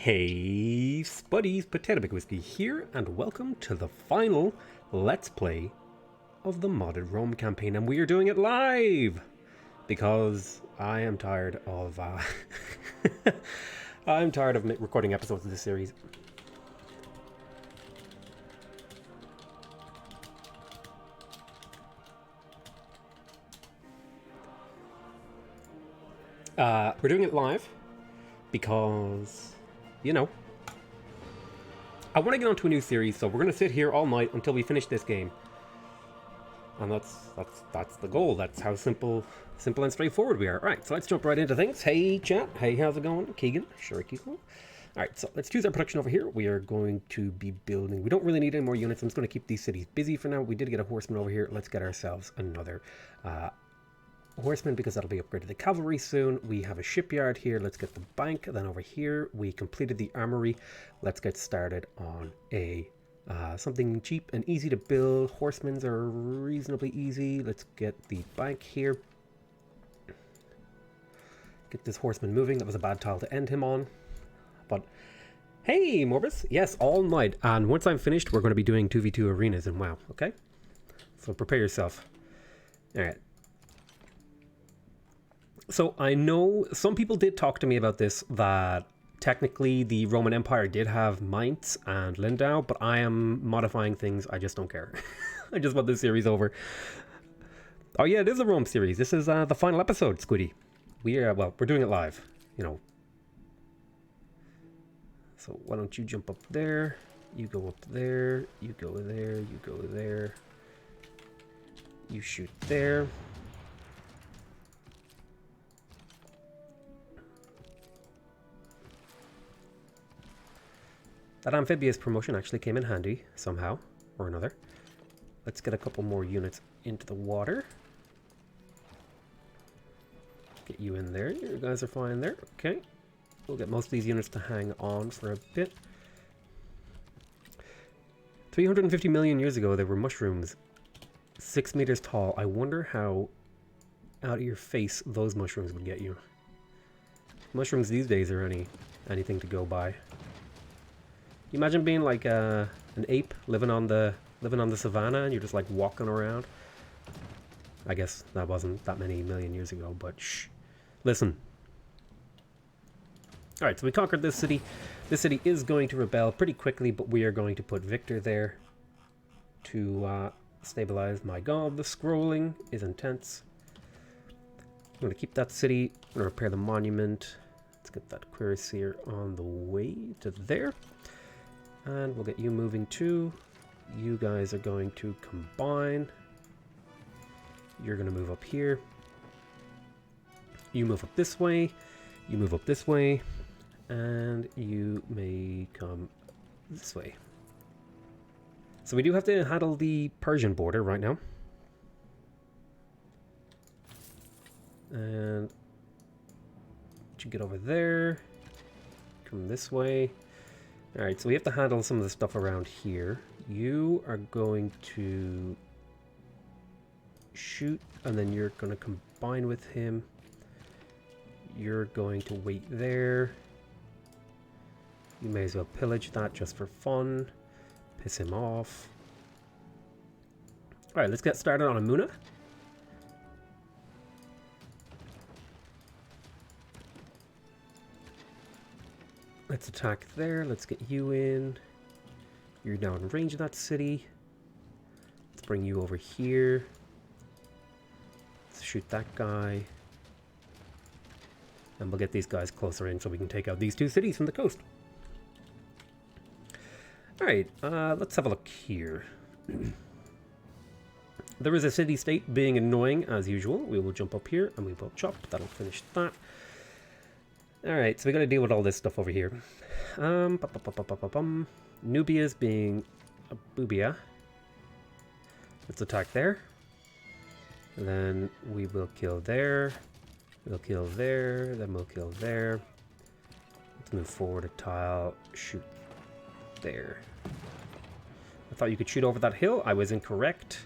Hey Spuddies, PotatoMcWhiskey here, and welcome to the final Let's Play of the modded Rome campaign, and we are doing it live! Because I am tired of, I'm tired of recording episodes of this series. We're doing it live because, you know, I want to get onto a new series, so we're going to sit here all night until we finish this game. And that's the goal. That's how simple and straightforward we are. All right, so let's jump right into things. Hey, chat. Hey, how's it going? Keegan? Sure, Keegan. All right, so let's choose our production over here. We are going to be building... We don't really need any more units. I'm just going to keep these cities busy for now. We did get a horseman over here. Let's get ourselves another horseman, because that'll be upgraded to cavalry soon. We have a shipyard here. Let's get the bank. Then over here, we completed the armory. Let's get started on a... something cheap and easy to build. Horsemen's are reasonably easy. Let's get the bank here. Get this horseman moving. That was a bad tile to end him on. But, hey, Morbus. Yes, all night. And once I'm finished, we're going to be doing 2v2 arenas in WoW, okay? So prepare yourself. Alright. So I know some people did talk to me about this, that technically the Roman Empire did have Mainz and Lindau, but I am modifying things. I just don't care. I just want this series over. Oh yeah, it is a Rome series. This is the final episode, Squiddy. We are, well, we're doing it live, you know. So why don't you jump up there? You go up there. You go there. You go there. You shoot there. That amphibious promotion actually came in handy, somehow or another. Let's get a couple more units into the water. Get you in there. You guys are fine there. Okay. We'll get most of these units to hang on for a bit. 350 million years ago, there were mushrooms 6 meters tall. I wonder how out of your face those mushrooms would get you. Mushrooms these days are anything to go by. You imagine being like an ape living on the savannah, and you're just like walking around. I guess that wasn't that many million years ago, but shh. Listen. All right, so we conquered this city. This city is going to rebel pretty quickly, but we are going to put Victor there to stabilize. My God, the scrolling is intense. I'm going to keep that city. I'm going to repair the monument. Let's get that cuirassier on the way to there. And we'll get you moving too. You guys are going to combine. You're going to move up here. You move up this way. You move up this way. And you may come this way. So we do have to handle the Persian border right now. And you get over there. Come this way. Alright, so we have to handle some of the stuff around here. You are going to shoot, and then you're going to combine with him. You're going to wait there. You may as well pillage that just for fun. Piss him off. Alright, let's get started on Amuna. Let's attack there. Let's get you in. You're now in range of that city. Let's bring you over here. Let's shoot that guy. And we'll get these guys closer in so we can take out these two cities from the coast. Alright, let's have a look here. There is a city-state being annoying as usual. We will jump up here and we will chop. That'll finish that. Alright, so we got to deal with all this stuff over here. Nubia's being a boobia. Let's attack there. And then we will kill there. We'll kill there. Then we'll kill there. Let's move forward a tile. Shoot there. I thought you could shoot over that hill. I was incorrect.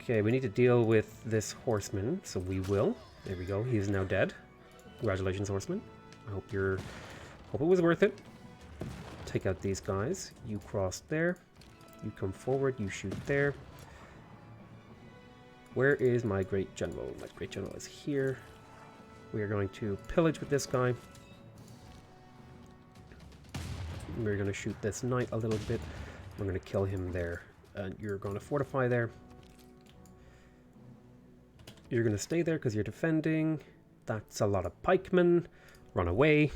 Okay, we need to deal with this horseman, so we will. There we go. He is now dead. Congratulations, horseman. I hope you're Hope it was worth it. Take out these guys. You cross there. You come forward. You shoot there. Where is my great general? My great general is here. We are going to pillage with this guy. We're going to shoot this knight a little bit. We're going to kill him there. And you're going to fortify there. You're going to stay there because you're defending. That's a lot of pikemen. Run away.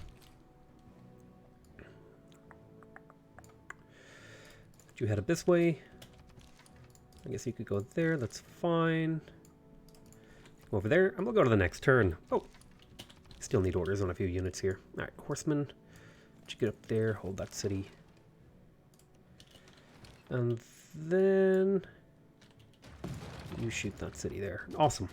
You head up this way. I guess you could go there. That's fine. Go over there. And we'll go to the next turn. Oh. Still need orders on a few units here. Alright, horsemen. You get up there. Hold that city. And then you shoot that city there. Awesome.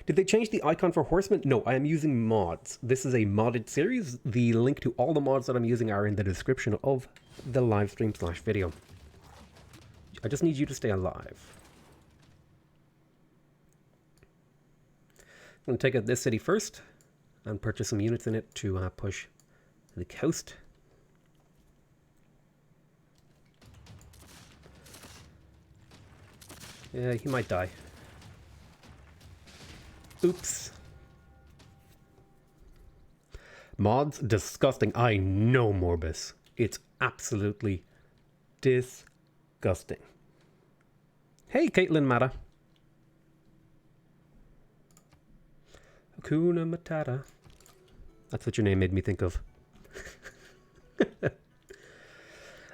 Did they change the icon for horsemen? No, I am using mods. This is a modded series. The link to all the mods that I'm using are in the description of the live stream / video. I just need you to stay alive. I'm going to take out this city first and purchase some units in it to push the coast. Yeah, he might die. Oops. Mods? Disgusting. I know, Morbus. It's absolutely disgusting. Hey, Caitlin Mata. Hakuna Matata. That's what your name made me think of.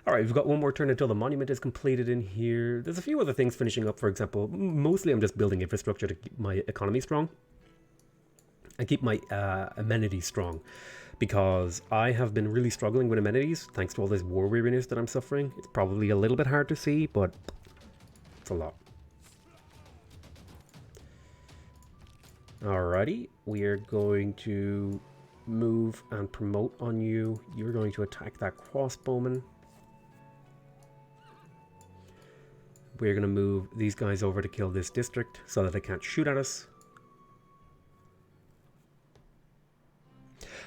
Alright, we've got one more turn until the monument is completed in here. There's a few other things finishing up, for example. Mostly I'm just building infrastructure to keep my economy strong. And keep my amenities strong. Because I have been really struggling with amenities, thanks to all this war weariness that I'm suffering. It's probably a little bit hard to see, but it's a lot. Alrighty, we are going to move and promote on you. You're going to attack that crossbowman. We're going to move these guys over to kill this district so that they can't shoot at us.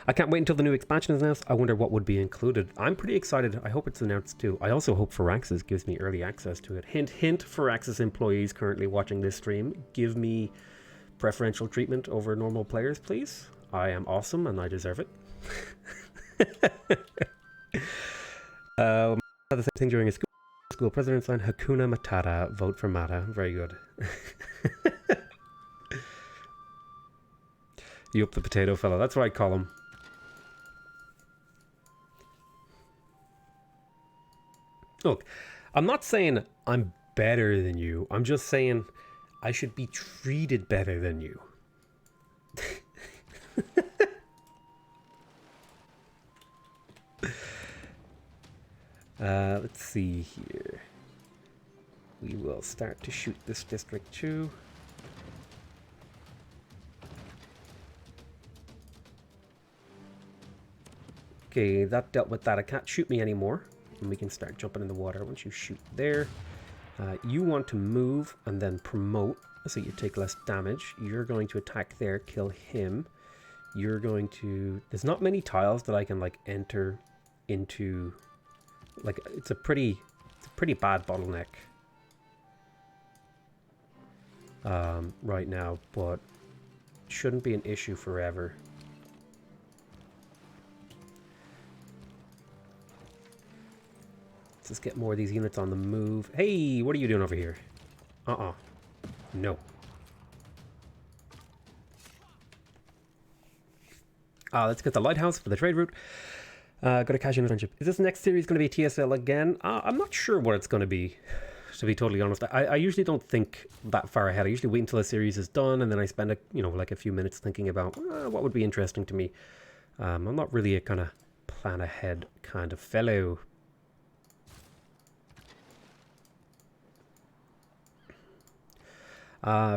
I can't wait until the new expansion is announced. I wonder what would be included. I'm pretty excited. I hope it's announced too. I also hope Firaxis gives me early access to it. Hint, hint, Firaxis employees currently watching this stream. Give me preferential treatment over normal players, please. I am awesome and I deserve it. The same thing during a school president sign Hakuna Matata. Vote for Mata. Very good. You up the potato fella. That's what I call him. Look, I'm not saying I'm better than you. I'm just saying I should be treated better than you. Let's see here. We will start to shoot this district too. Okay, that dealt with that. It can't shoot me anymore. And we can start jumping in the water once you shoot there. You want to move and then promote so you take less damage. You're going to attack there, kill him. You're going to... There's not many tiles that I can like enter into... Like, it's a pretty bad bottleneck right now, but shouldn't be an issue forever. Let's just get more of these units on the move. Hey, what are you doing over here? No. Let's get the lighthouse for the trade route. Got to cash in a friendship. Is this next series going to be TSL again? I'm not sure what it's going to be be totally honest. I usually don't think that far ahead. I usually wait until a series is done, and then I spend like a few minutes thinking about what would be interesting to me. I'm not really a kind of plan ahead kind of fellow.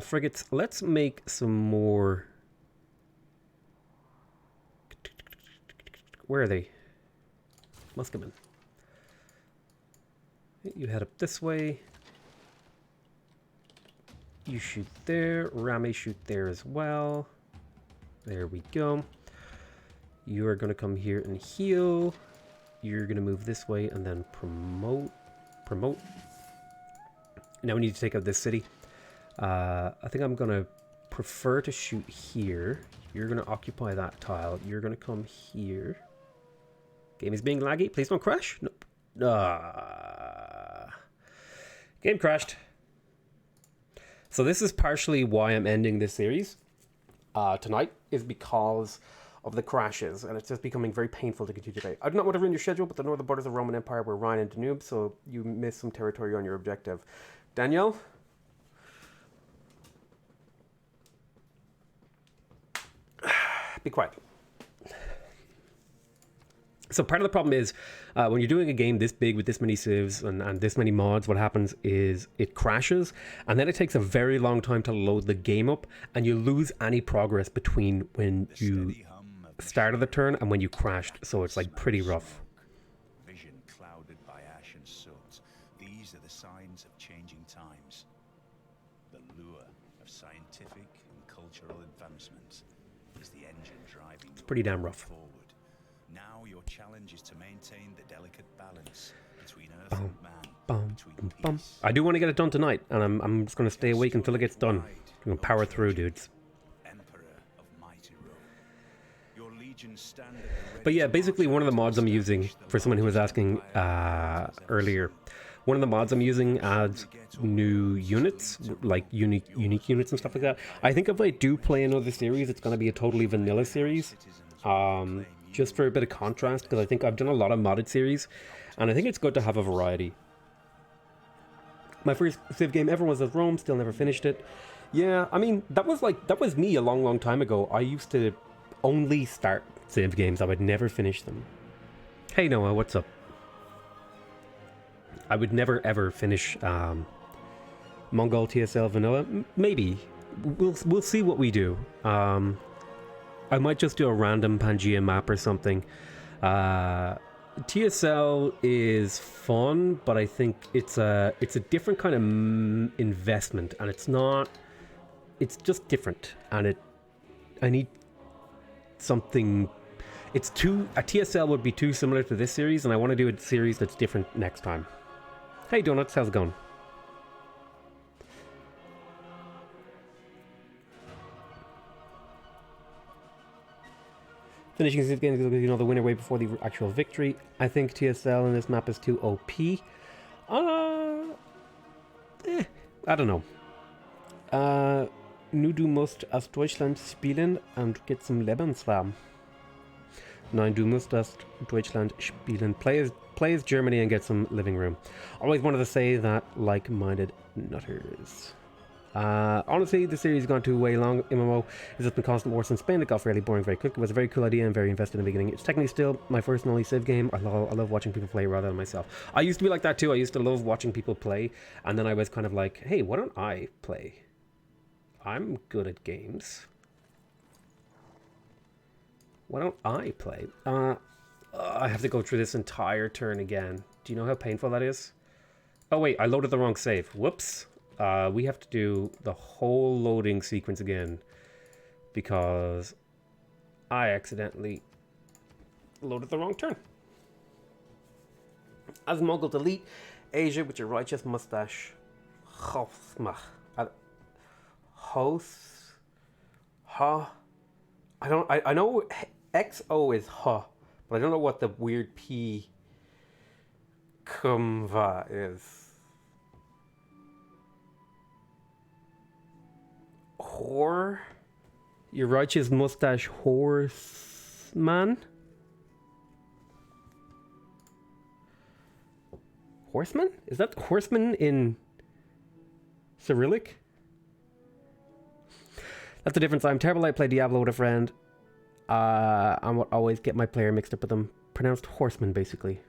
Frigates, let's make some more. Where are they? Musketmen. You head up this way. You shoot there. Rame shoot there as well. There we go. You are going to come here and heal. You're going to move this way and then promote. Promote. Now we need to take out this city. I think I'm going to prefer to shoot here. You're going to occupy that tile. You're going to come here. Game is being laggy. Please don't crash. Nope. Game crashed. So this is partially why I'm ending this series tonight, is because of the crashes, and it's just becoming very painful to continue today. I do not want to ruin your schedule, but the northern borders of the Roman Empire were Rhine and Danube, so you missed some territory on your objective. Danielle? Be quiet. So part of the problem is when you're doing a game this big with this many civs and this many mods, what happens is it crashes, and then it takes a very long time to load the game up, and you lose any progress between when you started the turn and when you crashed. So it's like pretty rough. Vision clouded by ash and soot. These are the signs of changing times. The lure of scientific and cultural advancement is the engine driving. It's pretty damn rough. Forward. Now your challenge is to maintain the delicate balance between earth and man. Between peace. I do want to get it done tonight, and I'm just going to stay awake until it gets done. I'm going to power through, dudes. Emperor of mighty Rome. Your legions stand at the ready. But yeah, basically one of the mods I'm using, for someone who was asking earlier, one of the mods I'm using adds new units, like unique units and stuff like that. I think if I do play another series, it's going to be a totally vanilla series. Just for a bit of contrast, because I think I've done a lot of modded series, and I think it's good to have a variety. My first Civ game ever was at Rome, still never finished it. Yeah, I mean, that was me a long time ago. I used to only start Civ games, I would never finish them. Hey Noah, what's up? I would never ever finish Mongol TSL Vanilla. Maybe. We'll see what we do. I might just do a random Pangea map or something. TSL is fun, but I think it's a different kind of investment, and it's just different, and I need something. A TSL would be too similar to this series, and I want to do a series that's different next time. Hey Donuts, how's it going? Finishing this game, you know, the winner way before the actual victory. I think TSL in this map is too OP. I don't know. Nu du musst aus Deutschland spielen und get some Lebensraum. Nein, du musst aus Deutschland spielen. Play as Germany and get some living room. Always wanted to say that, like-minded nutters. Honestly, the series has gone too way long. MMO has just been constant wars in Spain. It got fairly boring very quick. It was a very cool idea and very invested in the beginning. It's technically still my first and only Civ game. I love watching people play rather than myself. I used to be like that too. I used to love watching people play, and then I was kind of like, hey, why don't I play? I'm good at games. Why don't I play? I have to go through this entire turn again. Do you know how painful that is? Oh wait, I loaded the wrong save. Whoops. We have to do the whole loading sequence again because I accidentally loaded the wrong turn. As Mongol delete Asia with your righteous mustache. I know XO is ha, but I don't know what the weird P kumva is. Whore? Your righteous mustache horseman? Horseman? Is that horseman in Cyrillic? That's the difference. I'm terrible. I play Diablo with a friend. I would always get my player mixed up with them. Pronounced horseman, basically.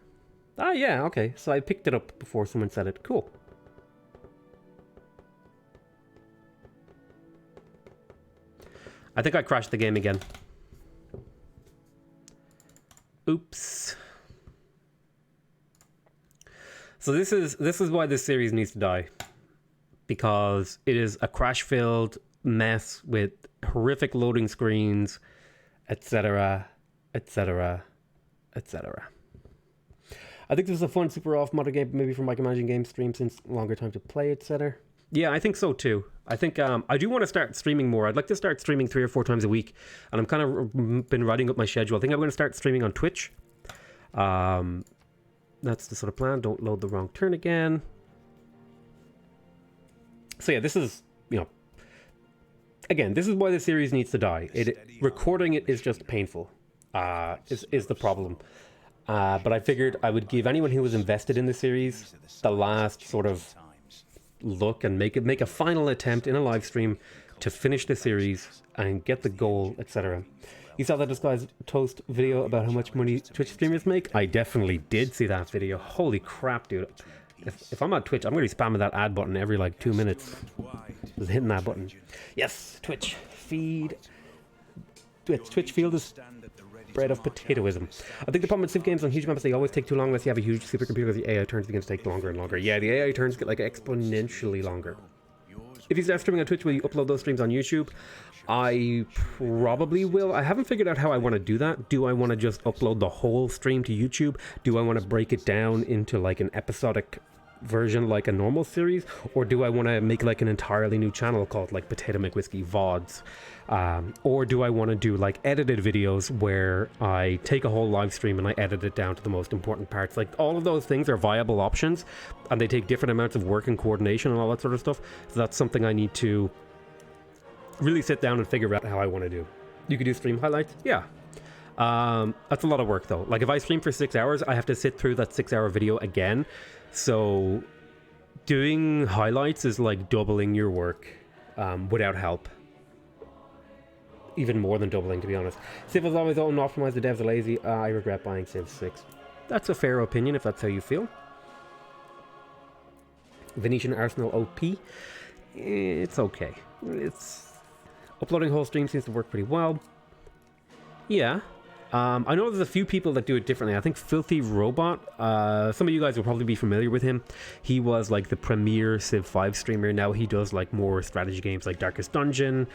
Ah, yeah, okay. So I picked it up before someone said it. Cool. I think I crashed the game again. Oops. So this is why this series needs to die. Because it is a crash-filled mess with horrific loading screens, etc. etc., etc. I think this is a fun, super off modern game, maybe for micromanaging game stream since longer time to play, etc. Yeah, I think so too. I think I do want to start streaming more. I'd like to start streaming 3 or 4 times a week, and I'm kind of been writing up my schedule. I think I'm going to start streaming on Twitch. That's the sort of plan. Don't load the wrong turn again. So yeah, this is, you know, again, this is why the series needs to die. Recording it is just painful. Is the problem. But I figured I would give anyone who was invested in the series the last sort of look and make a final attempt in a live stream to finish the series and get the goal, etc. You saw that Disguised Toast video about how much money Twitch streamers make? I definitely did see that video. Holy crap, dude. If I'm on Twitch, I'm going to be spamming that ad button every like 2 minutes. Just hitting that button. Yes, Twitch feed. Twitch field is bred of potatoism. I think the problem with Civ games on huge maps, they always take too long unless you have a huge supercomputer. The AI turns begin to take longer and longer. Yeah, the AI turns get like exponentially longer. If you start streaming on Twitch, will you upload those streams on YouTube? I probably will. I haven't figured out how I want to do that. Do I want to just upload the whole stream to YouTube? Do I want to break it down into like an episodic version like a normal series? Or do I want to make like an entirely new channel called like PotatoMcWhiskey VODs? Or do I want to do like edited videos where I take a whole live stream and I edit it down to the most important parts? Like all of those things are viable options and they take different amounts of work and coordination and all that sort of stuff. So that's something I need to really sit down and figure out how I want to do. You could do stream highlights? Yeah. That's a lot of work though. Like if I stream for 6 hours, I have to sit through that 6-hour video again. So doing highlights is like doubling your work without help. Even more than doubling, to be honest. Civ has always optimized. The devs are lazy. I regret buying Civ 6. That's a fair opinion if that's how you feel. Venetian Arsenal OP. It's okay. It's uploading whole stream seems to work pretty well. Yeah. I know there's a few people that do it differently. I think Filthy Robot, some of you guys will probably be familiar with him. He was like the premier Civ 5 streamer. Now he does like more strategy games like Darkest Dungeon,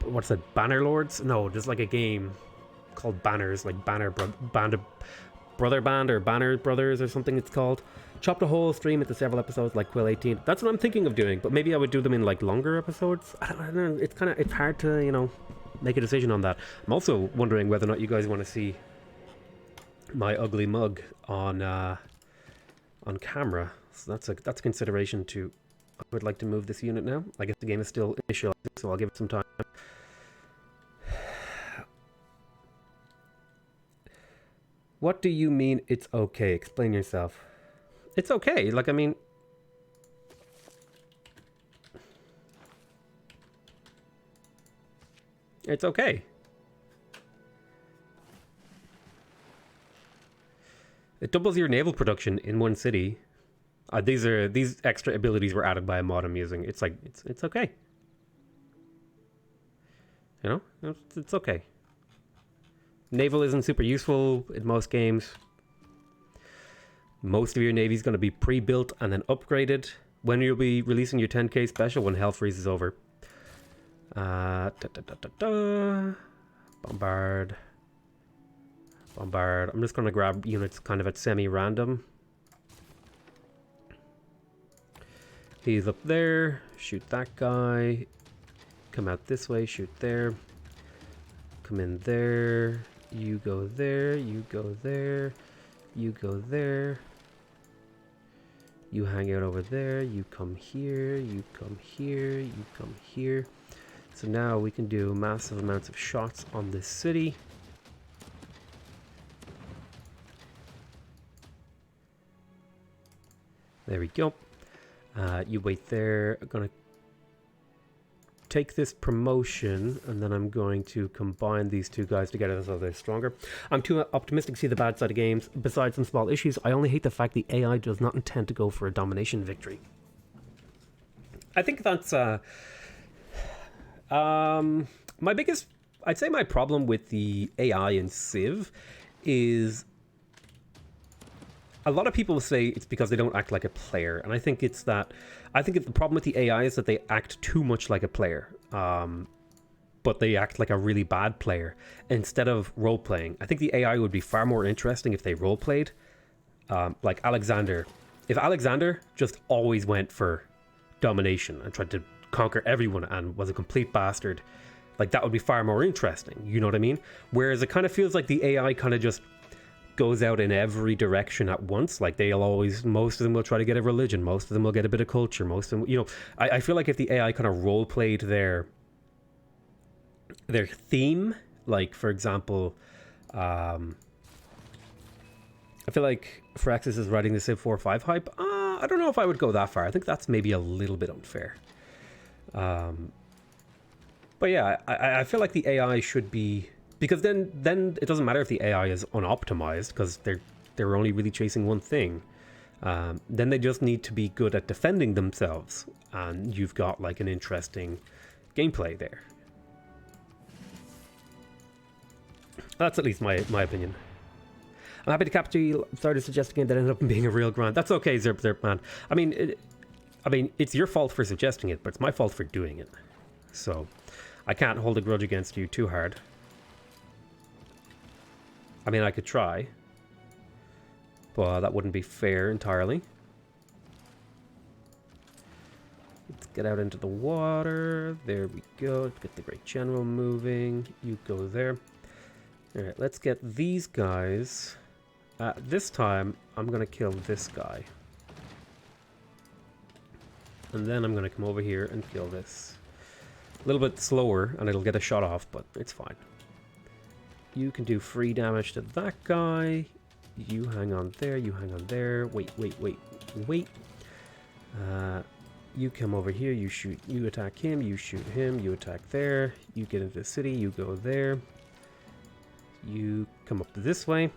what's that, Bannerlords? No, there's like a game called Banners, like Brother Band or Banner Brothers or something it's called. Chopped a whole stream into several episodes like Quill 18. That's what I'm thinking of doing, but maybe I would do them in like longer episodes. I don't know, it's hard to, you know, make a decision on that. I'm also wondering whether or not you guys want to see my ugly mug on camera. So that's a consideration too. I would like to move this unit now. I guess the game is still initializing, so I'll give it some time. What do you mean it's okay? Explain yourself. It's okay. Like, I mean, it's okay. It doubles your naval production in one city. These extra abilities were added by a mod I'm using. It's like it's okay. You know, it's okay. Naval isn't super useful in most games. Most of your navy's going to be pre-built and then upgraded when you'll be releasing your 10k special when hell freezes over. Bombard. I'm just going to grab units kind of at semi-random. He's up there. Shoot that guy. Come out this way. Shoot there. Come in there. You go there. You go there. You go there. You hang out over there. You come here. You come here. You come here. So now we can do massive amounts of shots on this city. There we go. You wait there. I'm going to take this promotion, and then I'm going to combine these two guys together so they're stronger. I'm too optimistic to see the bad side of games. Besides some small issues, I only hate the fact the AI does not intend to go for a domination victory. I think that's my biggest, I'd say my problem with the AI in Civ is a lot of people say it's because they don't act like a player, and I think the problem with the AI is that they act too much like a player. but they act like a really bad player instead of role-playing. I think the AI would be far more interesting if they role-played. Like Alexander. If Alexander just always went for domination and tried to conquer everyone and was a complete bastard, like that would be far more interesting, you know what I mean? Whereas it kind of feels like the AI kind of just goes out in every direction at once. Like they'll always, most of them will try to get a religion, most of them will get a bit of culture, most of them, you know, I feel like if the AI kind of role-played their theme, like for example, I feel like Firaxis is writing the Civ 4-5 hype. I don't know if I would go that far. I think that's maybe a little bit unfair. But yeah, I feel like the AI should be, because then it doesn't matter if the AI is unoptimized, because they're only really chasing one thing. Then they just need to be good at defending themselves, and you've got like an interesting gameplay there. That's at least my opinion. I'm happy to capture you. Sorry to suggest a game that ended up being a real grind. That's okay, Zerp man. I mean, it's your fault for suggesting it, but it's my fault for doing it. So, I can't hold a grudge against you too hard. I mean, I could try, but that wouldn't be fair entirely. Let's get out into the water. There we go. Get the Great General moving. You go there. Alright, let's get these guys. This time, I'm going to kill this guy. And then I'm going to come over here and kill this. A little bit slower, and it'll get a shot off, but it's fine. You can do free damage to that guy. You hang on there, you hang on there. Wait. You come over here, you shoot, you attack him, you shoot him, you attack there. You get into the city, you go there. You come up this way.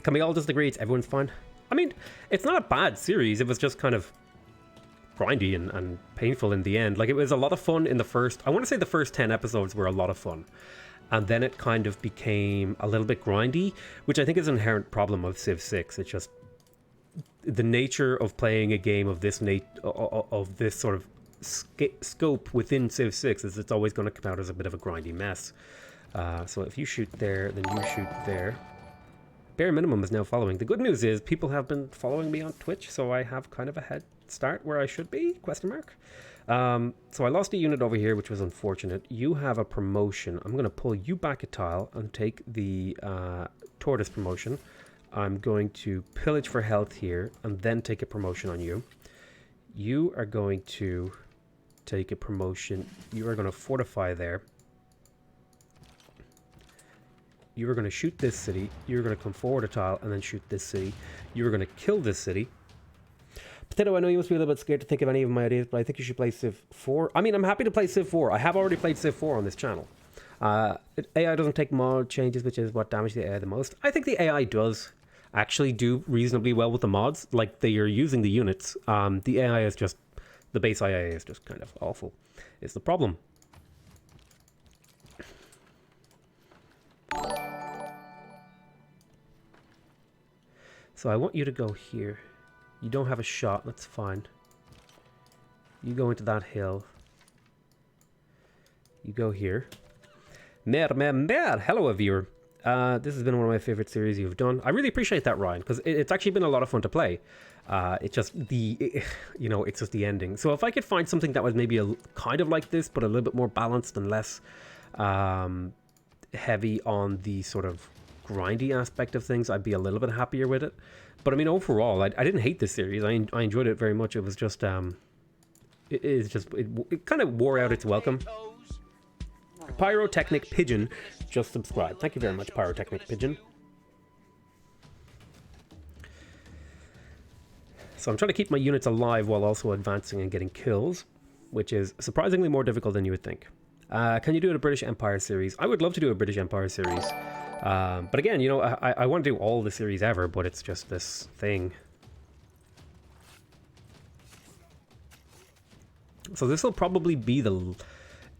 Can we all just agree it's everyone's fine? I mean, it's not a bad series. It was just kind of grindy and painful in the end. Like, it was a lot of fun in the first, I want to say the first 10 episodes were a lot of fun. And then it kind of became a little bit grindy, which I think is an inherent problem of Civ 6. It's just the nature of playing a game of this sort of scope within Civ 6 is it's always going to come out as a bit of a grindy mess. So if you shoot there, then you shoot there. Bare Minimum is now following. The good news is people have been following me on Twitch, so I have kind of a head start where I should be, question mark. So I lost a unit over here, which was unfortunate. You have a promotion. I'm going to pull you back a tile and take the Tortoise promotion. I'm going to pillage for health here and then take a promotion on you. You are going to take a promotion. You are going to fortify there. You are going to shoot this city. You're going to come forward a tile and then shoot this city. You're going to kill this city. Potato, I know you must be a little bit scared to think of any of my ideas, but I think you should play Civ 4. I mean, I'm happy to play Civ 4. I have already played Civ 4 on this channel. AI doesn't take mod changes, which is what damaged the AI the most. I think the AI does actually do reasonably well with the mods. Like, they are using the units. The AI is just, the base AI is just kind of awful, is the problem. So I want you to go here. You don't have a shot, that's fine. You go into that hill. You go here. Hello, viewer. This has been one of my favorite series you've done. I really appreciate that, Ryan, because it's actually been a lot of fun to play. It's just it's just the ending. So if I could find something that was maybe kind of like this, but a little bit more balanced and less heavy on the sort of grindy aspect of things, I'd be a little bit happier with it. But I mean, overall, I didn't hate this series. I enjoyed it very much. It was just it kind of wore out its welcome. Pyrotechnic Pigeon just subscribed. Thank you very much, Pyrotechnic Pigeon. So I'm trying to keep my units alive while also advancing and getting kills, which is surprisingly more difficult than you would think. Can you do a British Empire series? I would love to do a British Empire series. But again, I want to do all the series ever, but it's just this thing. So this will probably be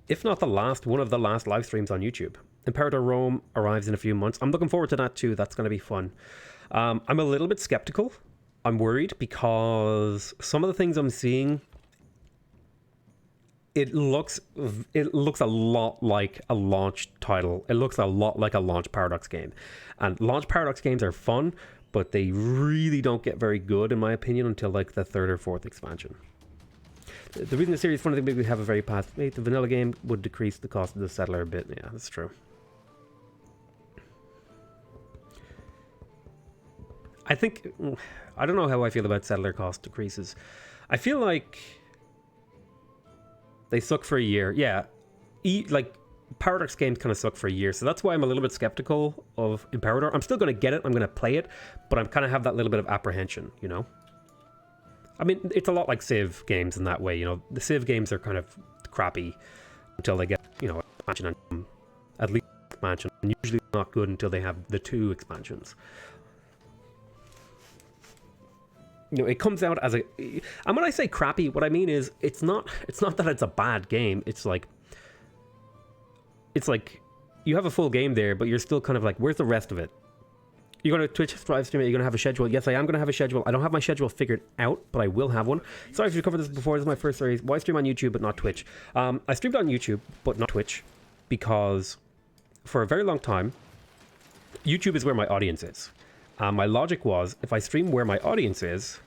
if not the last, one of the last live streams on YouTube. Imperator Rome arrives in a few months. I'm looking forward to that too. That's going to be fun. I'm a little bit skeptical. I'm worried because some of the things I'm seeing, it looks a lot like a launch title. It looks a lot like a launch Paradox game. And launch Paradox games are fun, but they really don't get very good, in my opinion, until like the third or fourth expansion. The reason the series is fun is we have a very path. The vanilla game would decrease the cost of the settler a bit. Yeah, that's true. I think, I don't know how I feel about settler cost decreases. I feel like they suck for a year. Yeah, like Paradox games kind of suck for a year, so that's why I'm a little bit skeptical of Imperator. I'm still going to get it, I'm going to play it, but I'm kind of have that little bit of apprehension, you know? I mean, it's a lot like Civ games in that way, you know? The Civ games are kind of crappy until they get, you know, expansion and at least expansion, and usually not good until they have the 2 expansions. You know, it comes out as a, and when I say crappy, what I mean is it's not that it's a bad game. It's like you have a full game there, but you're still kind of like, where's the rest of it? You're going to Twitch live stream it, you're going to have a schedule. Yes, I am going to have a schedule. I don't have my schedule figured out, but I will have one. Sorry if you covered this before. This is my first series. Why stream on YouTube but not Twitch? I streamed on YouTube but not Twitch because for a very long time, YouTube is where my audience is. My logic was, if I stream where my audience is,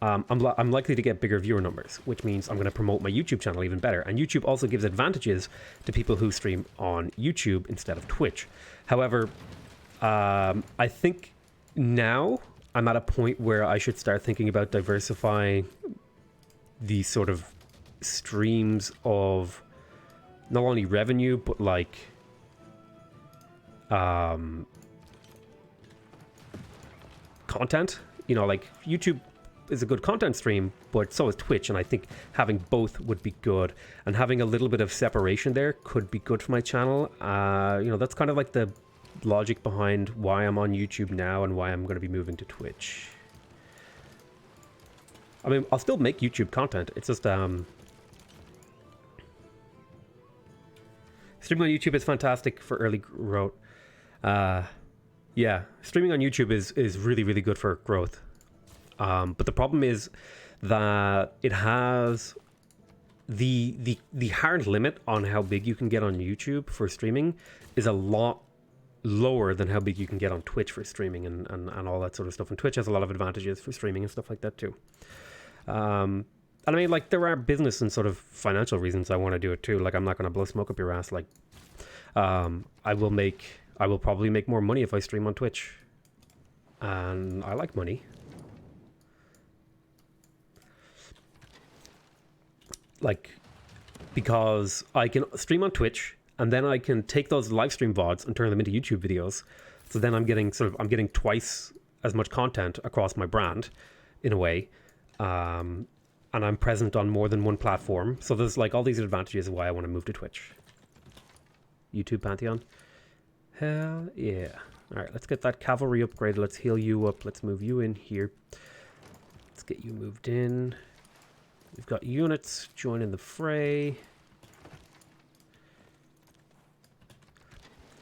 I'm likely to get bigger viewer numbers, which means I'm going to promote my YouTube channel even better. And YouTube also gives advantages to people who stream on YouTube instead of Twitch. However, I think now I'm at a point where I should start thinking about diversifying the sort of streams of not only revenue, but like content. You know, like YouTube is a good content stream, but so is Twitch, and I think having both would be good, and having a little bit of separation there could be good for my channel. You know, that's kind of like the logic behind why I'm on YouTube now and why I'm going to be moving to Twitch. I mean, I'll still make YouTube content. It's just streaming on YouTube is fantastic for early growth. Yeah, streaming on YouTube is really, really good for growth. But the problem is that it has the hard limit on how big you can get on YouTube for streaming is a lot lower than how big you can get on Twitch for streaming and all that sort of stuff. And Twitch has a lot of advantages for streaming and stuff like that too. And I mean, like, there are business and sort of financial reasons I want to do it too. Like, I'm not going to blow smoke up your ass. Like, I will probably make more money if I stream on Twitch. And I like money. Like, because I can stream on Twitch and then I can take those live stream VODs and turn them into YouTube videos. So then I'm getting twice as much content across my brand in a way. And I'm present on more than one platform. So there's like all these advantages of why I want to move to Twitch. YouTube Pantheon. Hell yeah. All right, let's get that cavalry upgrade. Let's heal you up. Let's move you in here. Let's get you moved in. We've got units joining the fray.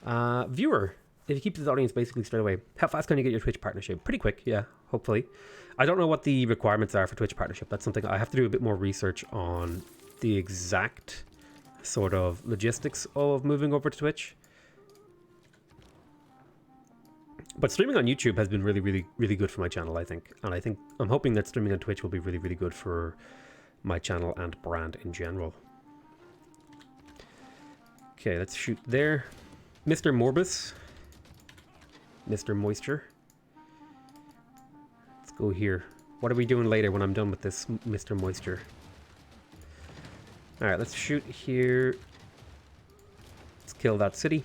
Viewer, if you keep this audience basically straight away, how fast can you get your Twitch partnership? Pretty quick, yeah, hopefully. I don't know what the requirements are for Twitch partnership. That's something I have to do a bit more research on, the exact sort of logistics of moving over to Twitch. But streaming on YouTube has been really, really, really good for my channel, I think. And I'm hoping that streaming on Twitch will be really, really good for my channel and brand in general. Okay, let's shoot there. Mr. Morbus. Mr. Moisture. Let's go here. What are we doing later when I'm done with this Mr. Moisture? Alright, let's shoot here. Let's kill that city.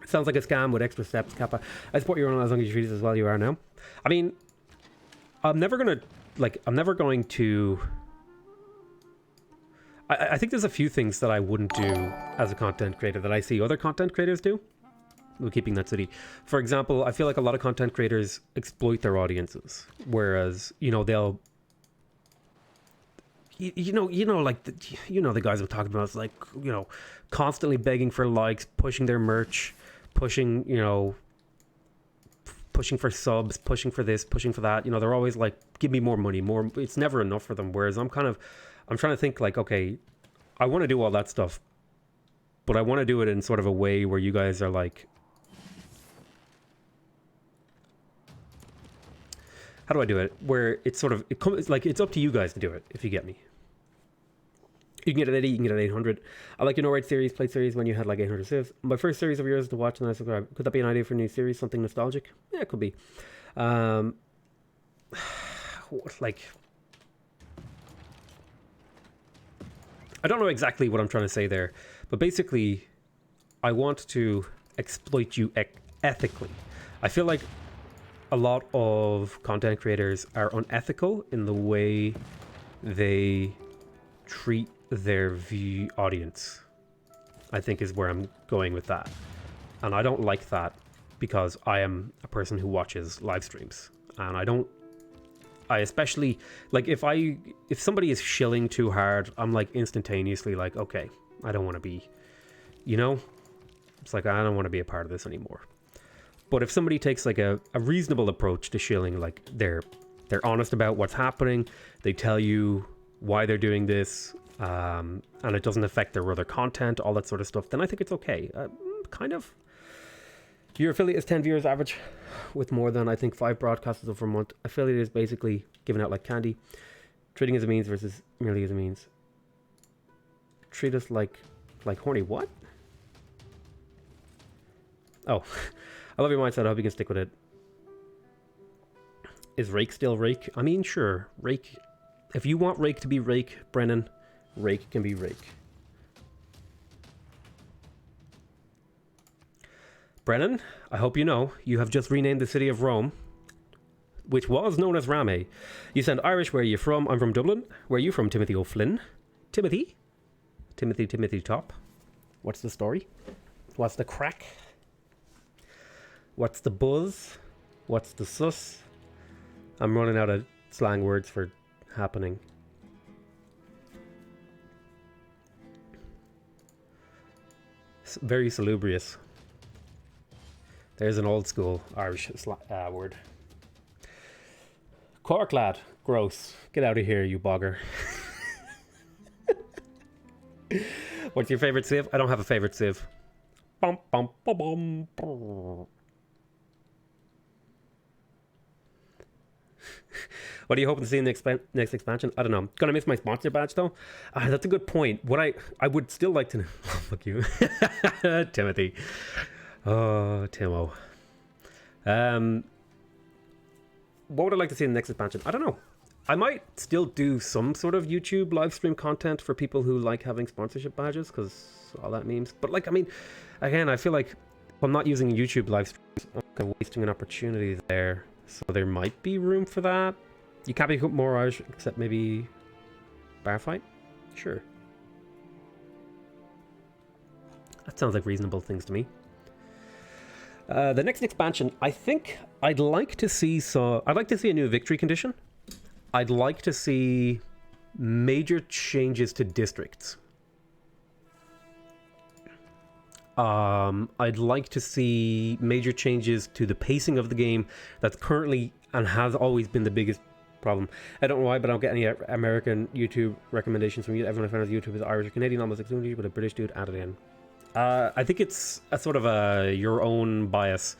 Sounds like a scam with extra steps, Kappa. I support you on as long as you treat us as well you are now. I mean, I'm never going to... I think there's a few things that I wouldn't do as a content creator that I see other content creators do. We're keeping that city. For example, I feel like a lot of content creators exploit their audiences. Whereas, you know, they'll... You know, like, the guys I'm talking about, it's like, you know, constantly begging for likes, pushing their merch, pushing pushing for subs, pushing for this, pushing for that. You know, they're always like, give me more money, more. It's never enough for them. Whereas I'm trying to think like, okay, I want to do all that stuff, but I want to do it in sort of a way where you guys are like, how do I do it? Where it's sort of, it comes like, it's up to you guys to do it, if you get me. You can get an 80, you can get an 800. I like your no-rate series, played series when you had like 800 saves. My first series of yours to watch and I subscribe. Could that be an idea for a new series, something nostalgic? Yeah, it could be. Like, I don't know exactly what I'm trying to say there, but basically, I want to exploit you ethically. I feel like a lot of content creators are unethical in the way they treat their audience, I think is where I'm going with that. And I don't like that because I am a person who watches live streams. And I especially, like, if somebody is shilling too hard, I'm like instantaneously like, okay, I don't want to be, you know? It's like, I don't want to be a part of this anymore. But if somebody takes like a reasonable approach to shilling, like they're honest about what's happening, they tell you why they're doing this, and it doesn't affect their other content, all that sort of stuff, then I think it's okay. Kind of. Your affiliate is 10 viewers average, with more than, I think, 5 broadcasters over a month. Affiliate is basically given out like candy. Treating as a means versus merely as a means. Treat us like horny. What? Oh. I love your mindset. I hope you can stick with it. Is Rake still Rake? I mean, sure. Rake. If you want Rake to be Rake, Brennan, Rake can be Rake. Brennan, I hope you know, you have just renamed the city of Rome, which was known as Rame. You sound Irish. Where are you from? I'm from Dublin. Where are you from, Timothy O'Flynn? Timothy? Timothy Top. What's the story? What's the crack? What's the buzz? What's the sus? I'm running out of slang words for happening. Very salubrious. There's an old school Irish word. Cork lad. Gross. Get out of here, you bogger. What's your favorite civ? I don't have a favorite civ. Bum, bum, bum, bum. What are you hoping to see in the next expansion? I don't know. Gonna miss my sponsor badge though? That's a good point. What I would still like to know. Oh, fuck you. Timothy. Oh, Timo. What would I like to see in the next expansion? I don't know. I might still do some sort of YouTube live stream content for people who like having sponsorship badges, because all that memes. But like, I mean, again, I feel like if I'm not using YouTube live streams, I'm kind of wasting an opportunity there. So there might be room for that. You can't be more Irish, except maybe bar fight? Sure. That sounds like reasonable things to me. The next expansion, I think I'd like to see I'd like to see a new victory condition. I'd like to see major changes to districts. I'd like to see major changes to the pacing of the game that's currently and has always been the biggest problem. I don't know why, but I don't get any American YouTube recommendations from you. Everyone I found on YouTube is Irish or Canadian, almost exclusively, but a British dude added in. I think it's a sort of your own bias.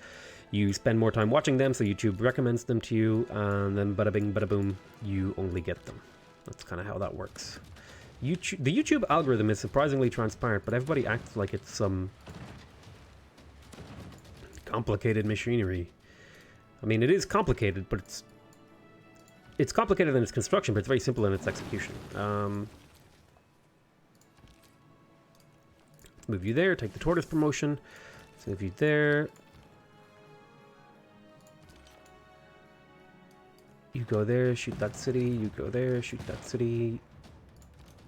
You spend more time watching them, so YouTube recommends them to you, and then bada bing, bada boom, you only get them. That's kind of how that works. The YouTube algorithm is surprisingly transparent, but everybody acts like it's some complicated machinery. I mean, it is complicated, but it's complicated in its construction, but it's very simple in its execution. Let's move you there, take the tortoise promotion. Let's move you there. You go there, shoot that city. You go there, shoot that city.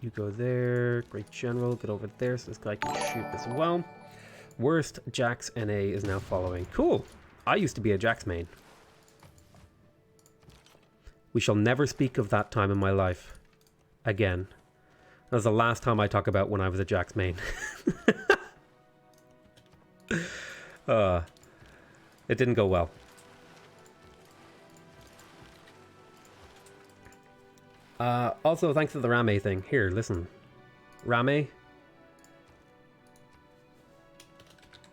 You go there. Great general, get over there so this guy can shoot as well. Worst, Jax NA is now following. Cool. I used to be a Jax main. We shall never speak of that time in my life again. That was the last time I talk about when I was a Jax main. It didn't go well. Also, thanks to the Rame thing. Here, listen. Rame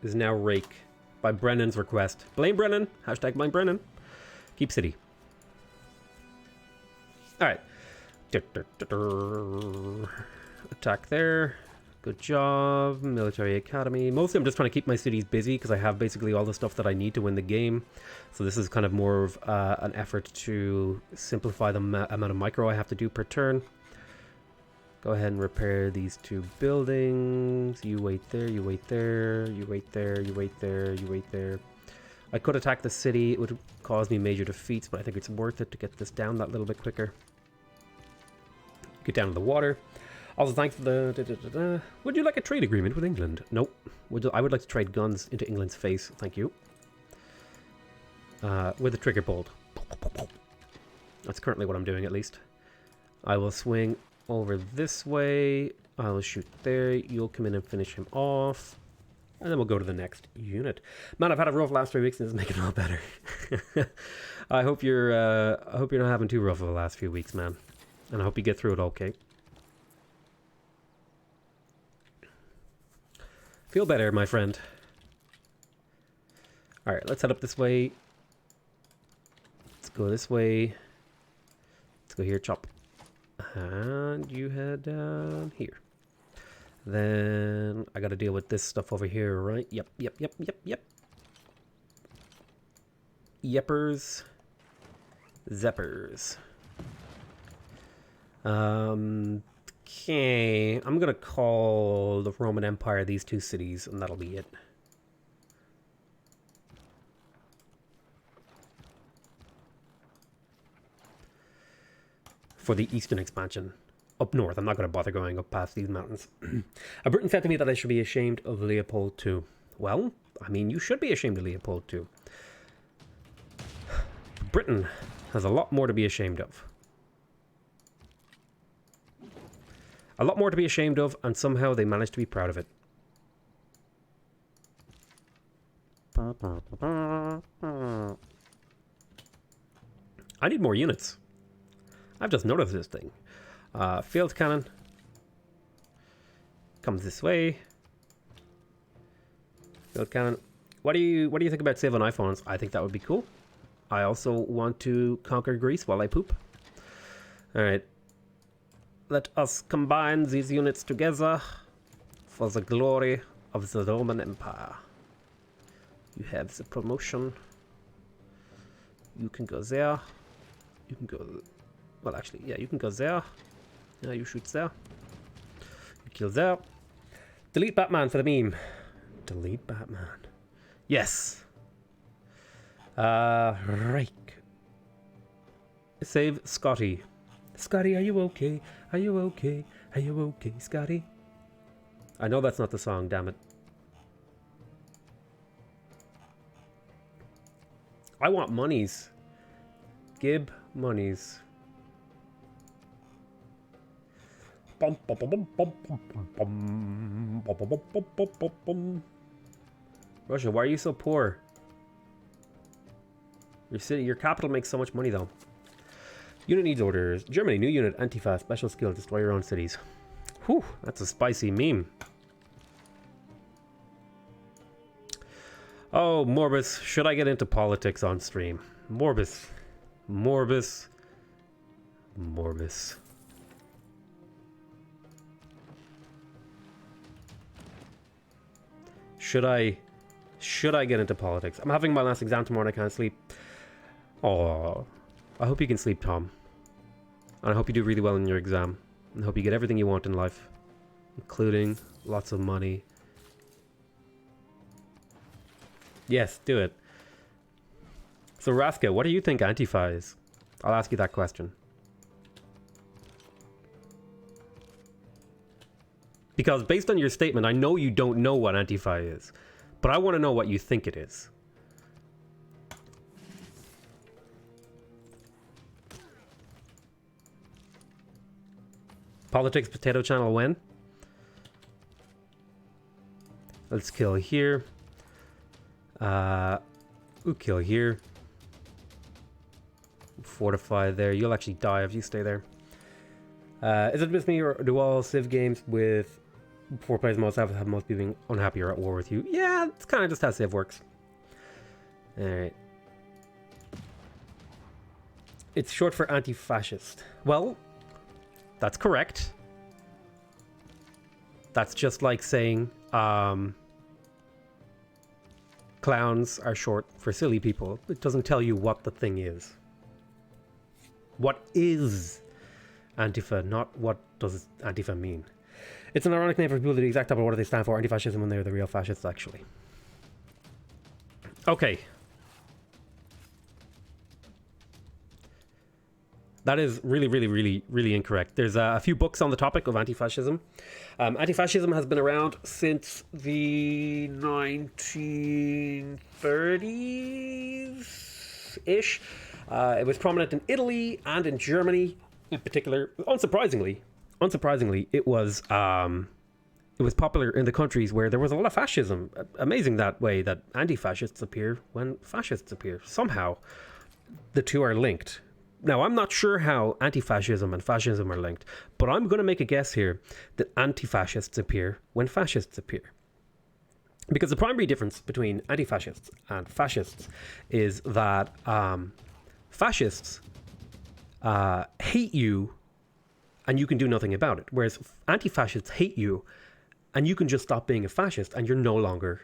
is now Rake by Brennan's request. Blame Brennan. Hashtag blame Brennan. Keep city. Alright. Attack there. Good job. Military Academy. Mostly I'm just trying to keep my cities busy because I have basically all the stuff that I need to win the game. So this is kind of more of an effort to simplify the amount of micro I have to do per turn. Go ahead and repair these 2 buildings. You wait there, you wait there, you wait there, you wait there, you wait there. I could attack the city. It would cause me major defeats, but I think it's worth it to get this down that little bit quicker. Get down to the water. Also, thanks for the... Would you like a trade agreement with England? Nope. I would like to trade guns into England's face. Thank you. With a trigger bolt. That's currently what I'm doing, at least. I will swing over this way. I will shoot there. You'll come in and finish him off. And then we'll go to the next unit. Man, I've had a rough last 3 weeks and it's making it all better. I hope you're not having too rough of the last few weeks, man. And I hope you get through it okay. Feel better, my friend. Alright, let's head up this way. Let's go this way. Let's go here, chop. And you head down here. Then I gotta deal with this stuff over here, right? Yep. Yeppers. Zeppers. Okay, I'm gonna call the Roman Empire these 2 cities, and that'll be it. For the eastern expansion. Up north, I'm not gonna bother going up past these mountains. A Briton said to me that I should be ashamed of Leopold II. Well, I mean, you should be ashamed of Leopold II. Britain has a lot more to be ashamed of. A lot more to be ashamed of, and somehow they managed to be proud of it. I need more units. I've just noticed this thing. Field cannon. Comes this way. Field cannon. What do you think about saving iPhones? I think that would be cool. I also want to conquer Greece while I poop. Alright. Let us combine these units together for the glory of the Roman Empire. You have the promotion. You can go there. You can go... Well, actually, yeah, you can go there. Yeah, you shoot there. You kill there. Delete Batman for the meme. Delete Batman. Yes. Right. Save Scotty. Scotty, are you okay? Are you okay? Are you okay, Scotty? I know that's not the song, damn it. I want monies. Gib monies. Russia, why are you so poor? Your capital makes so much money though. Unit needs orders. Germany, new unit, Antifa, special skill, destroy your own cities. Whew, that's a spicy meme. Oh, Morbus, should I get into politics on stream? Morbus. Morbus. Morbus. Should I get into politics? I'm having my last exam tomorrow and I can't sleep. Oh, I hope you can sleep, Tom. And I hope you do really well in your exam. And I hope you get everything you want in life. Including lots of money. Yes, do it. So Raska, what do you think Antifa is? I'll ask you that question. Because based on your statement, I know you don't know what Antifa is. But I want to know what you think it is. Politics Potato Channel when? Let's kill here. We'll kill here. Fortify there. You'll actually die if you stay there. Is it just me, or do all Civ games with 4 players most have most people being unhappy or at war with you? Yeah, it's kind of just how Civ works. Alright. It's short for anti-fascist. Well, that's correct. That's just like saying clowns are short for silly people. It doesn't tell you what the thing is. What is Antifa, not what does Antifa mean. It's an ironic name for people to the exact opposite of what they stand for, anti-fascism, when they're the real fascists, actually. Okay. That is really, really, really, really incorrect. There's a few books on the topic of anti-fascism. Anti-fascism has been around since the 1930s-ish. It was prominent in Italy and in Germany in particular. Unsurprisingly, it was popular in the countries where there was a lot of fascism. Amazing that way that anti-fascists appear when fascists appear. Somehow, the two are linked. Now, I'm not sure how anti-fascism and fascism are linked, but I'm going to make a guess here that anti-fascists appear when fascists appear. Because the primary difference between anti-fascists and fascists is that fascists hate you and you can do nothing about it, whereas anti-fascists hate you and you can just stop being a fascist and you're no longer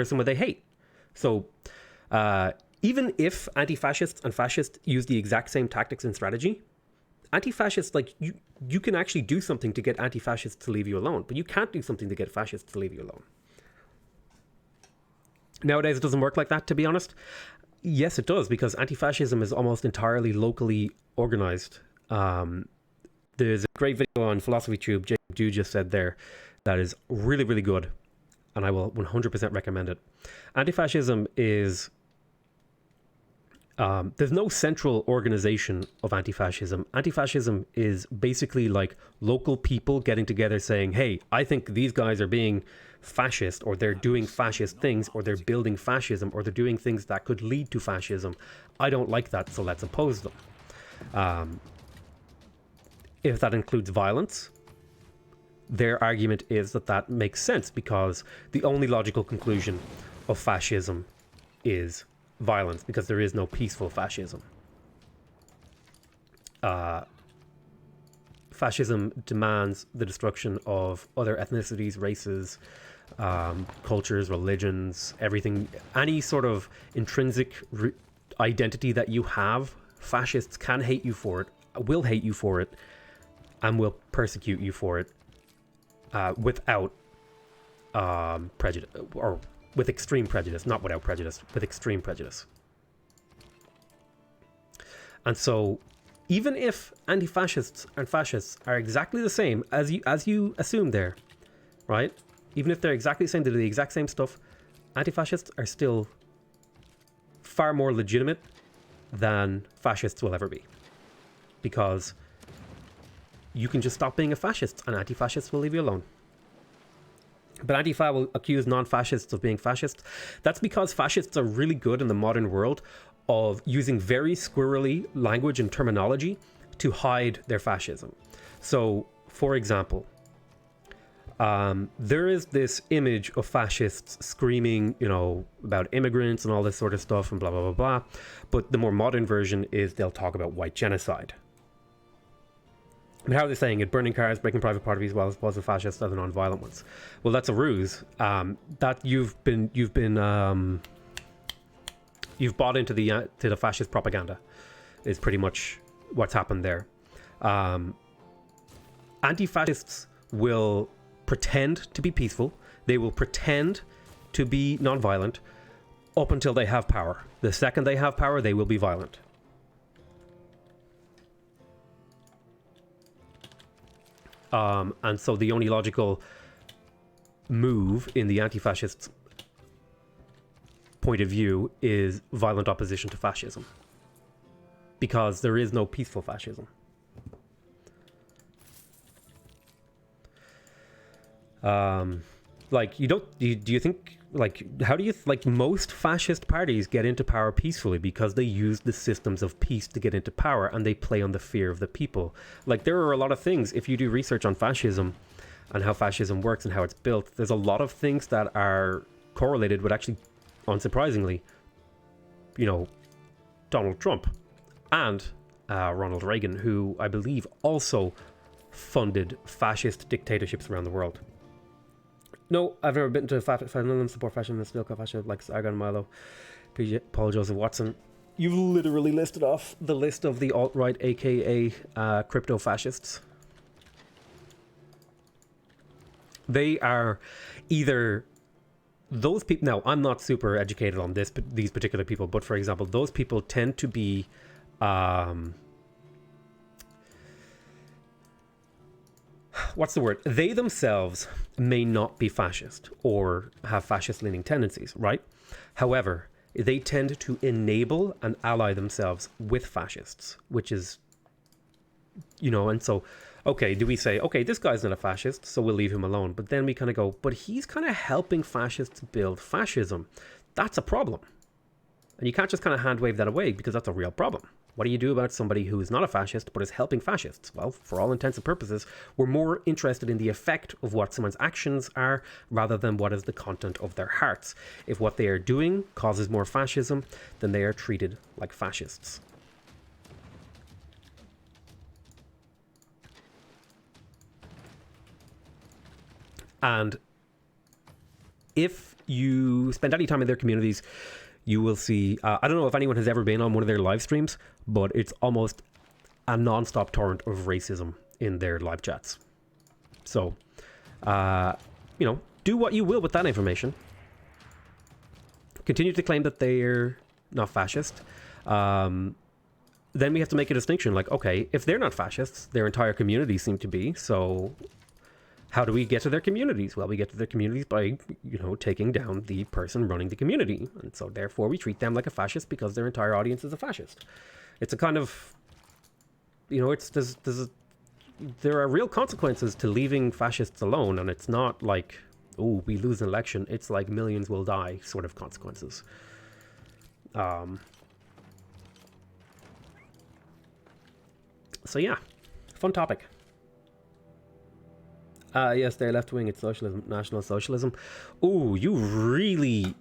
someone they hate. So even if anti-fascists and fascists use the exact same tactics and strategy, anti-fascists, like, you can actually do something to get anti-fascists to leave you alone, but you can't do something to get fascists to leave you alone. Nowadays, it doesn't work like that, to be honest. Yes, it does, because anti-fascism is almost entirely locally organized. There's a great video on PhilosophyTube, Jacob Dew just said there, that is really, really good, and I will 100% recommend it. Anti-fascism is... there's no central organization of anti-fascism. Anti-fascism is basically like local people getting together saying, hey, I think these guys are being fascist, or they're doing fascist things, or they're building fascism, or they're doing things that could lead to fascism. I don't like that, so let's oppose them. If that includes violence, their argument is that that makes sense, because the only logical conclusion of fascism is violence, because there is no peaceful fascism. Fascism demands the destruction of other ethnicities, races, cultures, religions, everything, any sort of intrinsic identity that you have. Fascists can hate you for it, will hate you for it, and will persecute you for it without prejudice, or with extreme prejudice, not without prejudice, with extreme prejudice. And so, even if anti-fascists and fascists are exactly the same as you assume there, right? Even if they're exactly the same, they do the exact same stuff, anti-fascists are still far more legitimate than fascists will ever be. Because you can just stop being a fascist and anti-fascists will leave you alone. But Antifa will accuse non-fascists of being fascist. That's because fascists are really good in the modern world of using very squirrely language and terminology to hide their fascism. So, for example, there is this image of fascists screaming, about immigrants and all this sort of stuff and blah, blah, blah, blah. But the more modern version is they'll talk about white genocide. But how are they saying it? Burning cars, breaking private properties, while the fascists are the non-violent ones. Well, that's a ruse. That you've bought into the fascist propaganda, is pretty much what's happened there. Anti-fascists will pretend to be peaceful. They will pretend to be non-violent up until they have power. The second they have power, they will be violent. And so the only logical move in the anti-fascist point of view is violent opposition to fascism, because there is no peaceful fascism. Like, do you think like, how do you, like, most fascist parties get into power peacefully because they use the systems of peace to get into power, and they play on the fear of the people. Like, there are a lot of things, if you do research on fascism and how fascism works and how it's built, there's a lot of things that are correlated with, actually, unsurprisingly, you know, Donald Trump and Ronald Reagan, who I believe also funded fascist dictatorships around the world. No, I've never been to Finland, support fascism, still call fascism like Sargon Milo, Paul Joseph Watson. You've literally listed off the list of the alt-right, aka crypto fascists. They are either those people. Now, I'm not super educated on these particular people, but for example, those people tend to be what's the word? They themselves may not be fascist or have fascist-leaning tendencies, right? However, they tend to enable and ally themselves with fascists, which is, you know, and so, okay, do we say, okay, this guy's not a fascist, so we'll leave him alone? But then we kind of go, but he's kind of helping fascists build fascism. That's a problem. And you can't just kind of hand wave that away, because that's a real problem. What do you do about somebody who is not a fascist but is helping fascists? Well, for all intents and purposes, we're more interested in the effect of what someone's actions are rather than what is the content of their hearts. If what they are doing causes more fascism, then they are treated like fascists. And if you spend any time in their communities, you will see, I don't know if anyone has ever been on one of their live streams, but it's almost a non-stop torrent of racism in their live chats. So, you know, do what you will with that information. Continue to claim that they're not fascist. Then we have to make a distinction, like, okay, if they're not fascists, their entire community seem to be, so how do we get to their communities? Well, we get to their communities by, you know, taking down the person running the community. And so therefore we treat them like a fascist because their entire audience is a fascist. It's a kind of, you know, there are real consequences to leaving fascists alone. And it's not like, oh, we lose an election. It's like millions will die sort of consequences. So yeah, fun topic. Yes, they're left-wing. It's socialism, National Socialism. Ooh, you really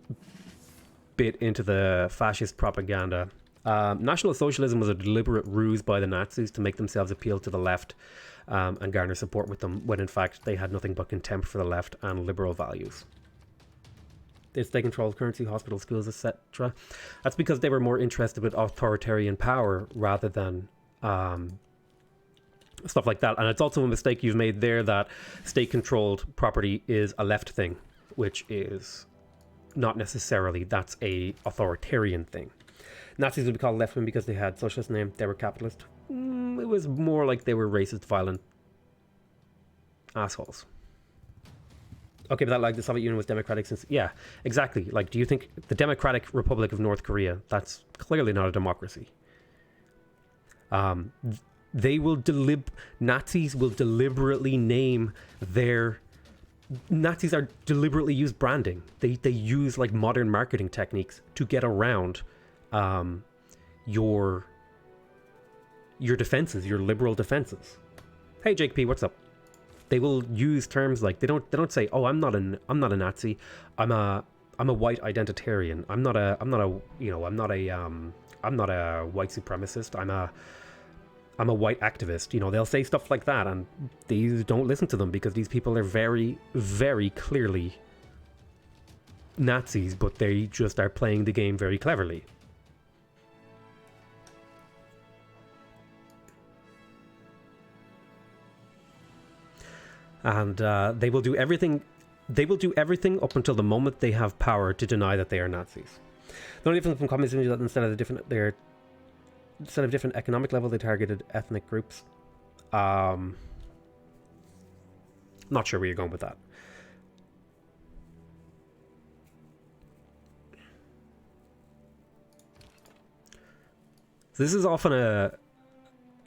bit into the fascist propaganda. National Socialism was a deliberate ruse by the Nazis to make themselves appeal to the left and garner support with them, when in fact they had nothing but contempt for the left and liberal values. They controlled currency, hospitals, schools, etc. That's because they were more interested with authoritarian power rather than stuff like that. And it's also a mistake you've made there that state-controlled property is a left thing, which is not necessarily. That's a authoritarian thing. Nazis would be called left-wing because they had socialist name. They were capitalist. It was more like they were racist, violent assholes. Okay, but that, like, the Soviet Union was democratic since... Yeah, exactly. Like, do you think the Democratic Republic of North Korea, that's clearly not a democracy. Nazis will deliberately name their... Nazis are deliberately use branding. They use, like, modern marketing techniques to get around your defenses, your liberal defenses. Hey, Jake P, what's up? They will use terms like, they don't say, oh, I'm not a Nazi. I'm a white identitarian. I'm not a white supremacist. I'm a white activist. You know, they'll say stuff like that, and these don't listen to them because these people are very, very clearly Nazis, but they just are playing the game very cleverly. And they will do everything. They will do everything up until the moment they have power to deny that they are Nazis. The only difference from communism is that instead of different economic level, they targeted ethnic groups. Not sure where you're going with that. So this is often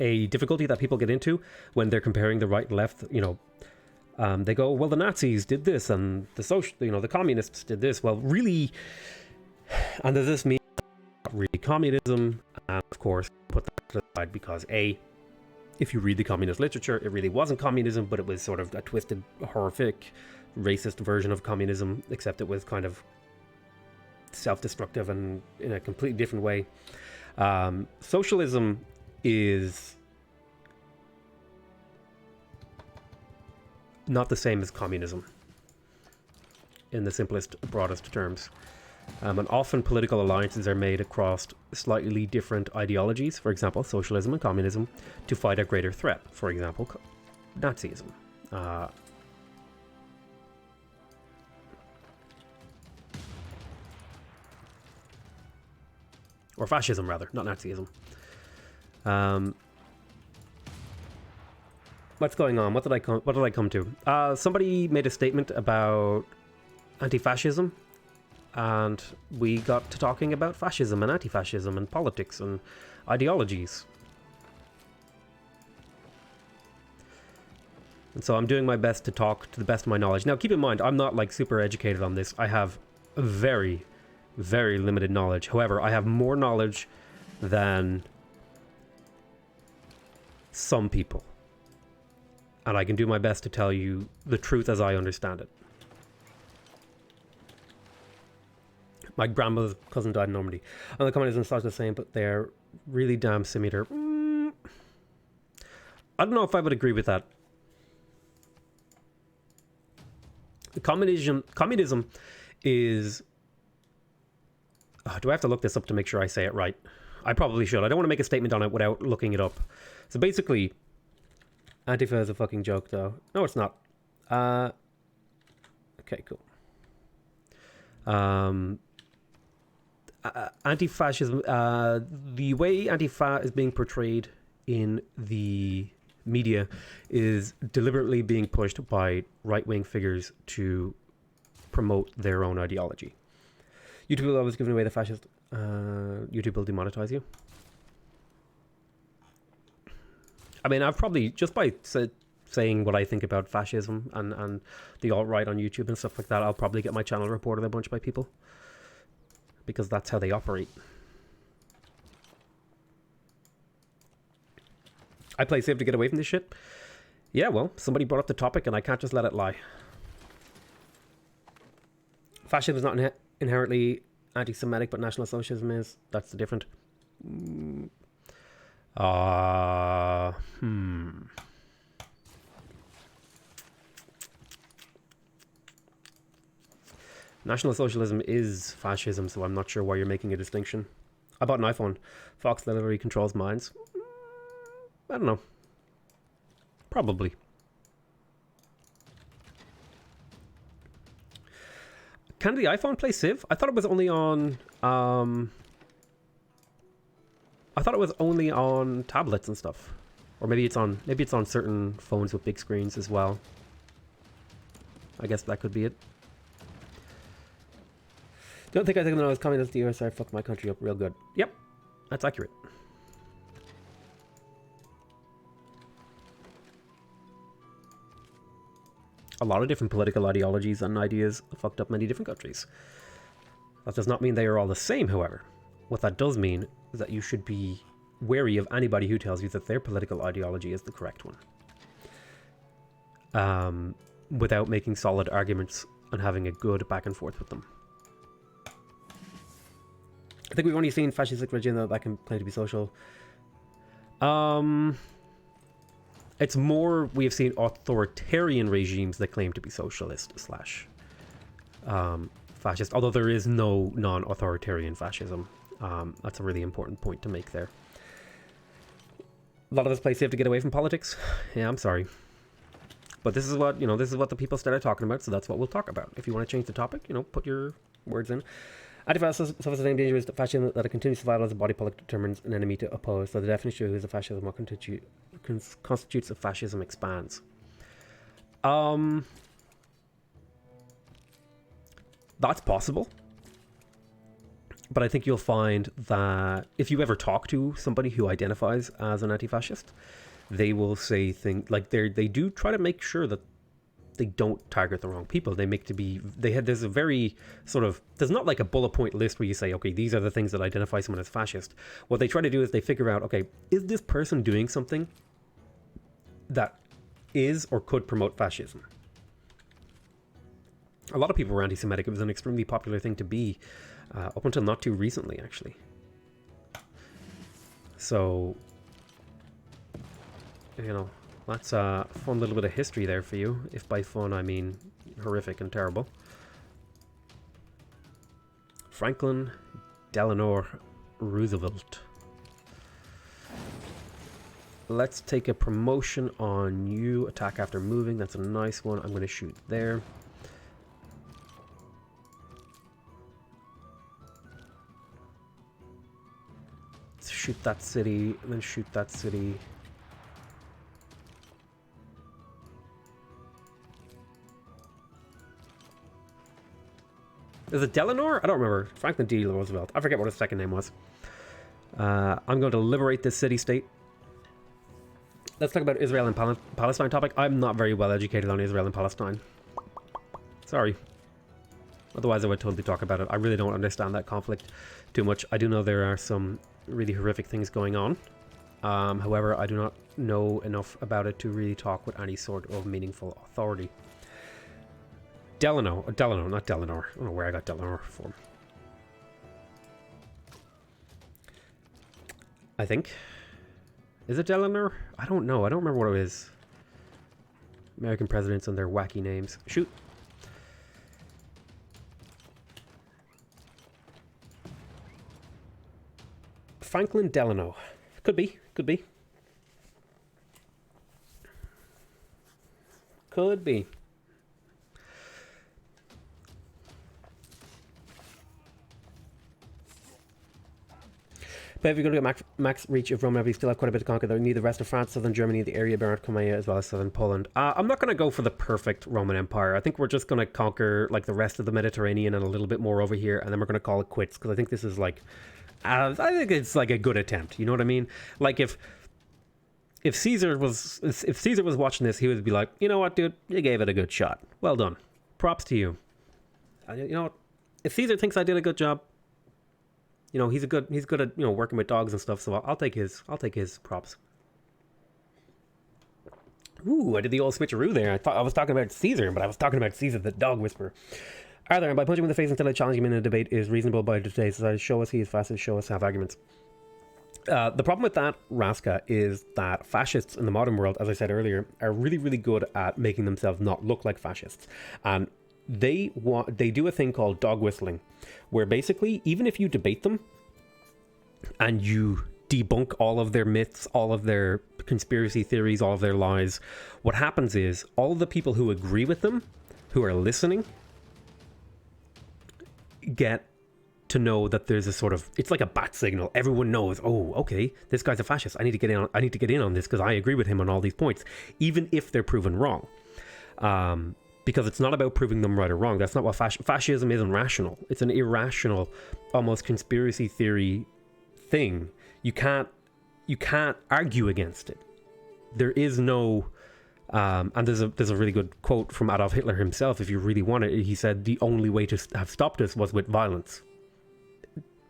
a difficulty that people get into when they're comparing the right and left. You know, They go, well, the Nazis did this, and the communists did this. Well, really, and does this mean not really communism? And of course, put that to the side because if you read the communist literature, it really wasn't communism, but it was sort of a twisted, horrific, racist version of communism, except it was kind of self-destructive and in a completely different way. Socialism is not the same as communism in the simplest, broadest terms. And often political alliances are made across slightly different ideologies, for example, socialism and communism, to fight a greater threat, for example, Nazism. Or fascism, rather, not Nazism. What's going on? What did I come to? Somebody made a statement about anti-fascism, and we got to talking about fascism and anti-fascism and politics and ideologies. And so I'm doing my best to talk to the best of my knowledge. Now, keep in mind, I'm not like super educated on this. I have very, very limited knowledge. However, I have more knowledge than some people. And I can do my best to tell you the truth as I understand it. My grandmother's cousin died in Normandy. And the communism starts the same, but they're really damn similar. I don't know if I would agree with that. Communism is... do I have to look this up to make sure I say it right? I probably should. I don't want to make a statement on it without looking it up. So basically, Antifa is a fucking joke, though. No, it's not. Okay, cool. Anti-fascism, the way Antifa is being portrayed in the media is deliberately being pushed by right-wing figures to promote their own ideology. YouTube will always give away the fascist. YouTube will demonetize you. I mean, I've probably, just by saying what I think about fascism and the alt-right on YouTube and stuff like that, I'll probably get my channel reported a bunch by people. Because that's how they operate. I play Civ to get away from this shit. Yeah, well, somebody brought up the topic and I can't just let it lie. Fascism is not inherently anti-Semitic, but National Socialism is. That's the different. National Socialism is fascism, so I'm not sure why you're making a distinction. I bought an iPhone. Fox delivery controls minds. I don't know. Probably. Can the iPhone play Civ? I thought it was only on... I thought it was only on tablets and stuff. Or maybe it's on certain phones with big screens as well. I guess that could be it. Don't think I think when I was communist, the USSR fucked my country up real good. Yep, that's accurate. A lot of different political ideologies and ideas fucked up many different countries. That does not mean they are all the same, however. What that does mean is that you should be wary of anybody who tells you that their political ideology is the correct one. Without making solid arguments and having a good back and forth with them. I think we've only seen fascistic regime that can claim to be social. It's more we have seen authoritarian regimes that claim to be socialist slash fascist. Although there is no non-authoritarian fascism. That's a really important point to make there. A lot of us play Civ to get away from politics. Yeah, I'm sorry. But this is what, this is what the people started talking about, so that's what we'll talk about. If you want to change the topic, put your words in. Anti-fascism suffers the same danger as fascism that a continuous survival as a body politic determines an enemy to oppose. So the definition of who is a fascism, what constitutes a fascism expands. That's possible. But I think you'll find that if you ever talk to somebody who identifies as an anti-fascist, they will say things like they do try to make sure that they don't target the wrong people. They make to be, there's a very sort of, there's not like a bullet point list where you say, okay, these are the things that identify someone as fascist. What they try to do is they figure out, okay, is this person doing something that is or could promote fascism? A lot of people were anti-Semitic. It was an extremely popular thing to be up until not too recently, actually. So, you know, that's a fun little bit of history there for you. If by fun I mean horrific and terrible. Franklin Delano Roosevelt. Let's take a promotion on you. Attack after moving. That's a nice one. I'm going to shoot there. Let's shoot that city, and then shoot that city. Is it Delano? I don't remember. Franklin D. Roosevelt. I forget what his second name was. I'm going to liberate this city-state. Let's talk about Israel and Palestine topic. I'm not very well educated on Israel and Palestine. Sorry. Otherwise, I would totally talk about it. I really don't understand that conflict too much. I do know there are some really horrific things going on. However, I do not know enough about it to really talk with any sort of meaningful authority. Delano, not Delanor. I don't know where I got Delanor from. I think. Is it Delanor? I don't know. I don't remember what it is. American presidents and their wacky names. Shoot. Franklin Delano. Could be. Could be. Could be. But if you're going to get max reach of Rome, you still have quite a bit to conquer. They need the rest of France, southern Germany, the area around Crimea, as well as southern Poland. I'm not going to go for the perfect Roman Empire. I think we're just going to conquer like the rest of the Mediterranean and a little bit more over here, and then we're going to call it quits, because I think this is like, I think it's like a good attempt. You know what I mean? Like if Caesar was watching this, he would be like, you know what, dude, you gave it a good shot. Well done. Props to you. You know what? If Caesar thinks I did a good job, you know, he's good at, you know, working with dogs and stuff, so I'll take his props. Ooh, I did the old switcheroo there. I thought I was talking about Caesar, but I was talking about Caesar the dog whisperer. Arthur, and by punching him in the face until I challenge him in a debate is reasonable by today's society. Show us he is fascist, show us have arguments. The problem with that, Raska, is that fascists in the modern world, as I said earlier, are really, really good at making themselves not look like fascists. And they do a thing called dog whistling, where basically, even if you debate them and you debunk all of their myths, all of their conspiracy theories, all of their lies, what happens is all of the people who agree with them, who are listening, get to know that there's a sort of, it's like a bat signal. Everyone knows, oh, okay, this guy's a fascist. I need to get in on this because I agree with him on all these points, even if they're proven wrong. Because it's not about proving them right or wrong. That's not what fascism isn't rational. It's an irrational, almost conspiracy theory thing. You can't argue against it. There is no, and there's a really good quote from Adolf Hitler himself. If you really want it, he said the only way to have stopped us was with violence.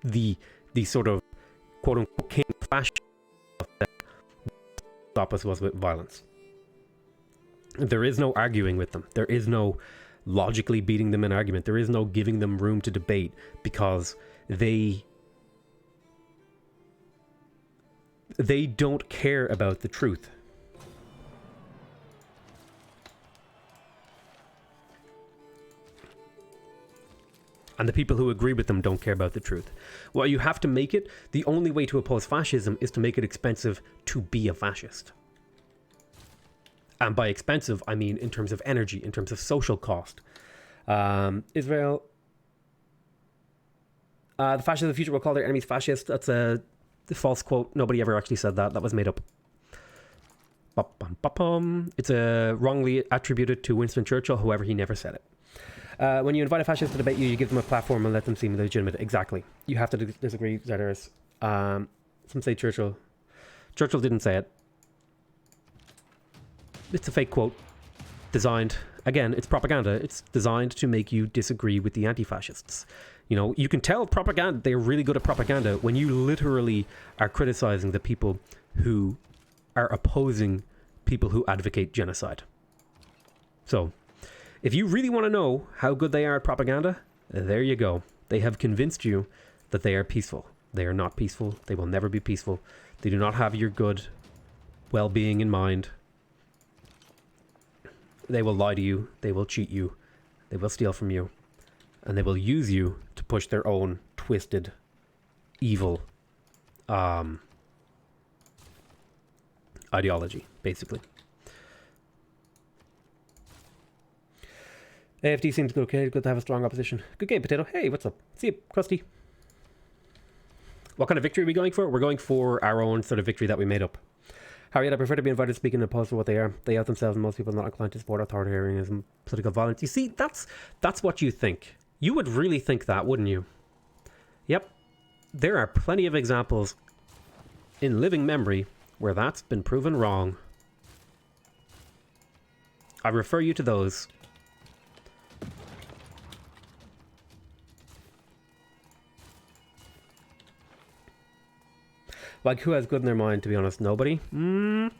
The sort of quote unquote king of fascism that stop us was with violence. There is no arguing with them. There is no logically beating them in argument. There is no giving them room to debate, because they don't care about the truth. And the people who agree with them don't care about the truth. Well, you have to make it, the only way to oppose fascism is to make it expensive to be a fascist. And by expensive, I mean in terms of energy, in terms of social cost. Israel, the fascists of the future will call their enemies fascists. That's a false quote. Nobody ever actually said that. That was made up. It's wrongly attributed to Winston Churchill. However, he never said it. When you invite a fascist to debate you, you give them a platform and let them seem legitimate. Exactly. You have to disagree, Zardaris. Some say Churchill. Churchill didn't say it. It's a fake quote. designed, again, it's propaganda. It's designed to make you disagree with the anti-fascists. You know, you can tell propaganda, they're really good at propaganda when you literally are criticizing the people who are opposing people who advocate genocide. So, if you really want to know how good they are at propaganda, there you go. They have convinced you that they are peaceful. They are not peaceful. They will never be peaceful. They do not have your good well-being in mind. They will lie to you. They will cheat you. They will steal from you. And they will use you to push their own twisted, evil ideology, basically. AFD seems okay. Good to have a strong opposition. Good game, Potato. Hey, what's up? See you, Krusty. What kind of victory are we going for? We're going for our own sort of victory that we made up. Harriet, I prefer to be invited to speak in opposed to what they are. They out themselves, and most people are not inclined to support authoritarianism, political violence. You see, that's what you think. You would really think that, wouldn't you? Yep. There are plenty of examples in living memory where that's been proven wrong. I refer you to those. Like, who has good in their mind, to be honest? Nobody? I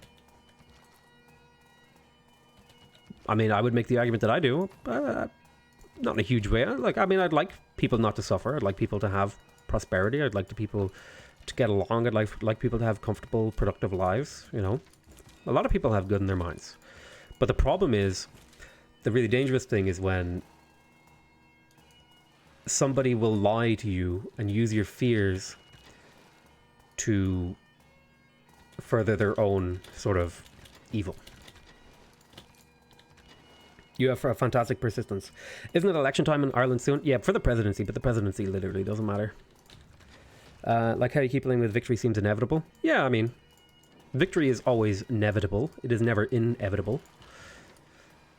mean, I would make the argument that I do. Not in a huge way. I'd like people not to suffer. I'd like people to have prosperity. I'd like people to get along. I'd like people to have comfortable, productive lives, you know. A lot of people have good in their minds. But the problem is, the really dangerous thing is when somebody will lie to you and use your fears to further their own sort of evil. You have a fantastic persistence. Isn't it election time in Ireland soon? Yeah, for the presidency, but the presidency literally doesn't matter. Like how you keep playing with victory seems inevitable. Yeah, I mean, victory is always inevitable. It is never inevitable.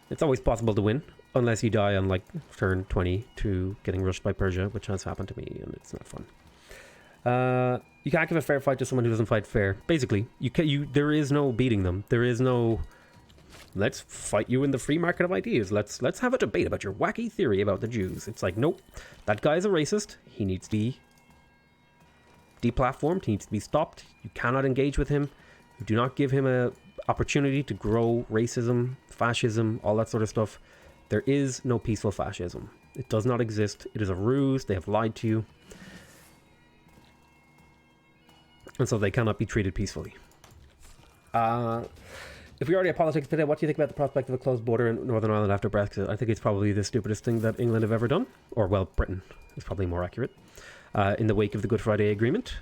It's always possible to win, unless you die on, like, turn 20 to getting rushed by Persia, which has happened to me, and it's not fun. You can't give a fair fight to someone who doesn't fight fair. Basically, there is no beating them. There is no, let's fight you in the free market of ideas. Let's have a debate about your wacky theory about the Jews. It's like, nope, that guy's a racist. He needs to be deplatformed. He needs to be stopped. You cannot engage with him. You do not give him a opportunity to grow racism, fascism, all that sort of stuff. There is no peaceful fascism. It does not exist. It is a ruse. They have lied to you. And so they cannot be treated peacefully. If we already have politics today, what do you think about the prospect of a closed border in Northern Ireland after Brexit? I think it's probably the stupidest thing that England have ever done. Or, well, Britain is probably more accurate. In the wake of the Good Friday Agreement.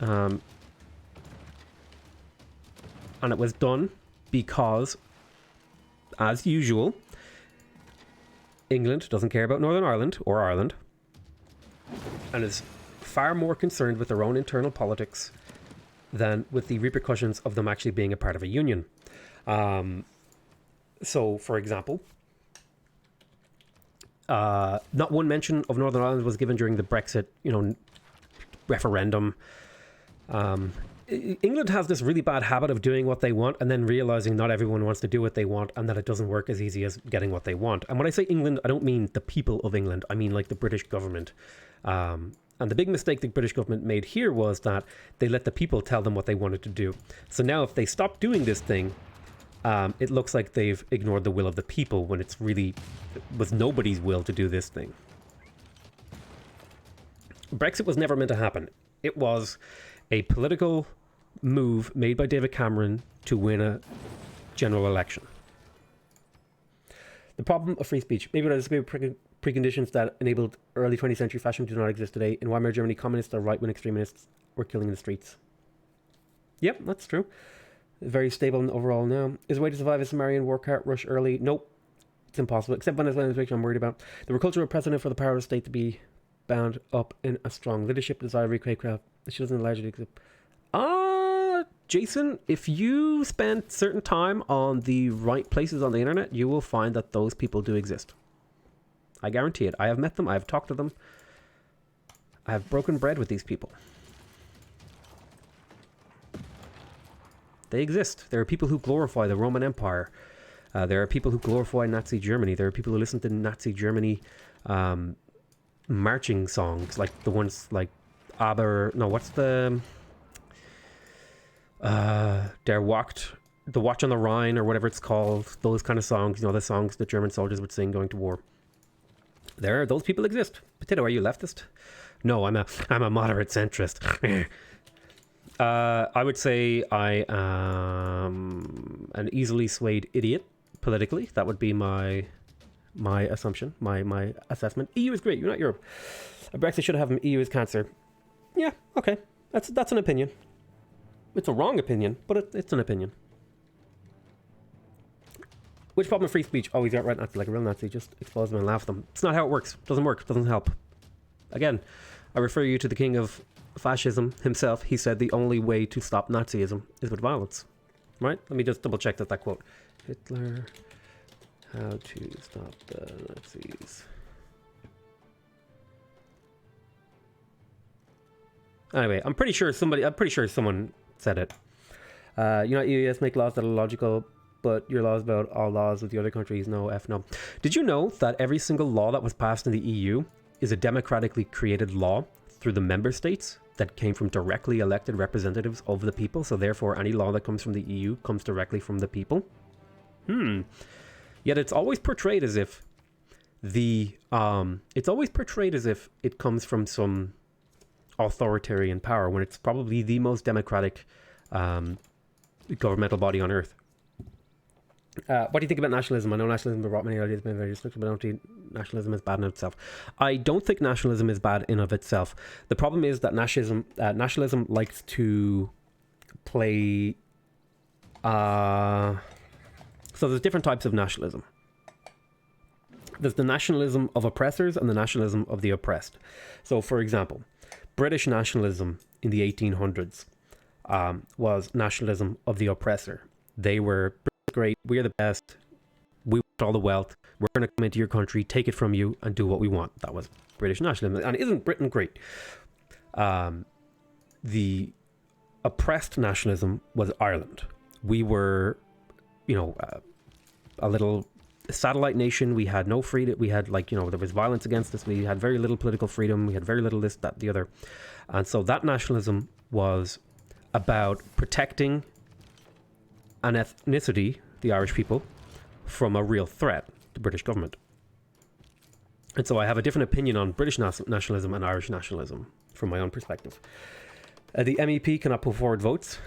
And it was done because, as usual, England doesn't care about Northern Ireland or Ireland. And is far more concerned with their own internal politics than with the repercussions of them actually being a part of a union. So, for example, not one mention of Northern Ireland was given during the Brexit, referendum. England has this really bad habit of doing what they want and then realizing not everyone wants to do what they want and that it doesn't work as easy as getting what they want. And when I say England, I don't mean the people of England. I mean like the British government. And the big mistake the British government made here was that they let the people tell them what they wanted to do. So now if they stop doing this thing, it looks like they've ignored the will of the people when it's really was nobody's will to do this thing. Brexit was never meant to happen. It was a political move made by David Cameron to win a general election. The problem of free speech. Maybe there's preconditions that enabled early 20th century fashion do not exist today. In Weimar Germany, communists or right-wing extremists were killing in the streets. Yep, that's true. Very stable overall now. Is a way to survive a Sumerian war cart rush early? Nope. It's impossible. Except Venezuela's victory I'm worried about. The cultural precedent for the power of the state to be bound up in a strong leadership desire recreate craft. She doesn't allegedly exist. Jason, if you spend certain time on the right places on the internet, you will find that those people do exist. I guarantee it. I have met them. I have talked to them. I have broken bread with these people. They exist. There are people who glorify the Roman Empire. There are people who glorify Nazi Germany. There are people who listen to Nazi Germany marching songs, like the ones like Aber. No, what's the Der Wacht, the Watch on the Rhine, or whatever it's called. Those kind of songs, you know, the songs that German soldiers would sing going to war. Those people exist. Potato, are you leftist? No, I'm a moderate centrist. I would say I am an easily swayed idiot politically. That would be my assumption, my assessment. EU is great. You're not Europe. Brexit should have them. EU is cancer. Yeah, okay. That's an opinion. It's a wrong opinion, but it's an opinion. Which problem of free speech? Oh, he's outright Nazi like a real Nazi. Just expose them and laugh at them. It's not how it works. Doesn't work. Doesn't help. Again, I refer you to the king of fascism himself. He said the only way to stop Nazism is with violence. Right? Let me just double check that quote. Hitler, how to stop the Nazis. Anyway, I'm pretty sure someone said it. United US make laws that are logical, but your laws about all laws with the other countries, no. Did you know that every single law that was passed in the EU is a democratically created law through the member states that came from directly elected representatives of the people? So therefore, any law that comes from the EU comes directly from the people. Yet it's always portrayed as if it comes from some authoritarian power, when it's probably the most democratic governmental body on earth. What do you think about nationalism? I know nationalism brought many ideas, but very restrictive, but I don't think nationalism is bad in itself. I don't think nationalism is bad in of itself. The problem is that nationalism likes to play. So there's different types of nationalism. There's the nationalism of oppressors and the nationalism of the oppressed. So, for example, British nationalism in the 1800s was nationalism of the oppressor. They were great, we're the best, we want all the wealth, we're going to come into your country, take it from you, and do what we want. That was British nationalism. And isn't Britain great? The oppressed nationalism was Ireland. We were, a little satellite nation. We had no freedom. We had, there was violence against us. We had very little political freedom. We had very little this, that, the other. And so that nationalism was about protecting an ethnicity, the Irish people, from a real threat, the British government. And so I have a different opinion on British nationalism and Irish nationalism from my own perspective. The MEP cannot put forward votes.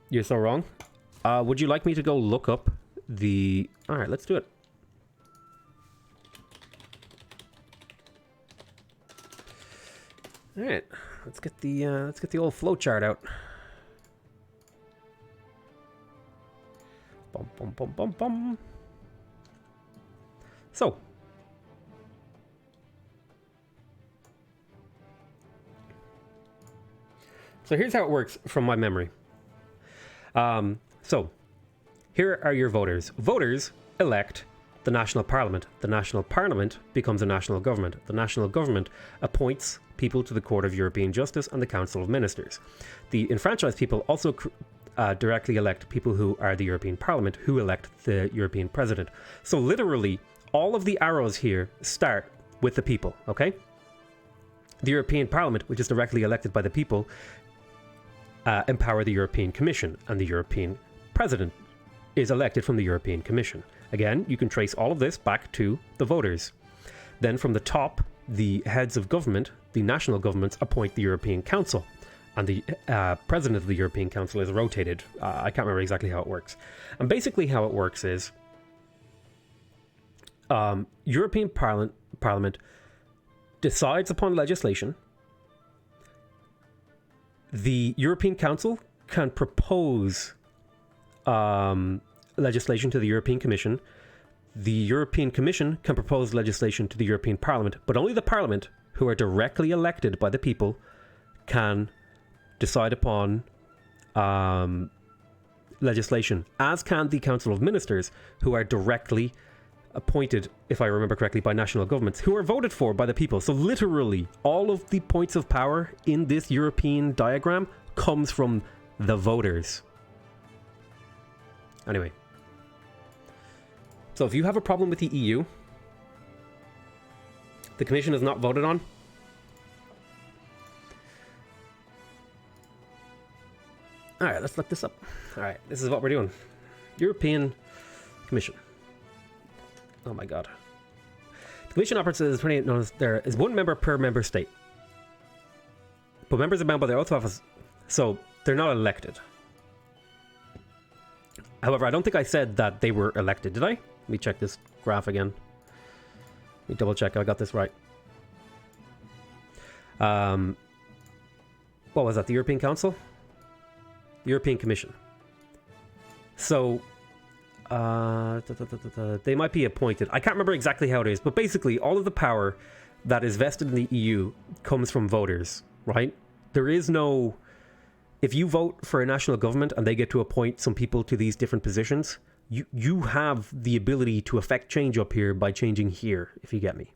You're so wrong. Would you like me to go look up the... All right, let's do it. All right, let's get the old flow chart out. Bum bum bum bum bum. So here's how it works from my memory. So here are your voters. Voters elect the national parliament. The national parliament becomes a national government. The national government appoints people to the Court of European Justice and the Council of Ministers. The enfranchised people also directly elect people who are the European Parliament, who elect the European President. So literally, all of the arrows here start with the people, okay? The European Parliament, which is directly elected by the people, empower the European Commission, and the European President is elected from the European Commission. Again, you can trace all of this back to the voters. Then from the top, the heads of government, the national governments, appoint the European Council, and the president of the European Council is rotated. I can't remember exactly how it works. And basically how it works is European Parliament decides upon legislation. The European Council can propose legislation to the European Commission. The European Commission can propose legislation to the European Parliament, but only the Parliament, who are directly elected by the people, can decide upon legislation, as can the Council of Ministers, who are directly appointed, if I remember correctly, by national governments, who are voted for by the people. So literally, all of the points of power in this European diagram comes from the voters. Anyway. So if you have a problem with the EU, the Commission is not voted on. Alright, let's look this up. Alright, this is what we're doing. European Commission. Oh my god. The Commission operates as 28 notice. There is one member per member state. But members are bound by their oath of office, so they're not elected. However, I don't think I said that they were elected, did I? Let me check this graph again. Let me double check I got this right. What was that? The European Council? The European Commission. So, they might be appointed. I can't remember exactly how it is, but basically all of the power that is vested in the EU comes from voters, right? There is no... If you vote for a national government and they get to appoint some people to these different positions, you have the ability to affect change up here by changing here, if you get me.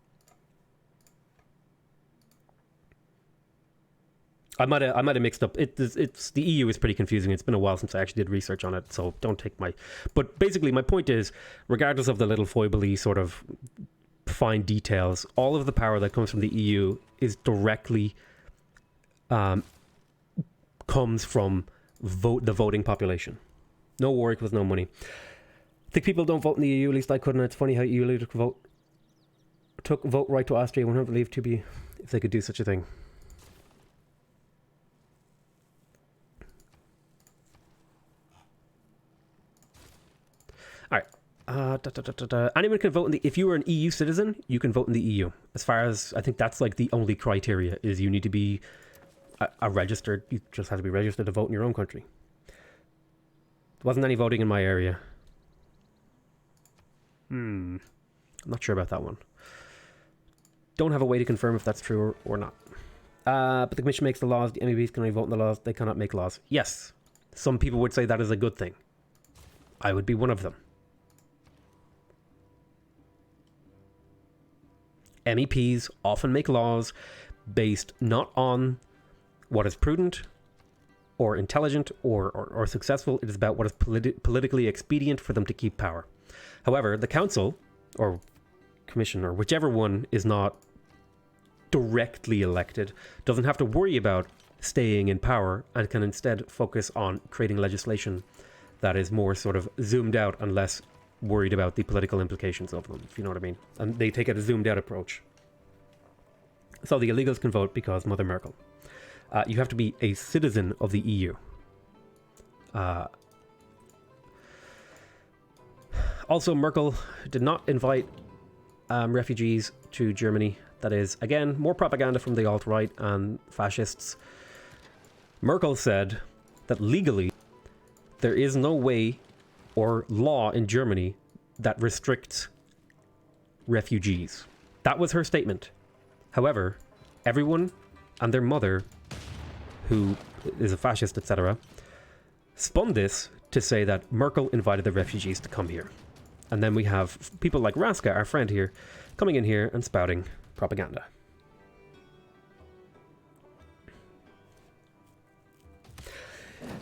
I might have mixed up. It's the EU is pretty confusing. It's been a while since I actually did research on it, so don't take my... But basically, my point is, regardless of the little foible-y sort of fine details, all of the power that comes from the EU is directly... comes from the voting population. No work with no money. I think people don't vote in the EU, at least I couldn't. It's funny how EU took vote right to Austria. I wouldn't believe to be if they could do such a thing. Alright. Anyone can vote in the... If you are an EU citizen, you can vote in the EU. As far as... I think that's like the only criteria, is you need to be a registered... You just have to be registered to vote in your own country. There wasn't any voting in my area. I'm not sure about that one. Don't have a way to confirm if that's true or not. But the Commission makes the laws. The MEPs can only vote in the laws. They cannot make laws. Yes. Some people would say that is a good thing. I would be one of them. MEPs often make laws based not on what is prudent or intelligent or successful. It is about what is politically expedient for them to keep power. However, the council or commission or whichever one is not directly elected doesn't have to worry about staying in power and can instead focus on creating legislation that is more sort of zoomed out and less worried about the political implications of them, if you know what I mean. And they take a zoomed out approach. So the illegals can vote because Mother Merkel. You have to be a citizen of the EU. Also, Merkel did not invite refugees to Germany. That is, again, more propaganda from the alt-right and fascists. Merkel said that legally there is no way or law in Germany that restricts refugees. That was her statement. However, everyone and their mother, who is a fascist, etc., spun this to say that Merkel invited the refugees to come here. And then we have people like Raska, our friend here, coming in here and spouting propaganda.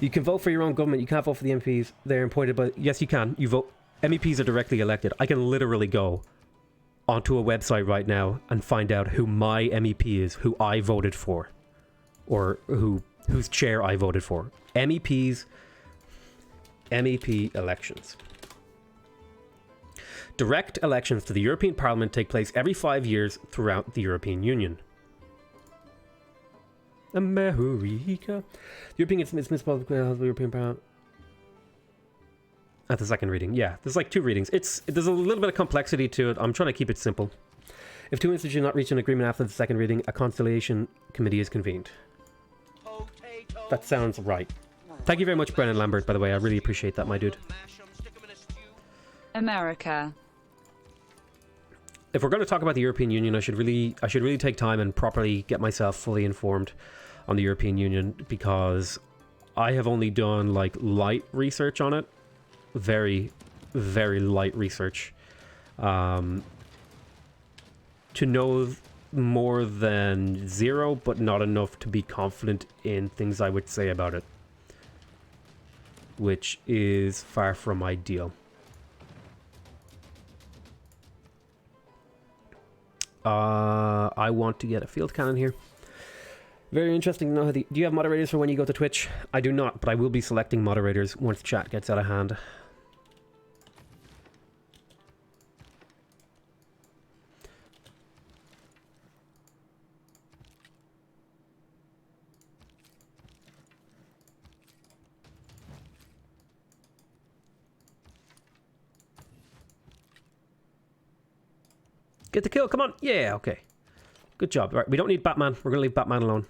You can vote for your own government. You can't vote for the MPs. They're appointed, but yes, you can. You vote. MEPs are directly elected. I can literally go onto a website right now and find out who my MEP is, who I voted for, or whose chair I voted for. MEP elections. Direct elections to the European Parliament take place every 5 years throughout the European Union. America. European European Parliament. At the second reading, yeah. There's like 2 readings. There's a little bit of complexity to it. I'm trying to keep it simple. If 2 institutions do not reach an agreement after the second reading, a conciliation committee is convened. That sounds right. Thank you very much, Brennan Lambert, by the way. I really appreciate that, my dude. America. If we're going to talk about the European Union, I should really take time and properly get myself fully informed on the European Union, because I have only done like light research on it. Very, very light research. To know more than 0, but not enough to be confident in things I would say about it. which is far from ideal. I want to get a field cannon here. Very interesting to know how do you have moderators for when you go to Twitch? I do not, but I will be selecting moderators once chat gets out of hand. Get the kill, come on. Yeah, okay. Good job. All right, we don't need Batman. We're going to leave Batman alone.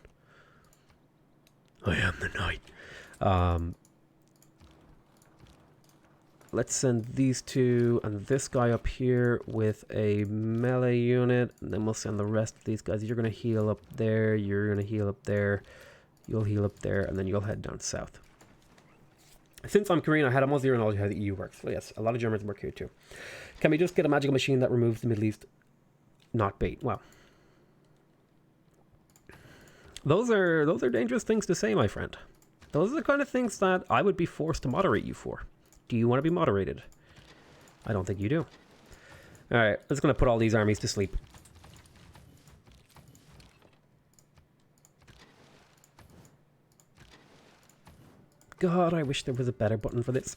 I am the knight. Let's send these two and this guy up here with a melee unit. And then we'll send the rest of these guys. You're going to heal up there. You're going to heal up there. You'll heal up there. And then you'll head down south. Since I'm Korean, I had almost zero knowledge of how the EU works. Well, yes, a lot of Germans work here too. Can we just get a magical machine that removes the Middle East? Not bait. Well, those are dangerous things to say, my friend. Those are the kind of things that I would be forced to moderate you for. Do you want to be moderated? I don't think you do. All right, I'm just going to put all these armies to sleep. God, I wish there was a better button for this.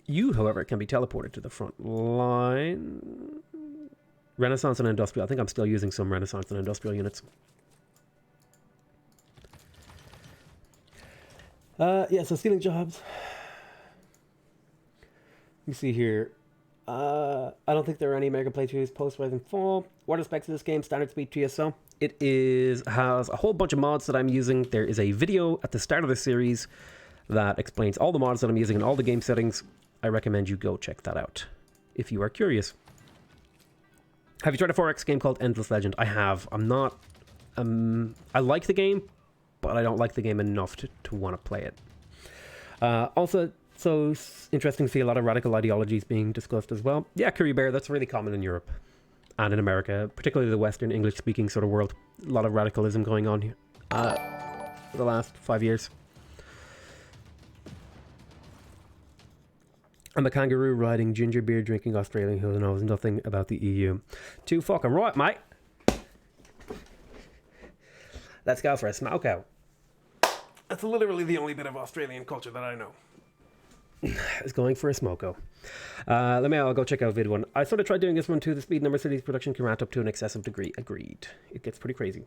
You, however, can be teleported to the front line. Renaissance and Industrial. I think I'm still using some Renaissance and Industrial units. Yeah, so stealing jobs. Let me see here. I don't think there are any American playthroughs post-Rise and Fall. What are the specs of this game? Standard speed TSL. It has a whole bunch of mods that I'm using. There is a video at the start of the series that explains all the mods that I'm using and all the game settings. I recommend you go check that out if you are curious. Have you tried a 4X game called Endless Legend? I have. I'm not... I like the game, but I don't like the game enough to want to play it. Also, so it's interesting to see a lot of radical ideologies being discussed as well. Yeah, Curry Bear, that's really common in Europe and in America, particularly the Western English-speaking sort of world. A lot of radicalism going on here for the last 5 years. I'm a kangaroo riding ginger beer drinking Australian who knows nothing about the EU. Too fucking right, mate. Let's go for a smoke out. That's literally the only bit of Australian culture that I know. Is going for a smoko. I'll go check out vid one. I sort of tried doing this one too. The speed number cities production can ramp up to an excessive degree. Agreed. It gets pretty crazy.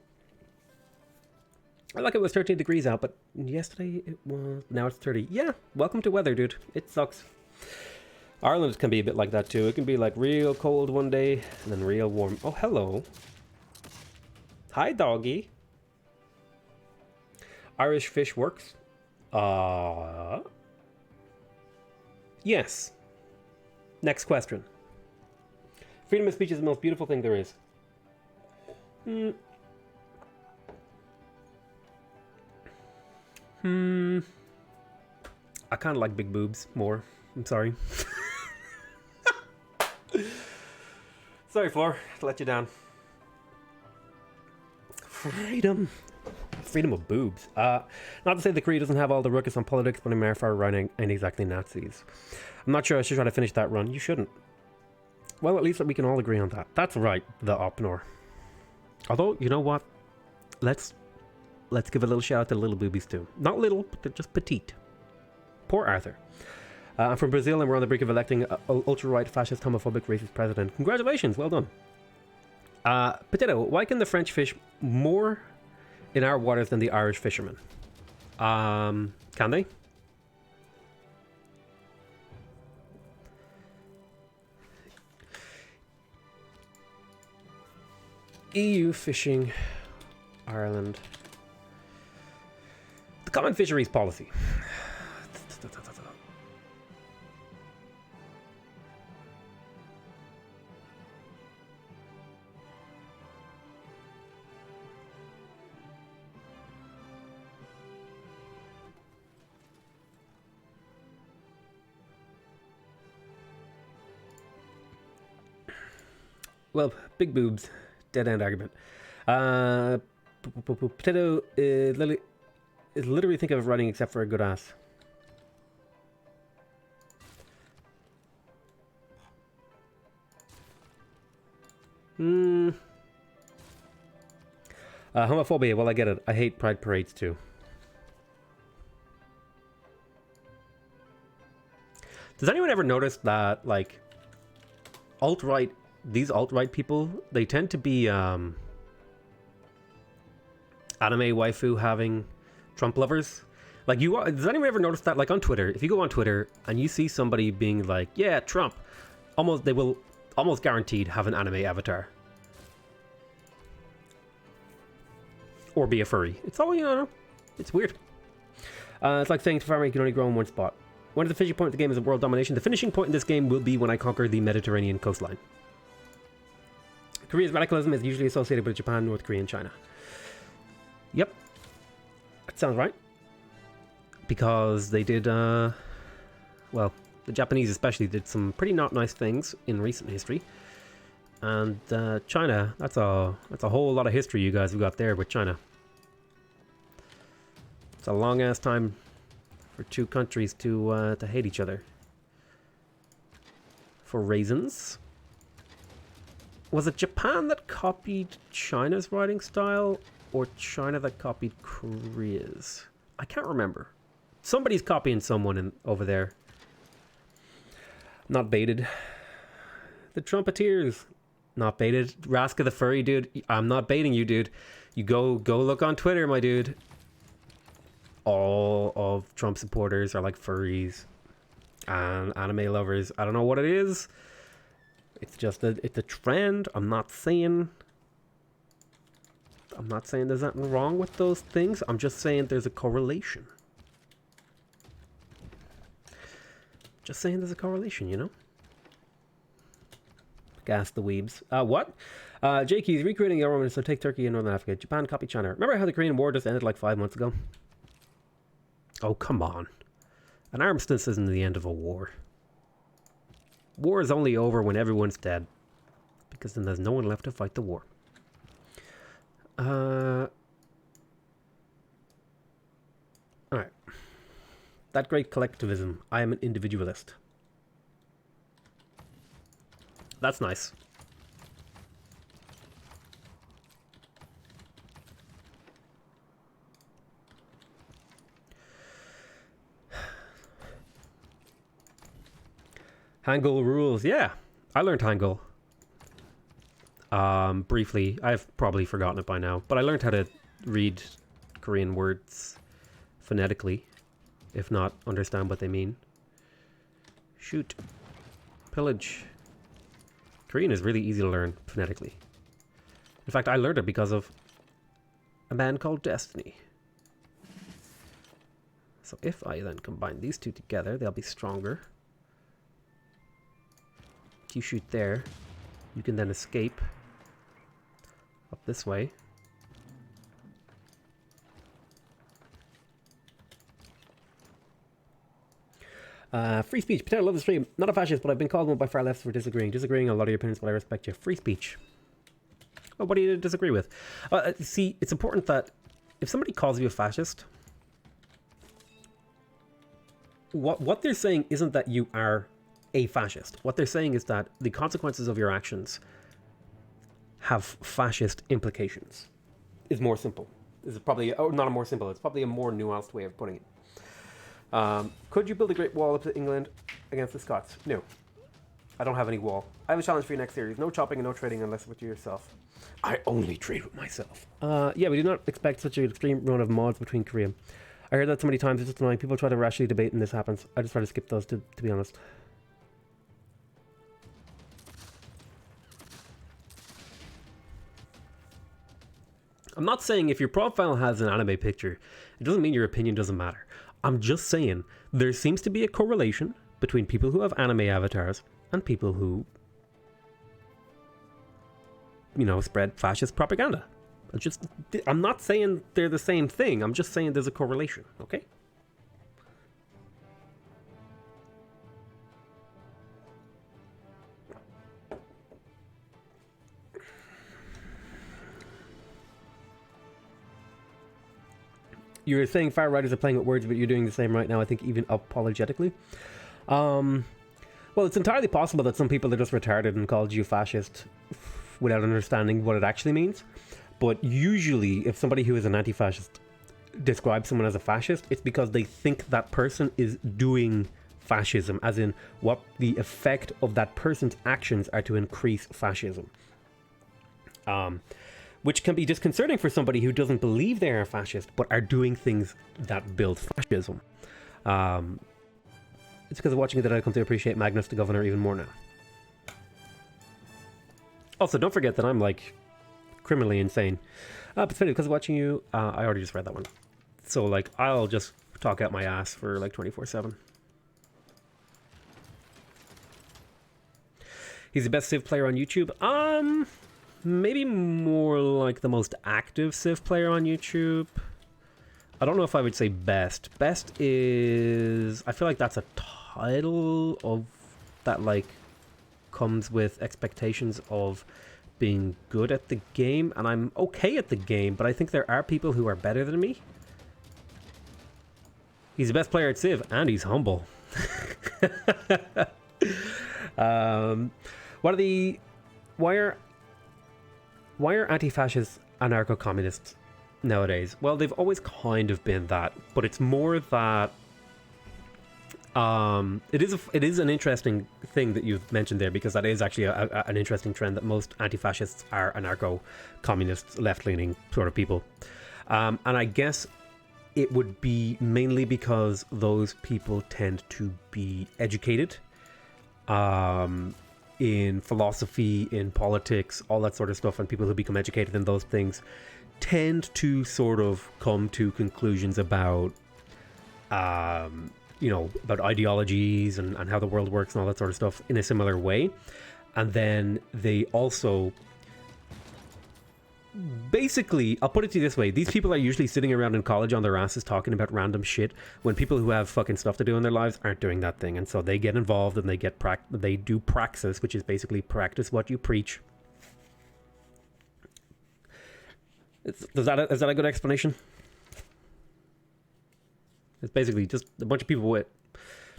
I like it was 13 degrees out, but yesterday it was... Now it's 30. Yeah, welcome to weather, dude. It sucks. Ireland can be a bit like that too. It can be like real cold one day and then real warm. Oh, hello. Hi, doggy. Irish fish works. Yes. Next question. Freedom of speech is the most beautiful thing there is. I kind of like big boobs more. I'm sorry. Sorry, Floor, to let you down. Freedom. Freedom of boobs. Not to say the Korea doesn't have all the ruckus on politics, but I'm far right ain't exactly Nazis. I'm not sure I should try to finish that run. You shouldn't. Well, at least we can all agree on that. That's right, the Opnor. Although, you know what? Let's give a little shout out to the little boobies too. Not little, but they're just petite. Poor Arthur. I'm from Brazil and we're on the brink of electing an ultra-right, fascist, homophobic, racist president. Congratulations, well done. Potato, why can the French fish more in our waters than the Irish fishermen? Can they? EU fishing, Ireland. The common fisheries policy. Well, big boobs. Dead end argument. Potato is literally think of running except for a good ass. Homophobia, well, I get it. I hate pride parades too. Does anyone ever notice that, like, alt-right, these alt-right people, they tend to be anime waifu having Trump lovers? Like, does anyone ever notice that? Like, on Twitter, if you go on Twitter and you see somebody being like, yeah, Trump, they will almost guaranteed have an anime avatar. Or be a furry. It's all, you know, it's weird. It's like saying to farmer you can only grow in one spot. When is the finishing point of the game is world domination? The finishing point in this game will be when I conquer the Mediterranean coastline. Korea's radicalism is usually associated with Japan, North Korea, and China. Yep. That sounds right. Because they did, well, the Japanese especially did some pretty not nice things in recent history. And China, that's a whole lot of history you guys have got there with China. It's a long ass time for two countries to hate each other. For reasons. Was it Japan that copied China's writing style, or China that copied Korea's? I can't remember. Somebody's copying someone over there. Not baited. The Trumpeteers. Not baited. Raska the furry dude. I'm not baiting you, dude. You go look on Twitter, my dude. All of Trump supporters are like furries and anime lovers. I don't know what it is. It's just it's a trend. I'm not saying there's nothing wrong with those things. I'm just saying there's a correlation. Just saying there's a correlation, you know? Gas the weebs. What? JK's recreating the government, so take Turkey and Northern Africa. Japan copy China. Remember how the Korean War just ended like 5 months ago? Oh, come on. An armistice isn't the end of a war. War is only over when everyone's dead. Because then there's no one left to fight the war. Alright. That great collectivism. I am an individualist. That's nice. Hangul rules. Yeah, I learned Hangul. Briefly. I've probably forgotten it by now, but I learned how to read Korean words phonetically, if not understand what they mean. Shoot. Pillage. Korean is really easy to learn phonetically. In fact, I learned it because of a man called Destiny. So if I then combine these two together, they'll be stronger. If you shoot there, you can then escape up this way. Free speech. Potato, love the stream. Not a fascist, but I've been called one by far lefts for disagreeing. Disagreeing on a lot of your opinions, but I respect you. Free speech. Oh, what do you disagree with? See, it's important that if somebody calls you a fascist, what they're saying isn't that you are a fascist. What they're saying is that the consequences of your actions have fascist implications. Is more simple. Is probably, or not a more simple, it's probably a more nuanced way of putting it. Could you build a Great Wall up to England against the Scots? No. I don't have any wall. I have a challenge for you next series. No chopping and no trading unless with yourself. I only trade with myself. Yeah, we do not expect such an extreme run of mods between Korea. I heard that so many times, it's just annoying. People try to rationally debate and this happens. I just try to skip those, to be honest. I'm not saying if your profile has an anime picture, it doesn't mean your opinion doesn't matter. I'm just saying there seems to be a correlation between people who have anime avatars and people who, you know, spread fascist propaganda. I'm not saying they're the same thing. I'm just saying there's a correlation, okay? You were saying far righters are playing with words, but you're doing the same right now, I think, even apologetically. Well, it's entirely possible that some people are just retarded and called you fascist without understanding what it actually means. But usually, if somebody who is an anti-fascist describes someone as a fascist, it's because they think that person is doing fascism, as in what the effect of that person's actions are to increase fascism. Which can be disconcerting for somebody who doesn't believe they are a fascist, but are doing things that build fascism. It's because of watching it that I come to appreciate Magnus the Governor even more now. Also, don't forget that I'm, like, criminally insane. But it's funny, because of watching you, I already just read that one. So, like, I'll just talk out my ass for, like, 24/7. He's the best Civ player on YouTube? Maybe more like the most active Civ player on YouTube. I don't know if I would say best. Best is... I feel like that's a title of that, like, comes with expectations of being good at the game, and I'm okay at the game, but I think there are people who are better than me. He's the best player at Civ, and he's humble. Why are anti-fascists anarcho-communists nowadays? Well, they've always kind of been that, but it's more that it is an interesting thing that you've mentioned there, because that is actually an interesting trend, that most anti-fascists are anarcho-communists, left-leaning sort of people. And I guess it would be mainly because those people tend to be educated in philosophy, in politics, all that sort of stuff, and people who become educated in those things tend to sort of come to conclusions about you know, about ideologies and how the world works and all that sort of stuff in a similar way. And then they also... Basically, I'll put it to you this way. These people are usually sitting around in college on their asses talking about random shit, when people who have fucking stuff to do in their lives aren't doing that thing. And so they get involved and they do praxis, which is basically practice what you preach. Is that a good explanation? It's basically just a bunch of people with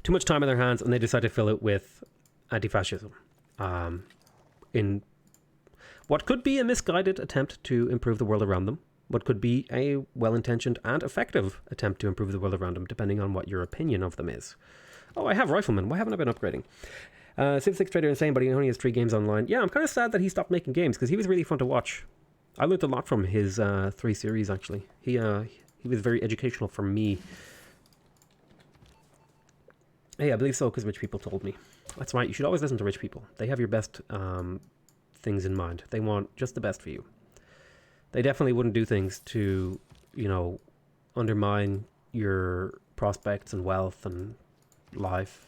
too much time on their hands, and they decide to fill it with anti-fascism. In what could be a misguided attempt to improve the world around them, what could be a well-intentioned and effective attempt to improve the world around them, depending on what your opinion of them is. Oh, I have Rifleman. Why haven't I been upgrading? Civ 6 Trader insane, but he only has 3 games online. Yeah, I'm kind of sad that he stopped making games, because he was really fun to watch. I learned a lot from his 3 series, actually. He was very educational for me. Hey, I believe so, because rich people told me. That's right, you should always listen to rich people. They have your best things in mind. They want just the best for you. They definitely wouldn't do things to, you know, undermine your prospects and wealth and life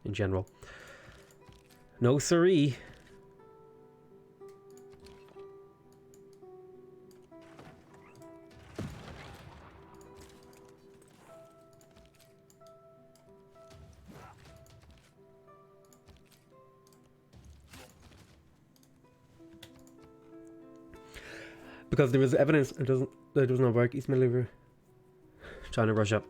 in general. No siree. Because there was evidence that it does not work. East Middle River, trying to rush up.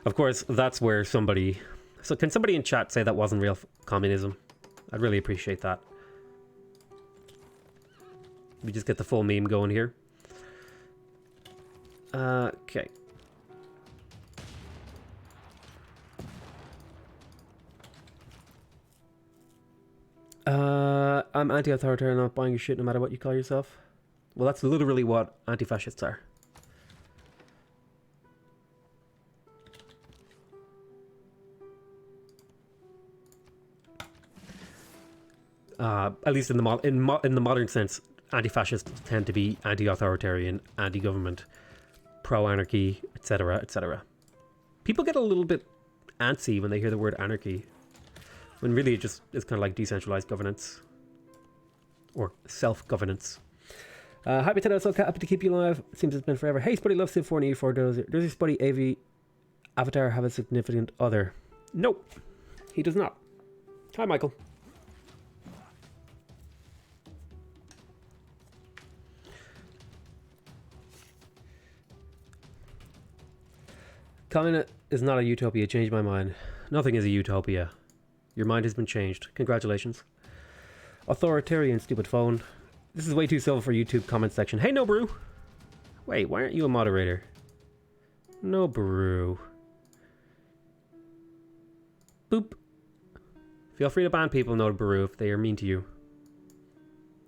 Of course, that's where somebody... So can somebody in chat say that wasn't real communism? I'd really appreciate that. We just get the full meme going here. Okay. I'm anti-authoritarian, not buying your shit no matter what you call yourself. Well, that's literally what anti-fascists are. At least in the modern sense, anti-fascists tend to be anti-authoritarian, anti-government, pro-anarchy, etc., etc. People get a little bit antsy when they hear the word anarchy, when really it just is kind of like decentralized governance or self-governance. Hi, Potato, so happy to keep you alive. It seems it's been forever. Hey, Spuddy loves Civ 4 and E4. Does your Spuddy AV avatar have a significant other? Nope, he does not. Hi, Michael. Communist is not a utopia. Changed my mind. Nothing is a utopia. Your mind has been changed. Congratulations. Authoritarian stupid phone. This is way too civil for YouTube comment section. Hey, No Brew. Wait, why aren't you a moderator? No Brew. Boop. Feel free to ban people, No Brew, if they are mean to you.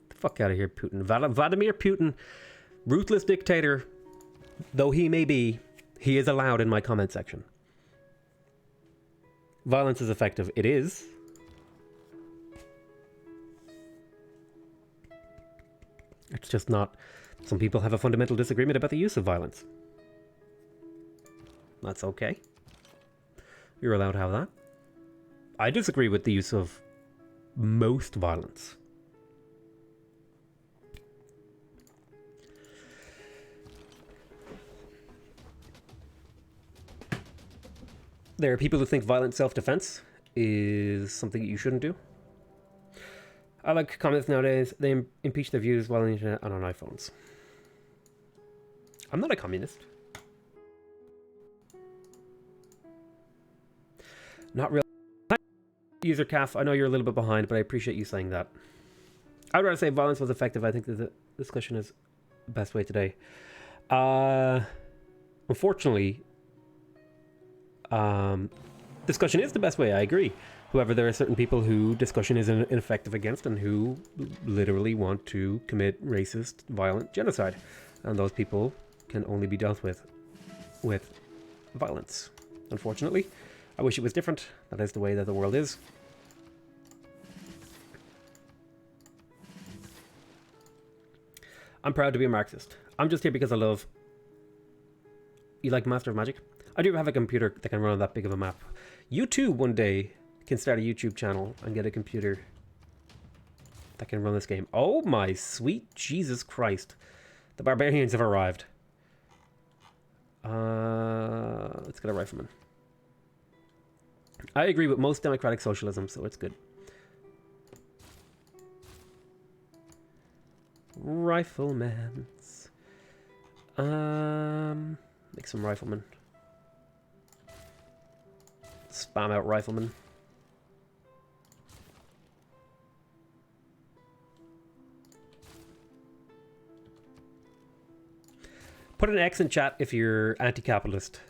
Get the fuck out of here, Putin. Vladimir Putin, ruthless dictator, though he may be, he is allowed in my comment section. Violence is effective. It is. It's just not. Some people have a fundamental disagreement about the use of violence. That's okay. You're allowed to have that. I disagree with the use of most violence. There are people who think violent self-defense is something that you shouldn't do. I like comments nowadays. They impeach their views while on the internet and on iPhones. I'm not a communist. Not really. User Calf, I know you're a little bit behind, but I appreciate you saying that. I would rather say violence was effective. I think that the discussion is the best way today. Unfortunately, discussion is the best way, I agree. However, there are certain people who discussion is ineffective against and who literally want to commit racist, violent genocide. And those people can only be dealt with violence. Unfortunately, I wish it was different. That is the way that the world is. I'm proud to be a Marxist. I'm just here because I love... You like Master of Magic? I do have a computer that can run on that big of a map. You too, one day, can start a YouTube channel and get a computer that can run this game. Oh my sweet Jesus Christ. The barbarians have arrived. Let's get a rifleman. I agree with most democratic socialism, so it's good. Riflemans. Make some riflemen. Spam out riflemen. Put an X in chat if you're anti-capitalist,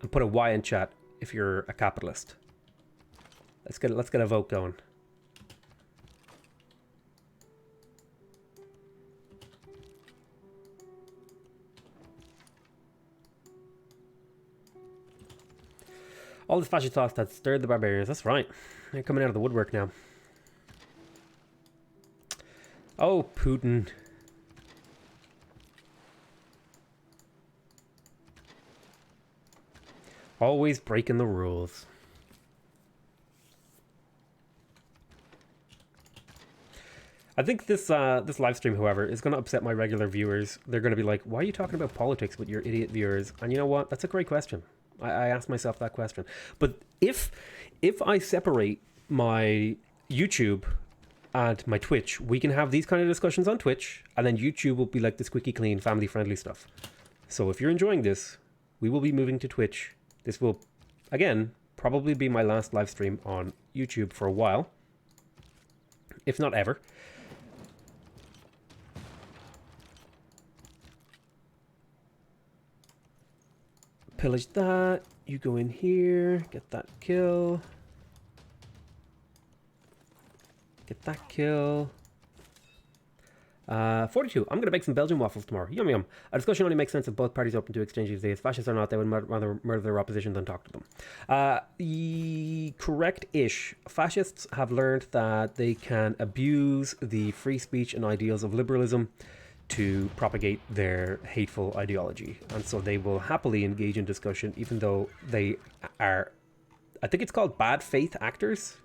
and put a Y in chat if you're a capitalist. Let's get a vote going. All this fascist thoughts that stirred the barbarians. That's right. They're coming out of the woodwork now. Oh, Putin. Always breaking the rules. I think this live stream, however, is going to upset my regular viewers. They're going to be like, why are you talking about politics with your idiot viewers? And you know what? That's a great question. I asked myself that question. But if I separate my YouTube and my Twitch, we can have these kind of discussions on Twitch, and then YouTube will be like the squeaky clean, family-friendly stuff. So if you're enjoying this, we will be moving to Twitch. This will, again, probably be my last live stream on YouTube for a while, if not ever. Pillage that. You go in here. Get that kill. Get that kill. 42. I'm going to bake some Belgian waffles tomorrow. Yum yum. A discussion only makes sense if both parties open to exchange these days. Fascists or not, they would rather murder their opposition than talk to them. Correct-ish. Fascists have learned that they can abuse the free speech and ideals of liberalism to propagate their hateful ideology. And so they will happily engage in discussion even though they are, I think it's called bad faith actors.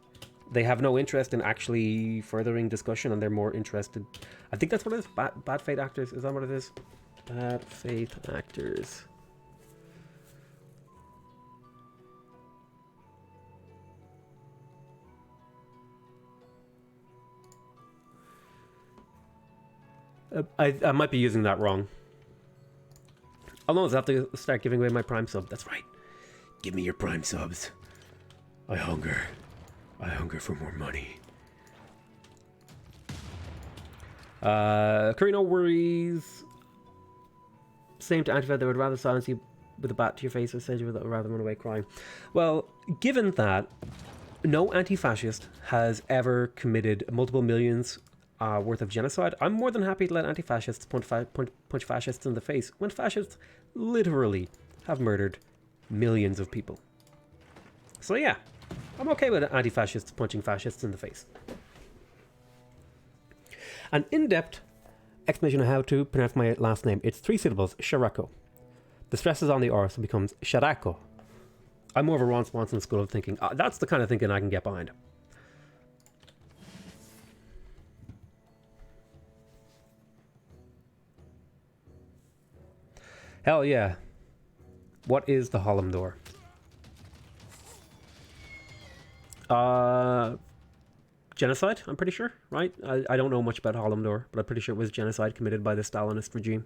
They have no interest in actually furthering discussion and they're more interested... I think that's what it is. Bad faith actors. Is that what it is? Bad faith actors. I might be using that wrong. I'll almost have to start giving away my Prime sub. That's right. Give me your Prime subs. I hunger for more money. Curry, no worries. Same to anti-fed, they would rather silence you with a bat to your face or say you would rather run away crying. Well, given that no anti-fascist has ever committed multiple millions worth of genocide, I'm more than happy to let anti-fascists punch fascists in the face when fascists literally have murdered millions of people. So yeah, I'm okay with anti-fascists punching fascists in the face. An in-depth explanation of how to pronounce my last name. It's 3 syllables, Sharako. The stress is on the R, so it becomes Sharako. I'm more of a Ron Swanson school of thinking. That's the kind of thinking I can get behind. Hell yeah. What is the Harlem Door? Genocide, I'm pretty sure, right? I don't know much about Harlem Door, but I'm pretty sure it was genocide committed by the Stalinist regime.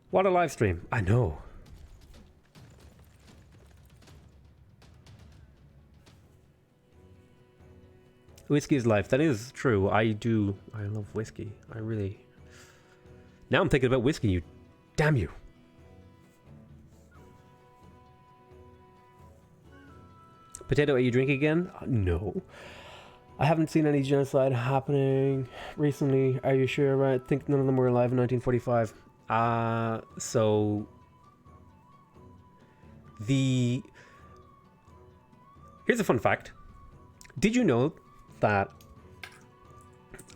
What a live stream. I know. Whiskey is life. That is true. I love whiskey. I really... Now I'm thinking about whiskey, you... Damn you. Potato, are you drinking again? No. I haven't seen any genocide happening recently. Are you sure? Right? I think none of them were alive in 1945. So... Here's a fun fact. Did you know that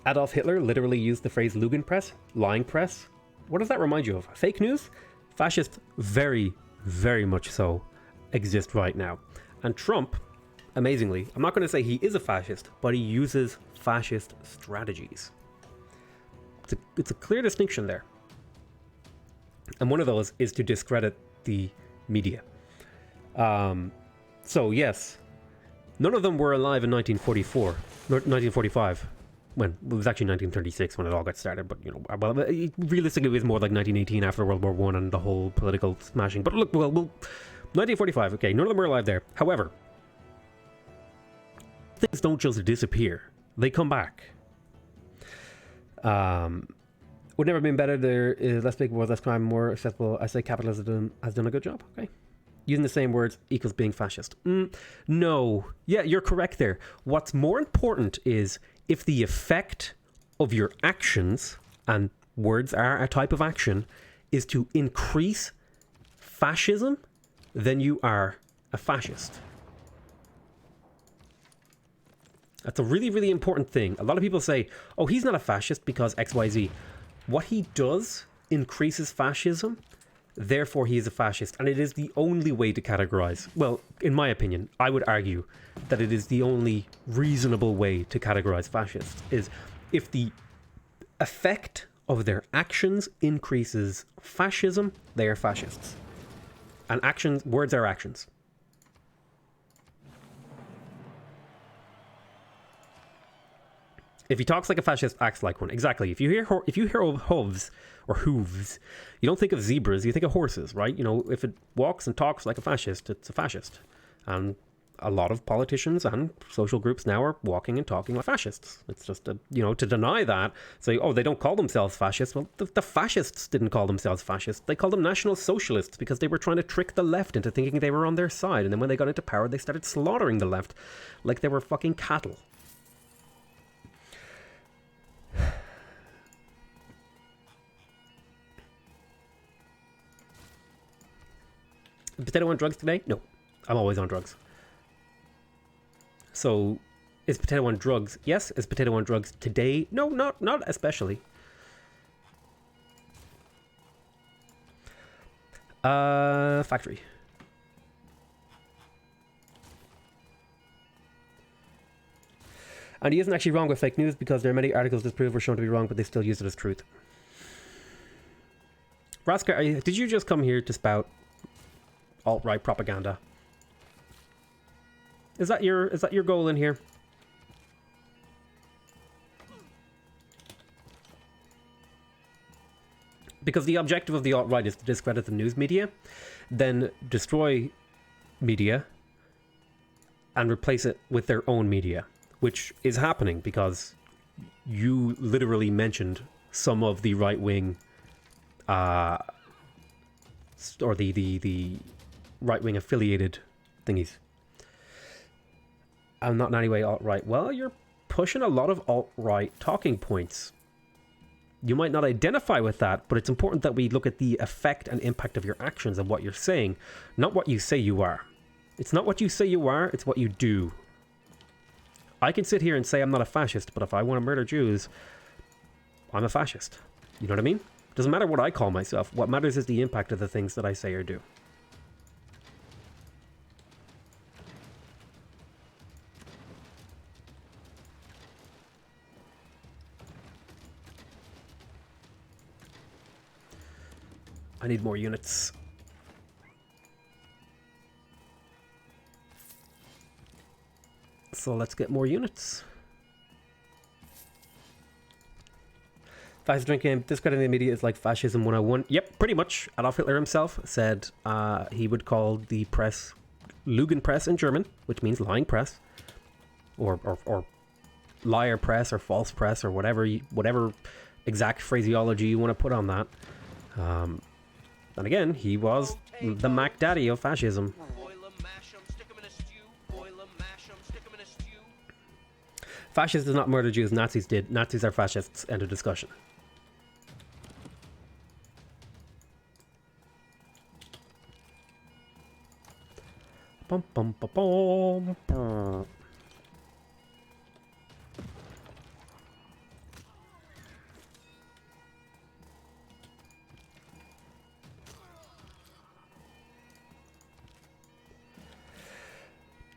Adolf Hitler literally used the phrase Lügenpresse, lying press? What does that remind you of? Fake news? Fascists, very, very much so, exist right now. And Trump, amazingly, I'm not going to say he is a fascist, but he uses fascist strategies. It's a clear distinction there. And one of those is to discredit the media. So yes, none of them were alive in 1945. When it was actually 1936 when it all got started, but you know, well, realistically it was more like 1918 after World War I and the whole political smashing. But look, well, 1945, okay, none of them were alive there. However, things don't just disappear; they come back. Would never been better. There is less big wars, less crime, more accessible. I say capitalism has done a good job. Okay. Using the same words equals being fascist. No. Yeah, you're correct there. What's more important is if the effect of your actions, and words are a type of action, is to increase fascism, then you are a fascist. That's a really, really important thing. A lot of people say, oh, he's not a fascist because XYZ. What he does increases fascism, therefore he is a fascist. And it is the only way to categorize. Well, in my opinion, I would argue that it is the only reasonable way to categorize fascists, is if the effect of their actions increases fascism, they are fascists. And actions, words are actions. If he talks like a fascist, acts like one. Exactly. If you hear hooves or hooves, you don't think of zebras, you think of horses, right? You know, if it walks and talks like a fascist, it's a fascist. And a lot of politicians and social groups now are walking and talking like fascists. It's just, you know, to deny that, say, oh, they don't call themselves fascists. Well, the fascists didn't call themselves fascists. They called them National Socialists because they were trying to trick the left into thinking they were on their side. And then when they got into power, they started slaughtering the left like they were fucking cattle. Potato on drugs today? No. I'm always on drugs. So, is Potato on drugs? Yes. Is Potato on drugs today? No, not especially. Factory. And he isn't actually wrong with fake news because there are many articles disproved or shown to be wrong, but they still use it as truth. Raska, did you just come here to spout alt-right propaganda? Is that your goal in here? Because the objective of the alt-right is to discredit the news media, then destroy media and replace it with their own media, which is happening because you literally mentioned some of the right-wing, or the right-wing affiliated thingies. I'm not in any way alt-right. Well, you're pushing a lot of alt-right talking points. You might not identify with that, but it's important that we look at the effect and impact of your actions and what you're saying, not what you say you are. It's not what you say you are, it's what you do. I can sit here and say I'm not a fascist, but if I want to murder Jews, I'm a fascist. You know what I mean? It doesn't matter what I call myself. What matters is the impact of the things that I say or do. I need more units. So let's get more units. Fascist drinking, discrediting the media is like fascism 101. Yep, pretty much. Adolf Hitler himself said he would call the press Lügenpresse in German, which means lying press, or liar press, or false press, or whatever exact phraseology you want to put on that. And again, he was the Mac Daddy of fascism. Fascists did not murder Jews, Nazis did. Nazis are fascists. End of discussion. Bum, bum, bum, bum, bum.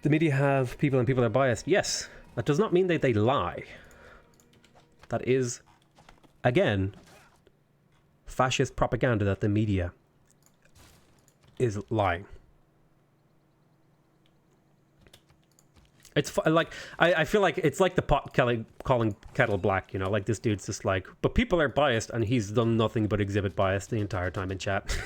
The media have people and people are biased. Yes, that does not mean that they lie. That is, again, fascist propaganda that the media is lying. It's like, I feel like it's like the pot calling kettle black, you know, like this dude's just like, but people are biased, and he's done nothing but exhibit bias the entire time in chat.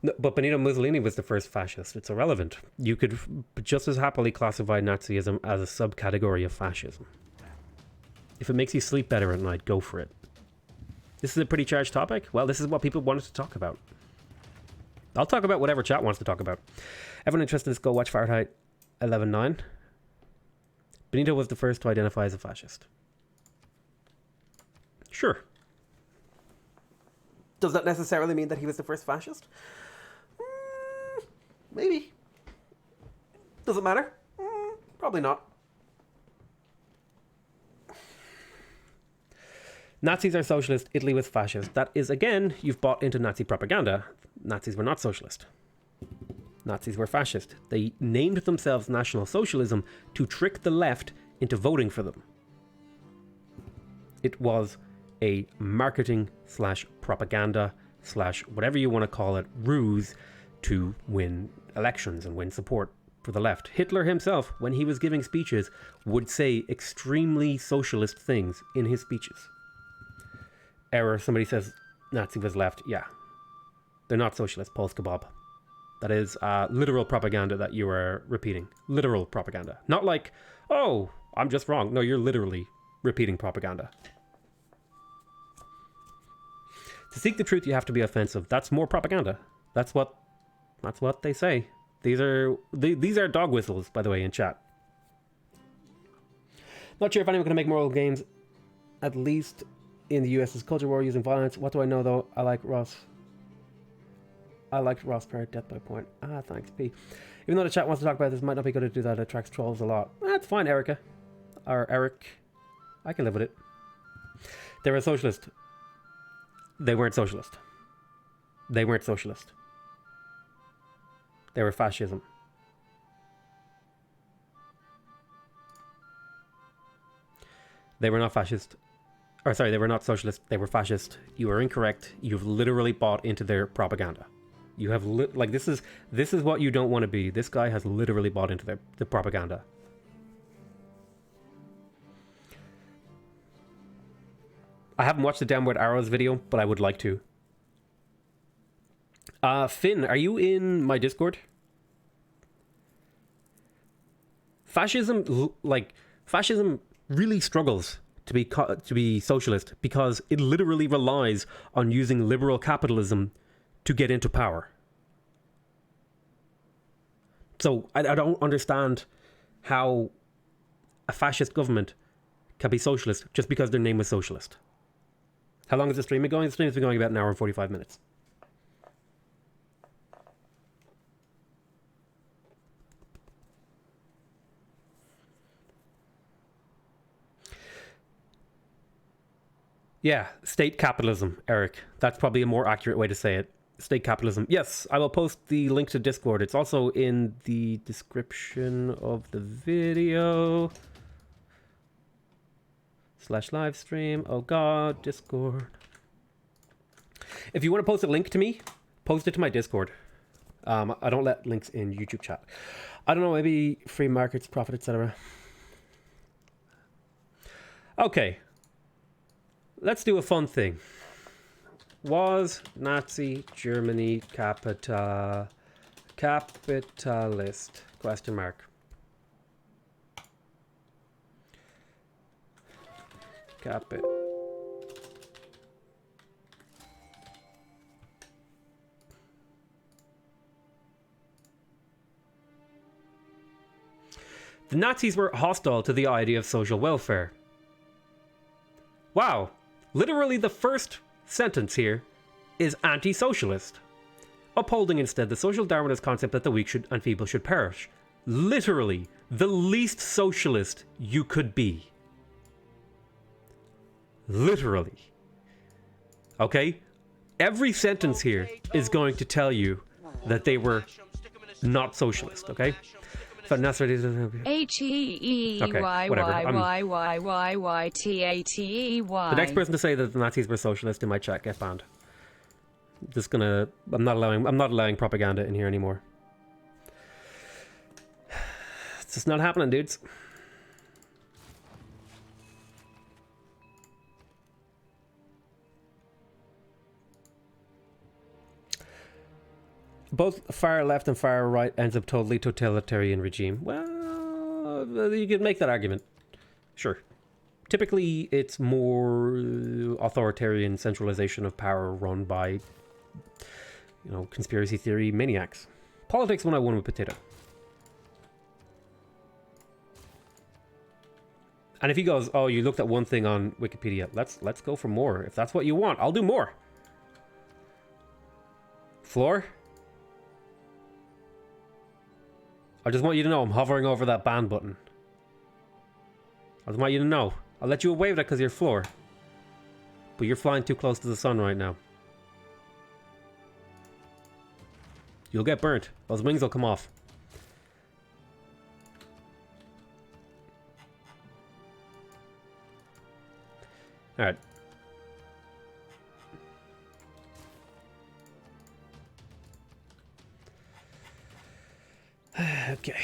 No, but Benito Mussolini was the first fascist. It's irrelevant. You could just as happily classify Nazism as a subcategory of fascism. If it makes you sleep better at night, go for it. This is a pretty charged topic. Well, this is what people wanted to talk about. I'll talk about whatever chat wants to talk about. Everyone interested in this, go watch Fahrenheit 11/9. Benito was the first to identify as a fascist. Sure. Does that necessarily mean that he was the first fascist? Maybe. Does it matter? Probably not. Nazis are socialist, Italy was fascist. That is, again, you've bought into Nazi propaganda. Nazis were not socialist. Nazis were fascist. They named themselves National Socialism to trick the left into voting for them. It was a marketing / propaganda / whatever you want to call it, ruse to win elections and win support for the left. Hitler himself, when he was giving speeches, would say extremely socialist things in his speeches. Error, somebody says Nazi was left. Yeah. They're not socialist, Paul's kebab. That is literal propaganda that you are repeating. Literal propaganda. Not like, oh, I'm just wrong. No, you're literally repeating propaganda. To seek the truth, you have to be offensive. That's more propaganda. That's what they say. These are dog whistles, by the way, in chat. Not sure if anyone's going to make moral games, at least in the US's culture war using violence. What do I know, though? I liked Ross Perry, Death by Point. Ah, thanks, P. Even though the chat wants to talk about this, might not be good to do that. It attracts trolls a lot. That's fine, Erica. Or Eric. I can live with it. They were a socialist. They weren't socialist. They weren't socialist. They were fascism. They were not fascist. Or sorry, they were not socialist. They were fascist. You are incorrect. You've literally bought into their propaganda. You have like this is what you don't want to be. This guy has literally bought into the propaganda. I haven't watched the Downward Arrows video, but I would like to. Finn, are you in my Discord? Fascism, like, Fascism really struggles to be socialist because it literally relies on using liberal capitalism to get into power. So I don't understand how a fascist government can be socialist just because their name is socialist. How long is the stream been going? The stream's been going about an hour and 45 minutes. Yeah, state capitalism, Eric. That's probably a more accurate way to say it. State capitalism. Yes, I will post the link to Discord. It's also in the description of the video. /live stream. Oh god, Discord. If you want to post a link to me, post it to my Discord. I don't let links in YouTube chat. I don't know, maybe free markets, profit, etc. Okay. Let's do a fun thing. Was Nazi Germany capitalist? Question mark. Capit. The Nazis were hostile to the idea of social welfare. Wow. Literally the first sentence here is anti-socialist, upholding instead the social Darwinist concept that the weak and feeble should perish. Literally the least socialist you could be. Literally. Okay? Every sentence here is going to tell you that they were not socialist, okay? H-E-E-Y-Y-Y-Y-Y-Y-Y-T-A-T-E-Y. The next person to say that the Nazis were socialist in my chat get banned. I'm not allowing propaganda in here anymore. It's just not happening, dudes. Both far left and far right ends up totally totalitarian regime. Well, you could make that argument. Sure. Typically, it's more authoritarian centralization of power run by, conspiracy theory maniacs. Politics 101 with Potato. And if he goes, oh, you looked at one thing on Wikipedia, let's go for more. If that's what you want, I'll do more. Floor? I just want you to know I'm hovering over that ban button. I just want you to know. I'll let you away with that because you're floor. But you're flying too close to the sun right now. You'll get burnt. Those wings will come off. Alright. Okay.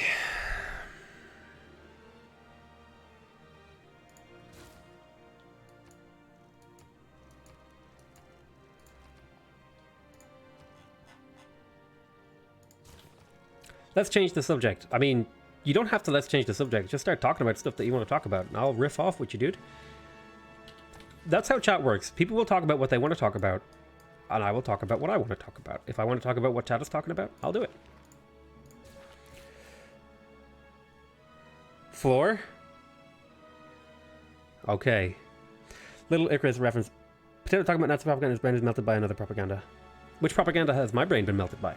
Let's change the subject. I mean, you don't have to let's change the subject. Just start talking about stuff that you want to talk about, and I'll riff off with you, dude. That's how chat works. People will talk about what they want to talk about, and I will talk about what I want to talk about. If I want to talk about what chat is talking about, I'll do it. Floor? Okay. Little Icarus reference. Potato talking about Nazi propaganda, his brain is melted by another propaganda. Which propaganda has my brain been melted by?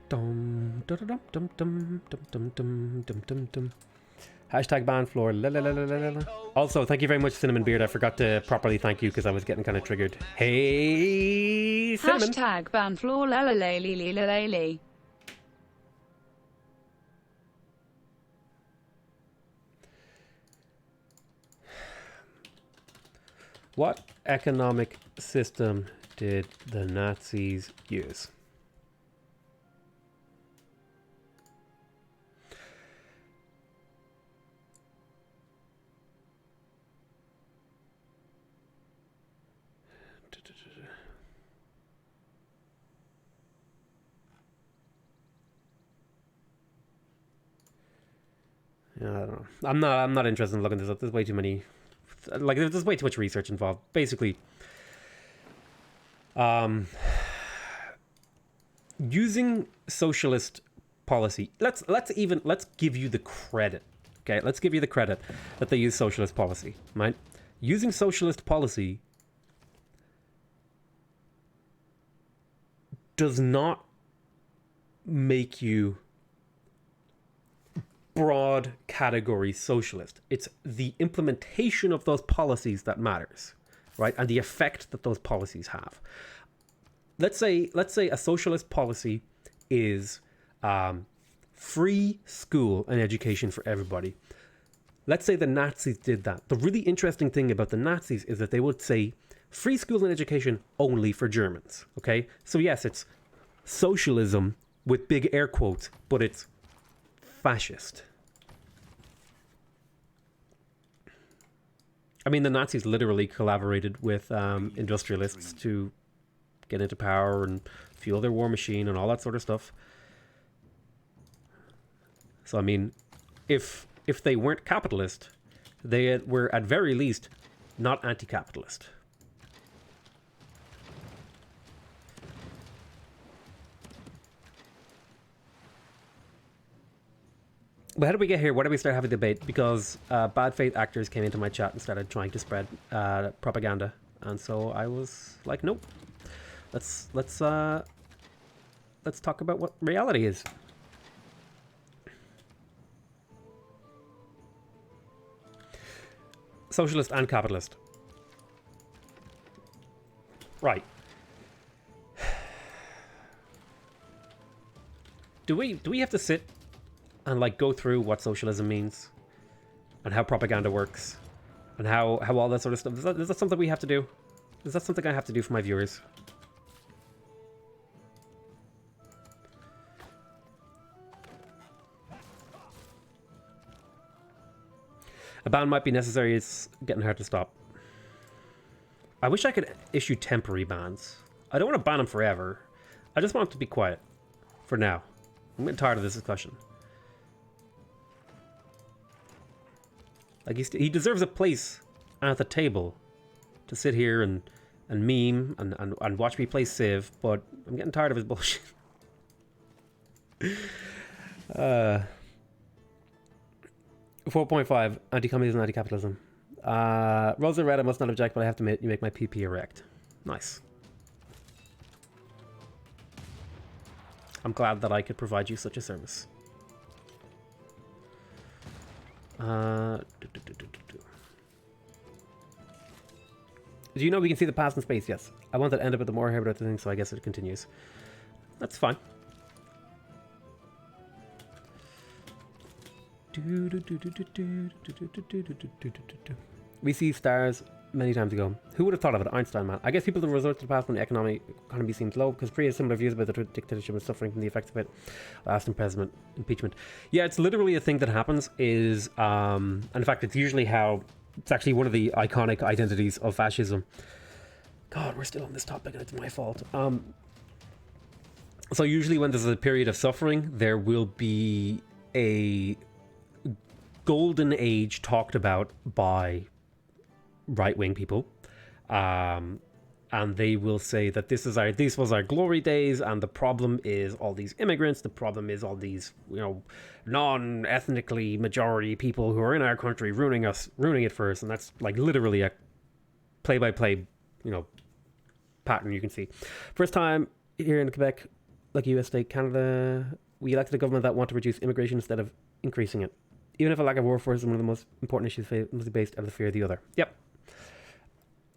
Dum dum dum dum dum dum dum dum dum dum. Hashtag ban floor. La, la, la, la, la, la. Also, thank you very much, Cinnamon Beard. I forgot to properly thank you because I was getting kind of triggered. Hey, Cinnamon. Hashtag ban floor. La la la li li la la li. What economic system did the Nazis use? I don't know. I'm not interested in looking this up. There's way too many. Like, there's way too much research involved. Basically, using socialist policy. Let's give you the credit. Okay, let's give you the credit that they use socialist policy, right? Using socialist policy does not make you broad category socialist. It's the implementation of those policies that matters, right? And the effect that those policies have. Let's say a socialist policy is free school and education for everybody. Let's say the Nazis did that. The really interesting thing about the Nazis is that they would say free school and education only for Germans. Okay, so yes, it's socialism with big air quotes, but it's fascist. I mean, the Nazis literally collaborated with industrialists to get into power and fuel their war machine and all that sort of stuff. So, I mean, if they weren't capitalist, they were at very least not anti-capitalist. But how did we get here? Why did we start having debate? Because bad faith actors came into my chat and started trying to spread propaganda, and so I was like, nope. Let's talk about what reality is. Socialist and capitalist. Right. Do we have to sit and like go through what socialism means and how propaganda works and how all that sort of stuff? Is that something we have to do? Is that something I have to do for my viewers? A ban might be necessary. It's getting hard to stop. I wish I could issue temporary bans. I don't want to ban them forever. I just want them to be quiet for now. I'm getting tired of this discussion. Like, he deserves a place at the table to sit here and meme and watch me play Civ, but I'm getting tired of his bullshit. 4.5, anti-communism, anti-capitalism. Rosa Red, I must not object, but I have to admit, you make my PP erect. Nice. I'm glad that I could provide you such a service. Do you know we can see the past in space? Yes. I wanted to end up with the more here, but I think so. I guess it continues. That's fine. We see stars many times ago. Who would have thought of it? Einstein, man. I guess people resort to the past when the economy seems low, because Priya has similar views about the dictatorship and suffering from the effects of it. Last president impeachment. Yeah, it's literally a thing that happens. And in fact, it's usually how it's actually one of the iconic identities of fascism. God, we're still on this topic, and it's my fault. So usually when there's a period of suffering, there will be a golden age talked about by right-wing people, and they will say that this was our glory days, and the problem is all these immigrants, the problem is all these, you know, non-ethnically majority people who are in our country ruining it for us. And that's like literally a play-by-play, you know, pattern you can see. First time here in Quebec, like US state, Canada, we elected a government that want to reduce immigration instead of increasing it. Even if a lack of workforce is one of the most important issues must be based out of the fear of the other. Yep.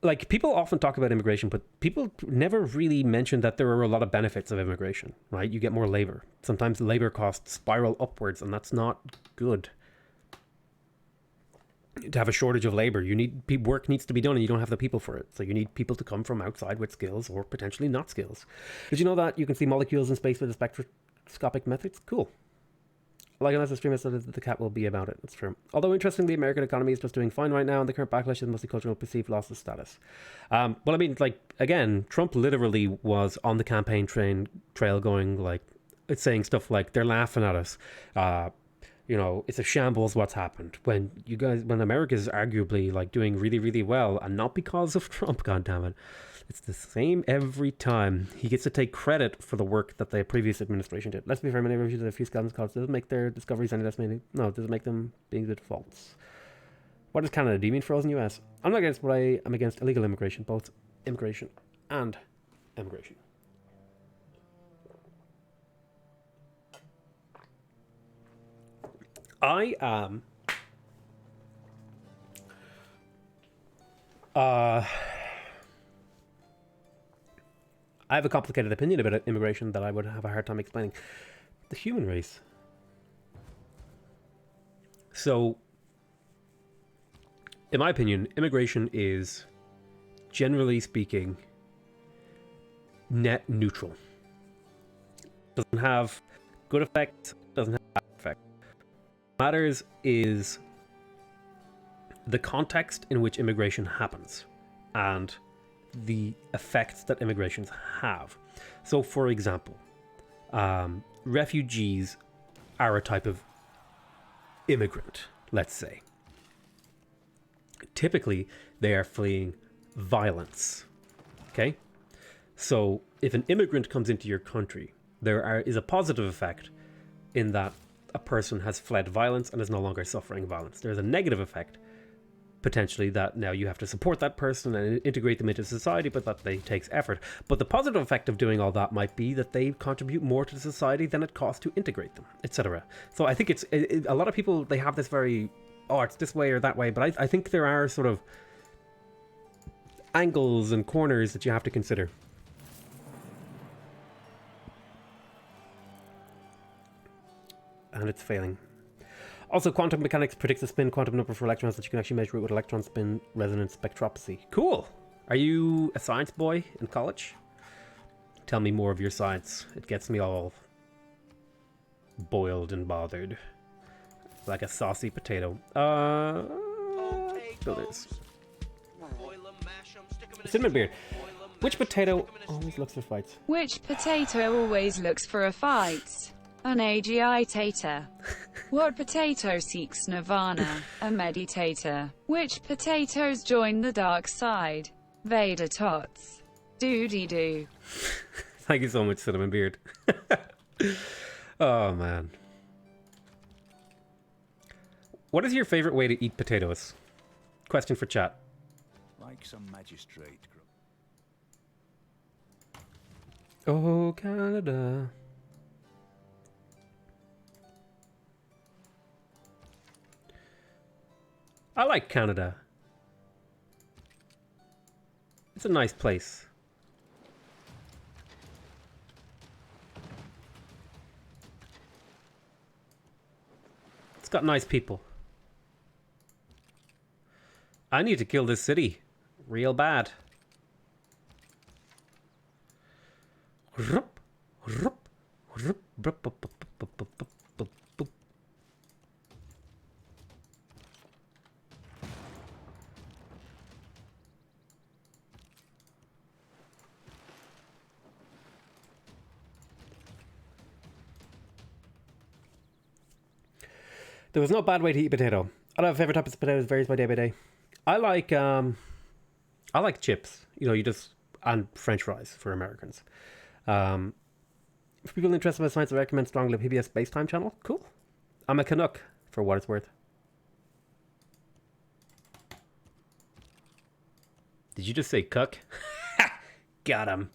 Like, people often talk about immigration, but people never really mention that there are a lot of benefits of immigration, right? You get more labor. Sometimes labor costs spiral upwards, and that's not good. To have a shortage of labor, work needs to be done, and you don't have the people for it. So you need people to come from outside with skills, or potentially not skills. Did you know that you can see molecules in space with the spectroscopic methods? Cool. Like, unless the streamer said that the cat will be about it. That's true. Although, interestingly, the American economy is just doing fine right now, and the current backlash is mostly cultural perceived loss of status. Well, I mean, like, again, Trump literally was on the campaign trail going, like, it's saying stuff like, they're laughing at us. you know, it's a shambles what's happened. When America's arguably like doing really, really well, and not because of Trump, goddammit. It's the same every time. He gets to take credit for the work that the previous administration did. Let's be fair, many reviews of a few skeletons cops doesn't make their discoveries any less meaning. No, it doesn't make them being the defaults. What is Canada? Do you mean frozen US? I'm not against, but I am against illegal immigration, both immigration and immigration. I am I have a complicated opinion about immigration that I would have a hard time explaining. The human race. So, in my opinion, immigration is, generally speaking, net neutral. Doesn't have good effects, doesn't have bad effects. What matters is the context in which immigration happens and the effects that immigrations have. So, for example, refugees are a type of immigrant, let's say. Typically, they are fleeing violence. Okay? So, if an immigrant comes into your country, there is a positive effect in that a person has fled violence and is no longer suffering violence. There's a negative effect, potentially, that now you have to support that person and integrate them into society, but that takes effort. But the positive effect of doing all that might be that they contribute more to the society than it costs to integrate them, etc. So I think it's a lot of people, they have this very, oh, it's this way or that way, but I think there are sort of angles and corners that you have to consider. And it's failing. Also, quantum mechanics predicts the spin quantum number for electrons that you can actually measure it with electron spin resonance spectropsy. Cool! Are you a science boy in college? Tell me more of your science. It gets me all boiled and bothered. Like a saucy potato. Builders. Cinnamon beard. Which potato always looks for fights? Which potato always looks for a fight? An agitator. What potato seeks nirvana? A meditator. Which potatoes join the dark side? Vader tots. Doody-doo. Thank you so much, Cinnamon Beard. Oh, man. What is your favorite way to eat potatoes? Question for chat. Like some magistrate. Oh, Canada. I like Canada. It's a nice place. It's got nice people. I need to kill this city real bad. There was no bad way to eat potato. I don't have favorite types of potatoes, varies by day. I like chips. You know, and French fries for Americans. For people interested in science, I recommend strongly PBS Space Time channel. Cool. I'm a Canuck, for what it's worth. Did you just say cuck? Got him.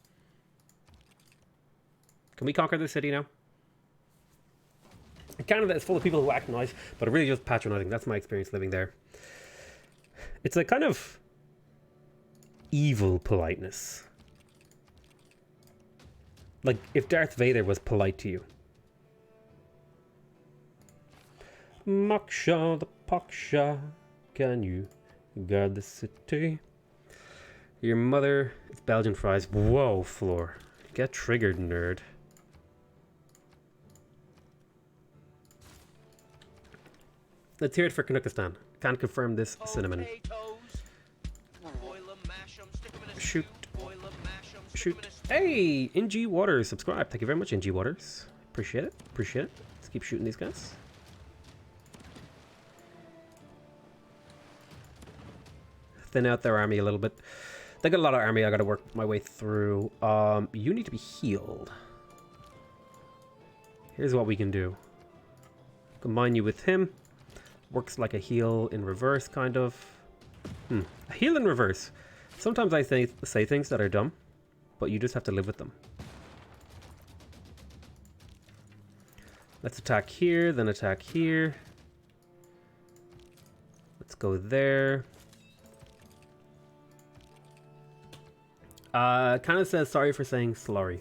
Can we conquer this city now? Canada is full of people who act nice, but are really just patronizing. That's my experience living there. It's a kind of evil politeness. Like if Darth Vader was polite to you. Moksha the Poksha, can you guard the city? Your mother is Belgian fries. Whoa, Floor. Get triggered, nerd. Let's hear it for Canuckistan. Can't confirm this, Cinnamon. Shoot. Shoot. Hey, NG Waters, subscribe. Thank you very much, NG Waters. Appreciate it. Appreciate it. Let's keep shooting these guys. thin out their army a little bit. They got a lot of army I gotta work my way through. You need to be healed. Here's what we can do. Combine you with him. Works like a heal in reverse, kind of. A heal in reverse. Sometimes I say things that are dumb, but you just have to live with them. Let's attack here, then attack here. Let's go there. Kind of says sorry for saying slurry.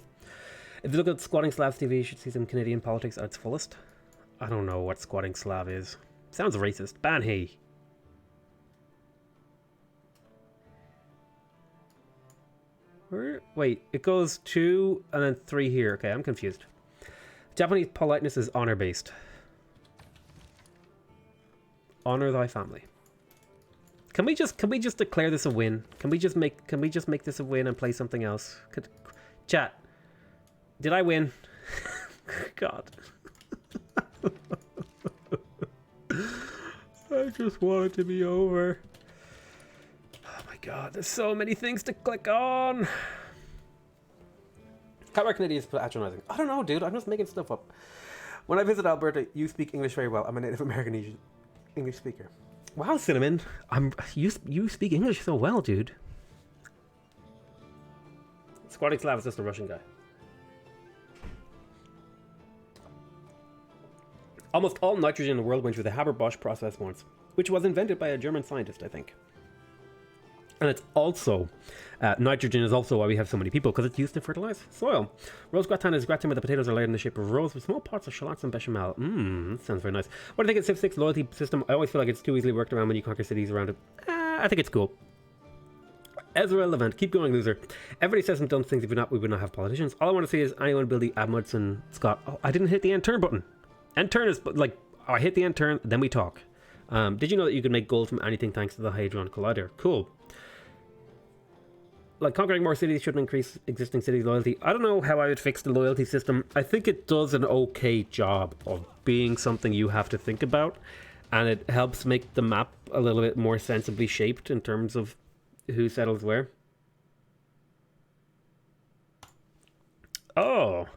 If you look at Squatting Slavs TV, you should see some Canadian politics at its fullest. I don't know what Squatting Slav is. Sounds racist. Ban he. Wait, it goes 2 and then 3 here. Okay, I'm confused. Japanese politeness is honor-based. Honor thy family. Can we just declare this a win? Can we just make this a win and play something else? Chat. Did I win? God. I just want it to be over. Oh my god, there's so many things to click on. Can't reckon it is patronizing. I don't know, dude. I'm just making stuff up. When I visit Alberta, you speak English very well. I'm a Native American English speaker. Wow, Cinnamon. You speak English so well, dude. Squatting Slav is just a Russian guy. Almost all nitrogen in the world went through the Haber-Bosch process once, which was invented by a German scientist, I think. And it's also, nitrogen is also why we have so many people, because it's used to fertilize soil. Rose gratin is gratin where the potatoes are laid in the shape of rose with small parts of shallots and bechamel. That sounds very nice. What do you think of Civ 6 loyalty system? I always feel like it's too easily worked around when you conquer cities around it. I think it's cool. Ezra Levent, keep going, loser. Everybody says some dumb things. If we would not have politicians. All I want to see is anyone building Amundsen Scott. Oh, I didn't hit the end turn button. End turn is like, I hit the end turn, then we talk. Did you know that you can make gold from anything thanks to the Hadron Collider? Cool. Like, conquering more cities shouldn't increase existing cities' loyalty. I don't know how I would fix the loyalty system. I think it does an okay job of being something you have to think about, and it helps make the map a little bit more sensibly shaped in terms of who settles where. Oh.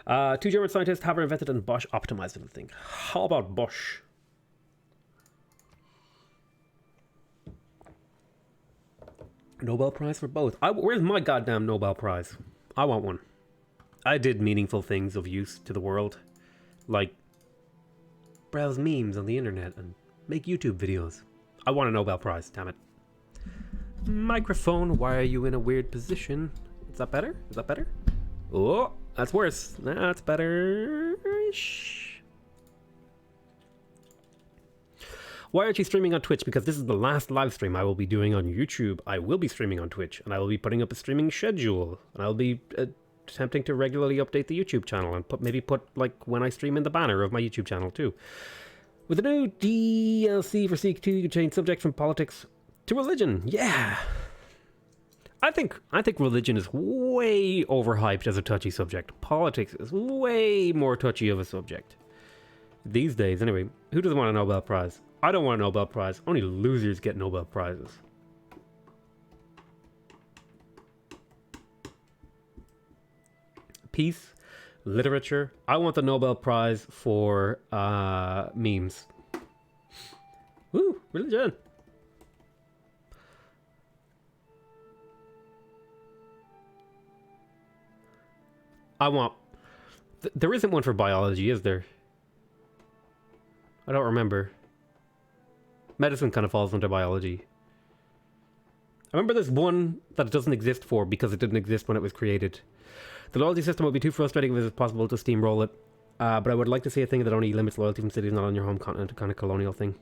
2 German scientists have invented and Bosch optimized it, I think. How about Bosch? Nobel Prize for both. Where's my goddamn Nobel Prize? I want one. I did meaningful things of use to the world. Like, browse memes on the internet and make YouTube videos. I want a Nobel Prize, damn it. Microphone, why are you in a weird position? Is that better? Is that better? Oh, that's worse. That's better. Shh. Why aren't you streaming on Twitch? Because this is the last live stream I will be doing on YouTube. I will be streaming on Twitch, and I will be putting up a streaming schedule, and I'll be attempting to regularly update the YouTube channel and maybe put like when I stream in the banner of my YouTube channel too. With the new DLC for Seek 2, you can change subject from politics to religion. Yeah. I think religion is way overhyped as a touchy subject. Politics is way more touchy of a subject. These days, anyway. Who doesn't want a Nobel Prize? I don't want a Nobel Prize. Only losers get Nobel Prizes. Peace, literature. I want the Nobel Prize for memes. Woo, religion. I want... there isn't one for biology, is there? I don't remember. Medicine kind of falls under biology. I remember there's one that it doesn't exist for because it didn't exist when it was created. The loyalty system would be too frustrating if it was possible to steamroll it. But I would like to see a thing that only limits loyalty from cities not on your home continent, a kind of colonial thing.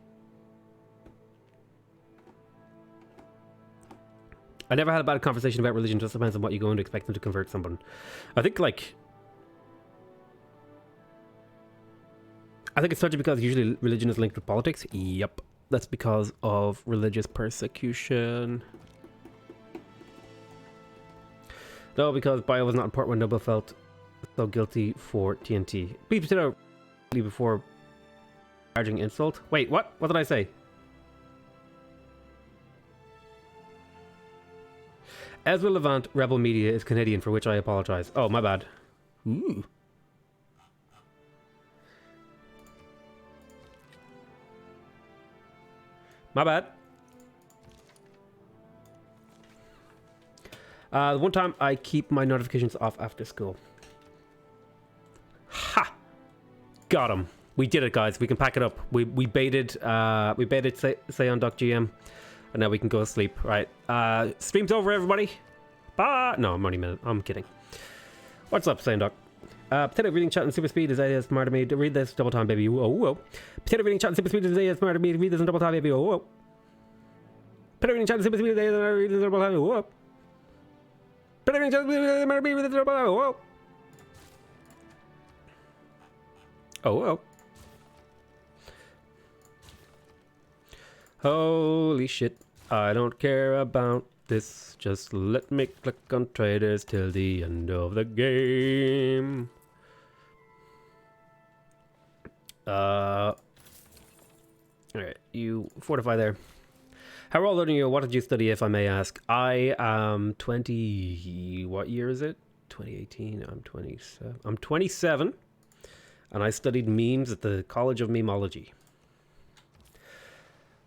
I never had a bad conversation about religion, just depends on what you go in to expect them to convert someone. I think it's touchy because usually religion is linked with politics. Yep. That's because of religious persecution. No, because bio was not important when Nobel felt so guilty for TNT. Beat potato before charging insult. Wait, what? What did I say? Ezra Levant, Rebel Media, is Canadian, for which I apologize. Oh, my bad. Ooh. My bad. The one time I keep my notifications off after school. Ha! Got him. We did it, guys. We can pack it up. We baited say on GM, and now we can go to sleep. Right. Stream's over, everybody. Bye. No, I'm kidding. What's up, Sayondoc? Potato reading chat and super speed is AS smart to me. Read this double time, baby. Whoa, whoa. Potato reading chat and super speed is AS smart to me. Read this in double time, baby. Whoa, whoa. Potato reading chat and super speed is AS read this in double time. Whoa. Potato reading chat and super speed is read this in double time. Whoa. Oh, whoa. Holy shit. I don't care about this. Just let me click on traders till the end of the game. Alright, you fortify there. How old are you? What did you study, if I may ask? I am 20... What year is it? 2018. I'm 27. I'm 27. And I studied memes at the College of Memology.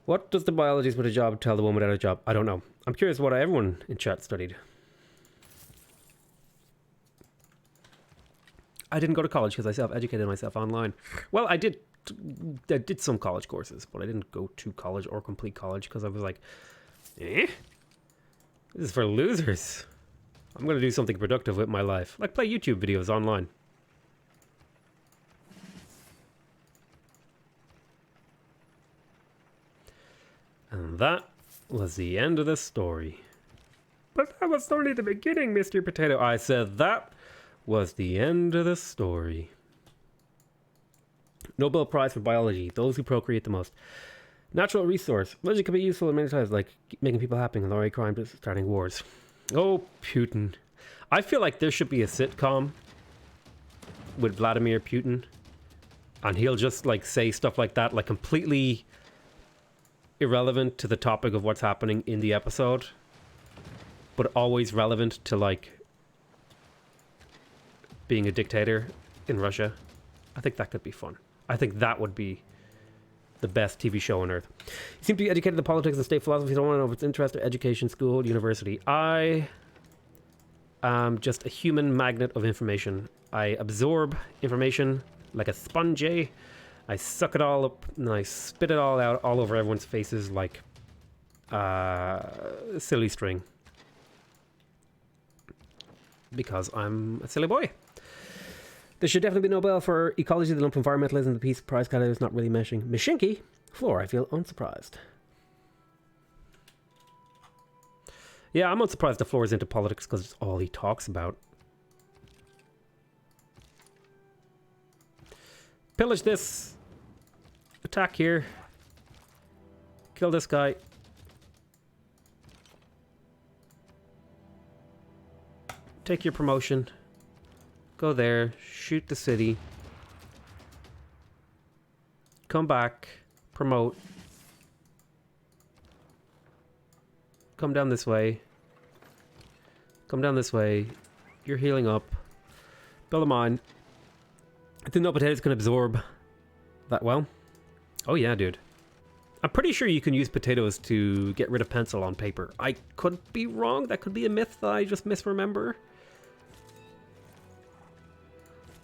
What does the biologist with a job tell the one without a job? I don't know. I'm curious what everyone in chat studied. I didn't go to college because I self-educated myself online. Well, I did some college courses, but I didn't go to college or complete college because I was like, this is for losers. I'm going to do something productive with my life, like play YouTube videos online. And that was the end of the story. But that was only the beginning, Mr. Potato. I said that was the end of the story. Nobel Prize for Biology. Those who procreate the most. Natural resource. Religion can be useful in many times, like making people happy and lowering crime, starting wars. Oh, Putin. I feel like there should be a sitcom with Vladimir Putin. And he'll just, like, say stuff like that, like, completely irrelevant to the topic of what's happening in the episode, but always relevant to, like, being a dictator in Russia. I think that could be fun. I think that would be the best TV show on earth. You seem to be educated in politics and state philosophy. So I want to know if it's interest or education, school, university. I am just a human magnet of information. I absorb information like a sponge. I suck it all up and I spit it all out all over everyone's faces like silly string. Because I'm a silly boy. There should definitely be Nobel for ecology, the lump environmentalism, the Peace Prize category is not really meshing. Mishinki? Floor, I feel unsurprised. Yeah, I'm unsurprised the Floor is into politics because it's all he talks about. Pillage this. Attack here. Kill this guy. Take your promotion. Go there. Shoot the city. Come back. Promote. Come down this way. Come down this way. You're healing up. Build a mine. I think no potatoes can absorb that well. Oh yeah, dude. I'm pretty sure you can use potatoes to get rid of pencil on paper. I could be wrong. That could be a myth that I just misremember.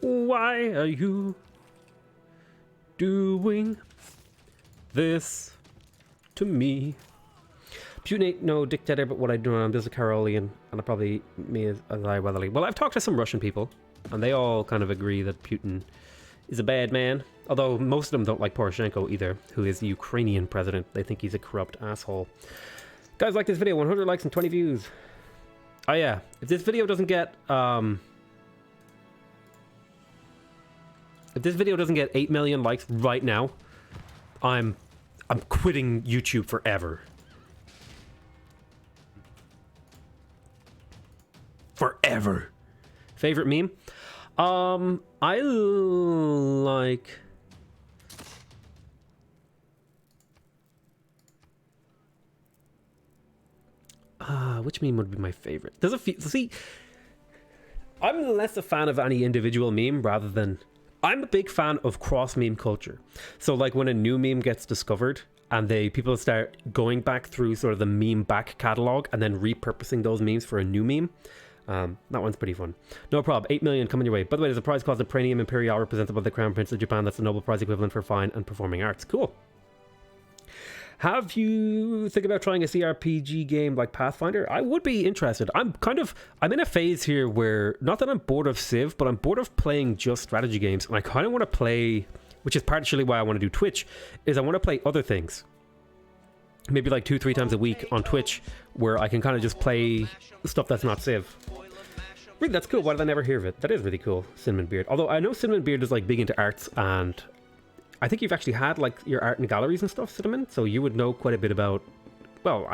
Why are you doing this to me? Putin ain't no dictator, but what I do know, there's a Karolian, and I probably me as I Weatherly. Well, I've talked to some Russian people, and they all kind of agree that Putin is a bad man. Although most of them don't like Poroshenko either, who is the Ukrainian president. They think he's a corrupt asshole. Guys, like this video, 100 likes and 20 views. Oh yeah, if this video doesn't get, if this video doesn't get 8 million likes right now, I'm quitting YouTube forever. Forever. Favorite meme? I like... which meme would be my favorite? There's a few. See, I'm less a fan of any individual meme rather than... I'm a big fan of cross meme culture. So like when a new meme gets discovered and people start going back through sort of the meme back catalog and then repurposing those memes for a new meme. That one's pretty fun. No problem. 8 million coming your way. By the way, there's a prize called the Praenium Imperial represented by the Crown Prince of Japan. That's the Nobel Prize equivalent for fine and performing arts. Cool. Have you think about trying a CRPG game like Pathfinder? I would be interested. I'm in a phase here where, not that I'm bored of Civ, but I'm bored of playing just strategy games. And I kind of want to play, which is partially why I want to do Twitch, is I want to play other things. Maybe like 2-3 times a week on Twitch, where I can kind of just play stuff that's not Civ. Really, that's cool. Why did I never hear of it? That is really cool, Cinnamon Beard. Although I know Cinnamon Beard is like big into arts, and I think you've actually had like your art in galleries and stuff, Cinnamon. So you would know quite a bit about. Well,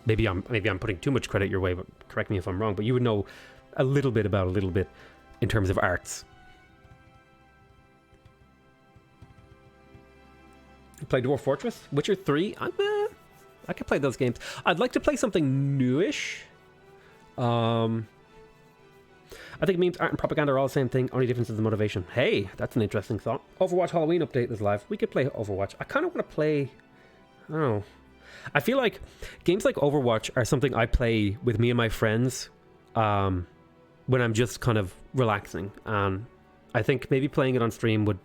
maybe I'm putting too much credit your way, but correct me if I'm wrong. But you would know a little bit in terms of arts. Play Dwarf Fortress, Witcher 3. I could play those games. I'd like to play something newish. I think memes, art, and propaganda are all the same thing. Only difference is the motivation. Hey, that's an interesting thought. Overwatch Halloween update is live. We could play Overwatch. I kind of want to play... I don't know. I feel like games like Overwatch are something I play with me and my friends when I'm just kind of relaxing. And I think maybe playing it on stream would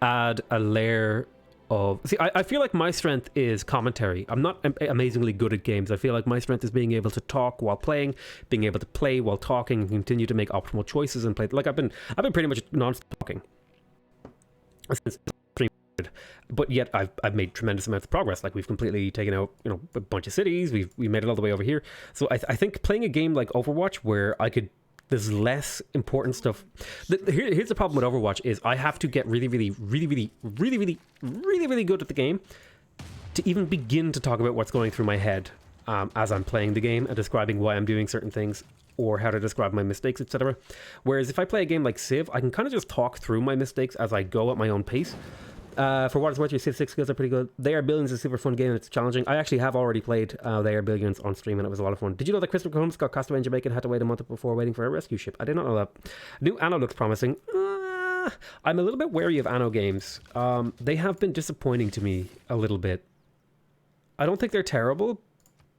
add a layer of... See, I feel like my strength is commentary. I'm not amazingly good at games. I feel like my strength is being able to talk while playing, being able to play while talking, and continue to make optimal choices and play. Like I've been pretty much non-stop talking since stream, but yet I've made tremendous amounts of progress. Like we've completely taken out a bunch of cities. We made it all the way over here. So I think playing a game like Overwatch where there's less important stuff. Here's the problem with Overwatch is I have to get really good at the game to even begin to talk about what's going through my head as I'm playing the game and describing why I'm doing certain things or how to describe my mistakes, etc. Whereas if I play a game like Civ, I can kind of just talk through my mistakes as I go at my own pace. For what it's worth, your Civ 6 skills are pretty good. They Are Billions is a super fun game and it's challenging. I actually have already played They Are Billions on stream and it was a lot of fun. Did you know that Christopher Columbus got cast away in Jamaica and had to wait a month before waiting for a rescue ship? I did not know that. New Anno looks promising. I'm a little bit wary of Anno games. They have been disappointing to me a little bit. I don't think they're terrible,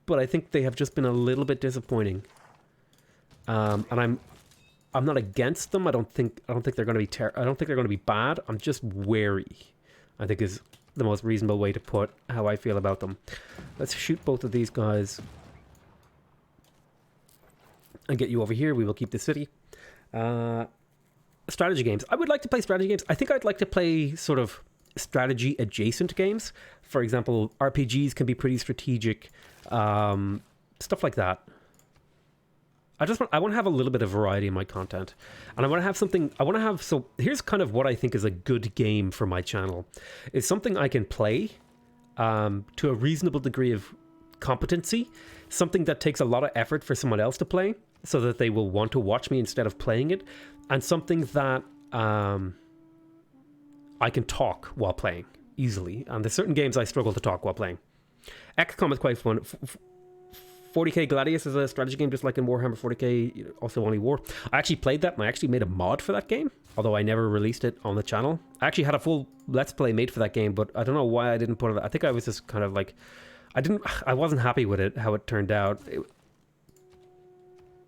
but I think they have just been a little bit disappointing. And I'm not against them. I don't think they're going to be I don't think they're going to be bad. I'm just wary, I think is the most reasonable way to put how I feel about them. Let's shoot both of these guys and get you over here. We will keep the city. Strategy games. I would like to play strategy games. I think I'd like to play sort of strategy adjacent games. For example, RPGs can be pretty strategic. Stuff like that. I want to have a little bit of variety in my content. And I want to have something... So here's kind of what I think is a good game for my channel. It's something I can play to a reasonable degree of competency. Something that takes a lot of effort for someone else to play so that they will want to watch me instead of playing it. And something that I can talk while playing easily. And there's certain games I struggle to talk while playing. XCOM is quite fun. 40k Gladius is a strategy game just like in Warhammer 40k, also only war. I actually played that and I actually made a mod for that game, although I never released it on the channel. I actually had a full Let's Play made for that game, but I don't know why I didn't put it. I think I was just kind of like, I wasn't happy with it, how it turned out.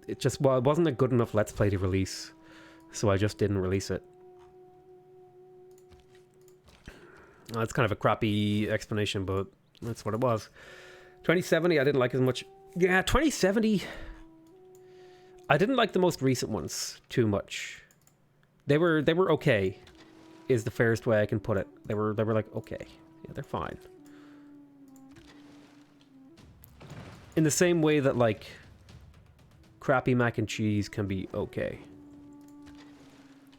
It just, well, it wasn't a good enough Let's Play to release, so I just didn't release it. That's kind of a crappy explanation, but that's what it was. 2070, I didn't like as much. Yeah, 2070. I didn't like the most recent ones too much. They were okay, is the fairest way I can put it. They were like okay. Yeah, they're fine. In the same way that like crappy mac and cheese can be okay.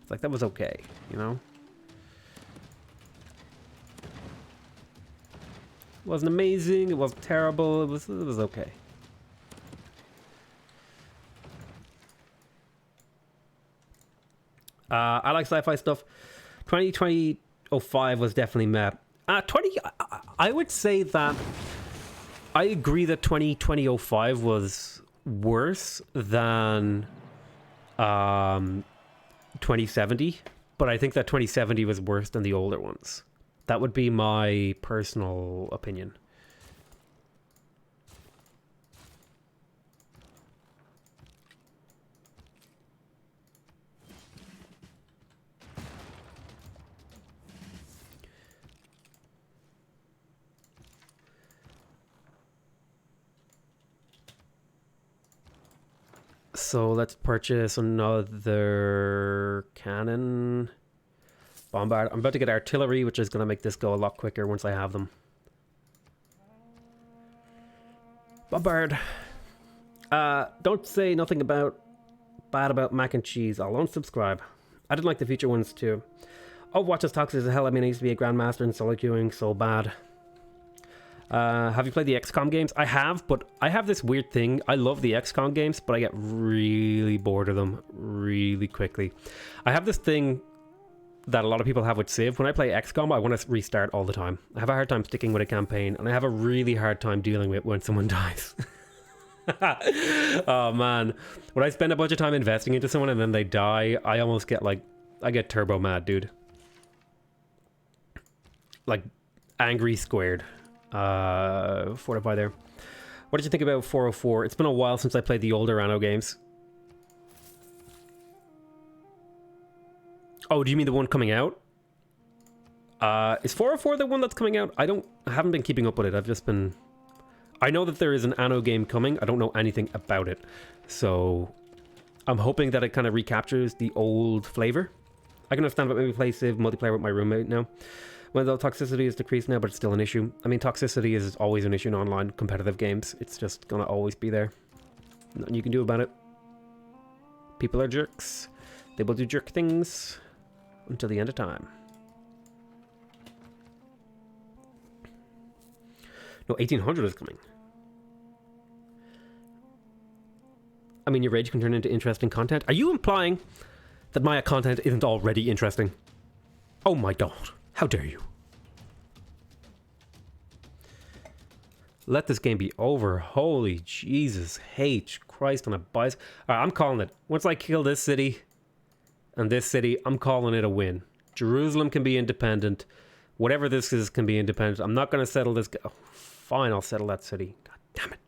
It's like that was okay, you know? It wasn't amazing, it wasn't terrible, it was okay. I like sci-fi stuff. 2005 was definitely meh. I would say that I agree that 2005 was worse than 2070, but I think that 2070 was worse than the older ones. That would be my personal opinion. So let's purchase another cannon. Bombard. I'm about to get artillery, which is going to make this go a lot quicker once I have them. Bombard. Don't say nothing bad about mac and cheese. I'll unsubscribe. I didn't like the future ones too. Oh, watch as toxic as hell. I mean, I used to be a grandmaster in solo queuing, so bad. Have you played the XCOM games? I have, but I have this weird thing. I love the XCOM games, but I get really bored of them really quickly. I have this thing that a lot of people have with Civ. When I play XCOM, I want to restart all the time. I have a hard time sticking with a campaign, and I have a really hard time dealing with when someone dies. Oh man, when I spend a bunch of time investing into someone and then they die, I almost get like, I get turbo mad, dude. Like, angry squared. Fortify there. What did you think about 404? It's been a while since I played the older Anno games. Oh, do you mean the one coming out? Is 404 the one that's coming out? I haven't been keeping up with it. I've just been... I know that there is an Anno game coming. I don't know anything about it. So I'm hoping that it kind of recaptures the old flavor. I can understand about maybe play Civ multiplayer with my roommate now. Well, the toxicity is decreased now, but it's still an issue. I mean, toxicity is always an issue in online competitive games. It's just gonna always be there. Nothing you can do about it. People are jerks. They will do jerk things until the end of time. No, 1800 is coming. I mean, your rage can turn into interesting content. Are you implying that my content isn't already interesting? Oh my god. How dare you? Let this game be over. Holy Jesus H. Christ on a bicycle. Alright, I'm calling it. Once I kill this city and this city, I'm calling it a win. Jerusalem can be independent. Whatever this is can be independent. I'm not going to settle this... Oh, fine, I'll settle that city. God damn it.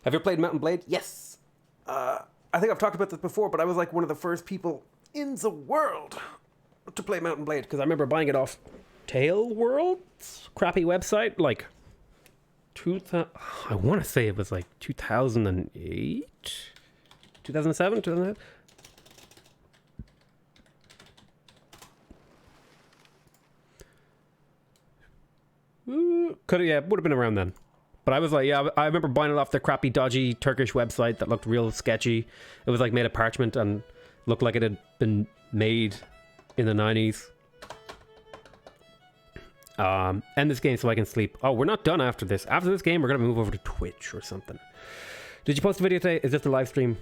Have you ever played Mountain Blade? Yes. I think I've talked about this before, but I was like one of the first people in the world to play Mountain Blade, because I remember buying it off Tail World's crappy website, like I want to say it was like 2008, 2007, 2008. It would have been around then. But I was like, yeah, I remember buying it off the crappy, dodgy Turkish website that looked real sketchy. It was like made of parchment and looked like it had been made in the 90s. End this game so I can sleep. Oh, we're not done after this. After this game, we're going to move over to Twitch or something. Did you post a video today? Is this the live stream?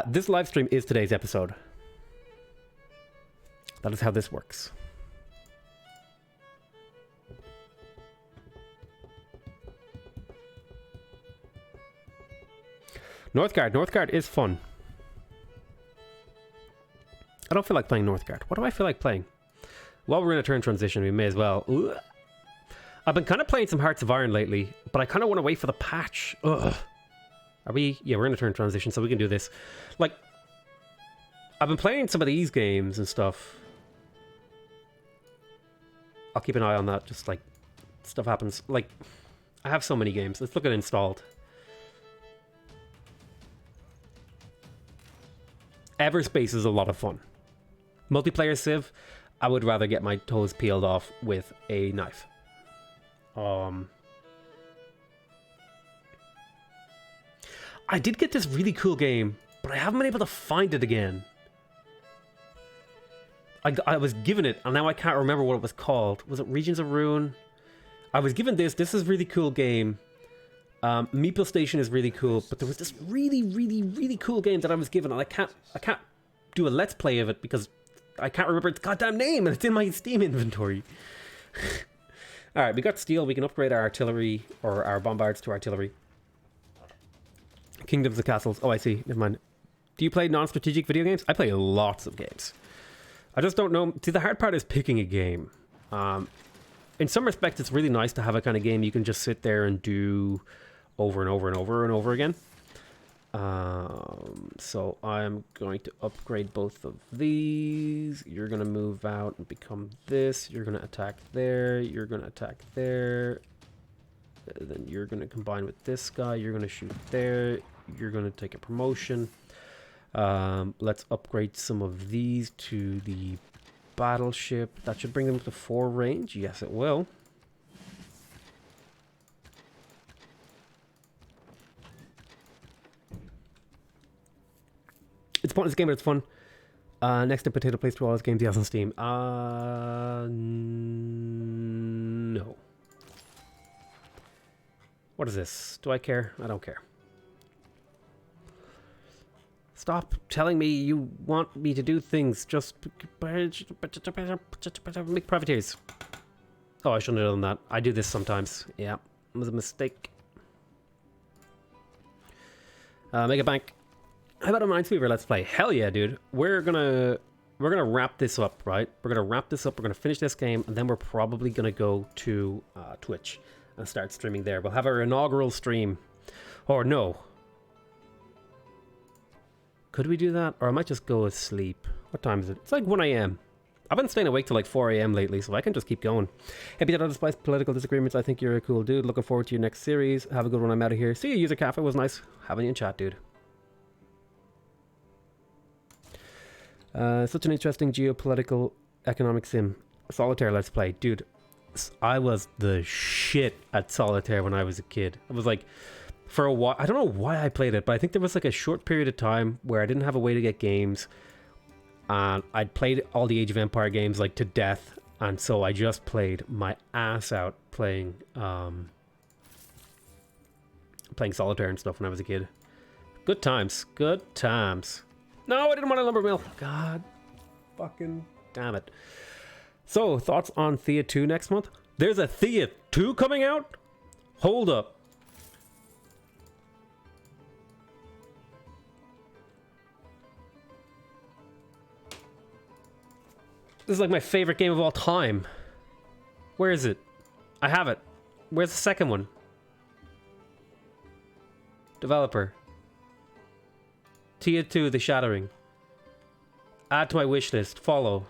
This live stream is today's episode. That is how this works. Northgard is fun. I don't feel like playing Northgard. What do I feel like playing? While we're in a turn transition, we may as well. Ugh. I've been kind of playing some Hearts of Iron lately, but I kind of want to wait for the patch. Ugh. Are we? Yeah, we're in a turn transition, so we can do this. Like, I've been playing some of these games and stuff. I'll keep an eye on that, just like, stuff happens. Like, I have so many games. Let's look at installed. Everspace is a lot of fun. Multiplayer Civ, I would rather get my toes peeled off with a knife. I did get this really cool game, but I haven't been able to find it again. I was given it, and now I can't remember what it was called. Was it Regions of Ruin? I was given this. This is a really cool game. Meeple Station is really cool, but there was this really cool game that I was given, and I can't do a let's play of it because I can't remember its goddamn name, and it's in my Steam inventory. Alright, we got steel. We can upgrade our artillery, or our bombards to artillery. Kingdoms of castles. Oh, I see. Never mind. Do you play non-strategic video games? I play lots of games. I just don't know. See, the hard part is picking a game. In some respects, it's really nice to have a kind of game you can just sit there and do over and over and over and over again. So I'm going to upgrade both of these. You're going to move out and become this. You're going to attack there. You're going to attack there. Then you're going to combine with this guy. You're going to shoot there. You're going to take a promotion. Let's upgrade some of these to the battleship. That should bring them to 4 range. Yes, it will. It's a pointless game, but it's fun. Next to Potato plays through all his games he has on Steam. No. What is this? Do I care? I don't care. Stop telling me you want me to do things. Just make privateers. Oh, I shouldn't have done that. I do this sometimes. Yeah, it was a mistake. Make a bank. How about a Minesweeper Let's Play? Hell yeah, dude. We're gonna wrap this up, right? We're gonna wrap this up. We're gonna finish this game, and then we're probably gonna go to Twitch and start streaming there. We'll have our inaugural stream. Or no. Could we do that? Or I might just go to sleep. What time is it? It's like 1 a.m. I've been staying awake till like 4 a.m. lately, so I can just keep going. Hey, Potato, despite political disagreements, I think you're a cool dude. Looking forward to your next series. Have a good one. I'm out of here. See you, User Cafe. It was nice having you in chat, dude. Such an interesting geopolitical economic sim. Solitaire Let's Play. Dude, I was the shit at Solitaire when I was a kid. I was like, for a while, I don't know why I played it, but I think there was like a short period of time where I didn't have a way to get games. And I'd played all the Age of Empire games like to death. And so I just played my ass out playing Solitaire and stuff when I was a kid. Good times. Good times. No, I didn't want a lumber mill. God fucking damn it. So, thoughts on Thea 2 next month? There's a Thea 2 coming out? Hold up. This is like my favorite game of all time. Where is it? I have it. Where's the second one? Developer. Thea 2, The Shattering. Add to my wish list. Follow.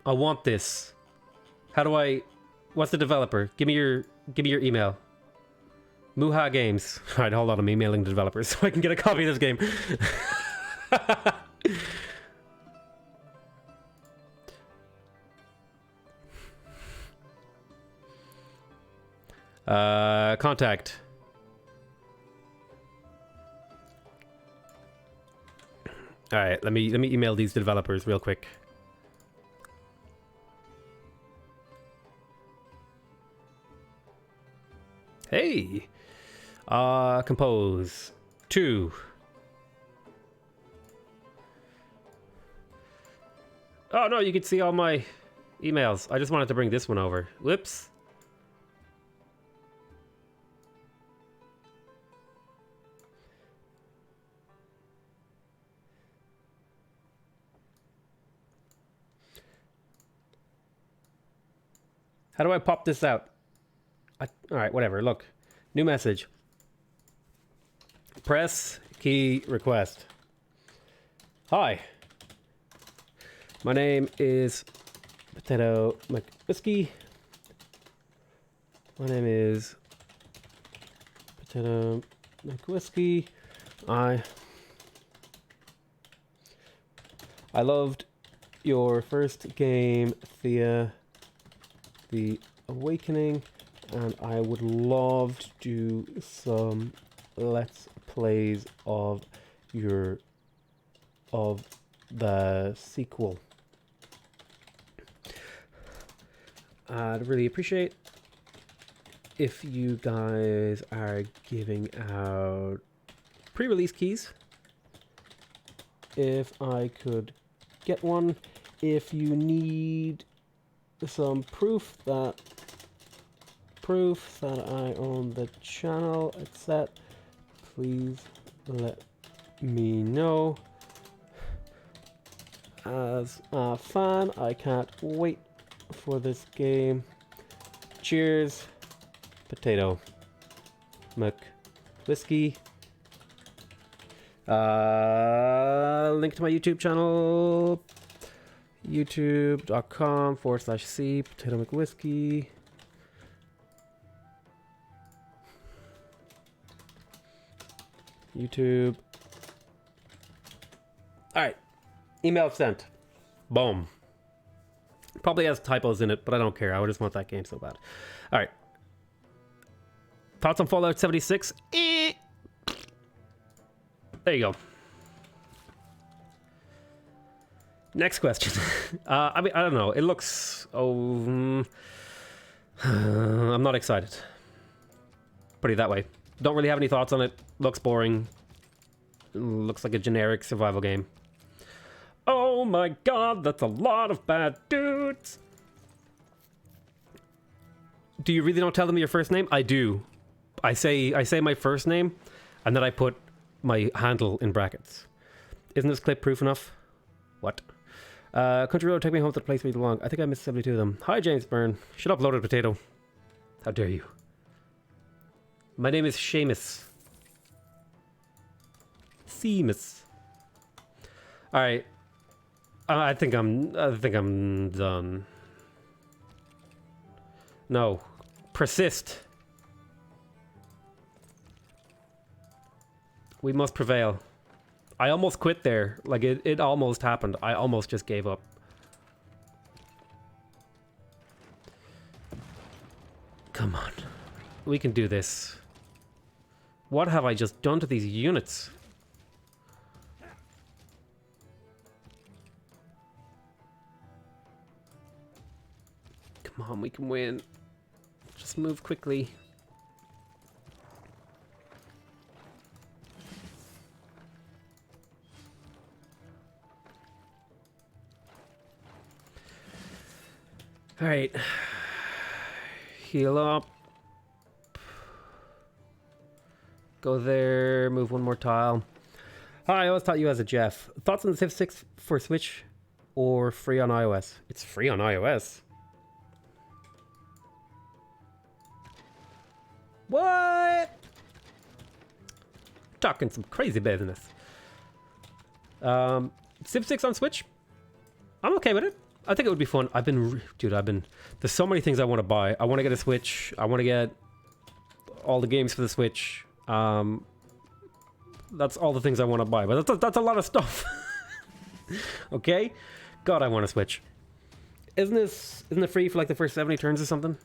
I want this. How do I... What's the developer? Give me your email. Muha Games. Alright, hold on. I'm emailing the developers so I can get a copy of this game. Contact. All right, let me email these developers real quick. Hey, compose 2. Oh no, you can see all my emails. I just wanted to bring this one over. Whoops. How do I pop this out? Alright, whatever. Look. New message. Press key request. Hi. My name is PotatoMcWhiskey. My name is PotatoMcWhiskey. I loved your first game, Thea The Awakening, and I would love to do some let's plays of the sequel. I'd really appreciate if you guys are giving out pre-release keys. If I could get one. If you need some proof that proof that I own the channel, etc. Please let me know. As a fan, I can't wait for this game. Cheers, Potato McWhiskey. Link to my YouTube channel, youtube.com/C PotatoMcWhiskey. YouTube. Alright. Email sent. Boom. Probably has typos in it, but I don't care. I just want that game so bad. Alright. Thoughts on Fallout 76? There you go. Next question. I mean, I don't know. It looks... I'm not excited. Put it that way. Don't really have any thoughts on it. Looks boring. Looks like a generic survival game. Oh my god, that's a lot of bad dudes. Do you really don't tell them your first name? I do. I say my first name, and then I put my handle in brackets. Isn't this clip proof enough? What? Country Road, take me home to the place we belong. I think I missed 72 of them. Hi, James Byrne. Should upload a potato. How dare you? My name is Seamus. Seamus. All right. I think I'm done. No. Persist. We must prevail. I almost quit there. Like, it almost happened. I almost just gave up. Come on. We can do this. What have I just done to these units? Come on, we can win. Just move quickly. All right. Heal up. Go there. Move one more tile. Hi, I always thought you as a Jeff. Thoughts on the Civ 6 for Switch or free on iOS? It's free on iOS. What? Talking some crazy business. Civ 6 on Switch? I'm okay with it. I think it would be fun. There's so many things I want to buy. I want to get a Switch. I want to get all the games for the Switch. That's all the things I want to buy. But that's a lot of stuff. Okay? God, I want a Switch. Isn't it free for like the first 70 turns or something?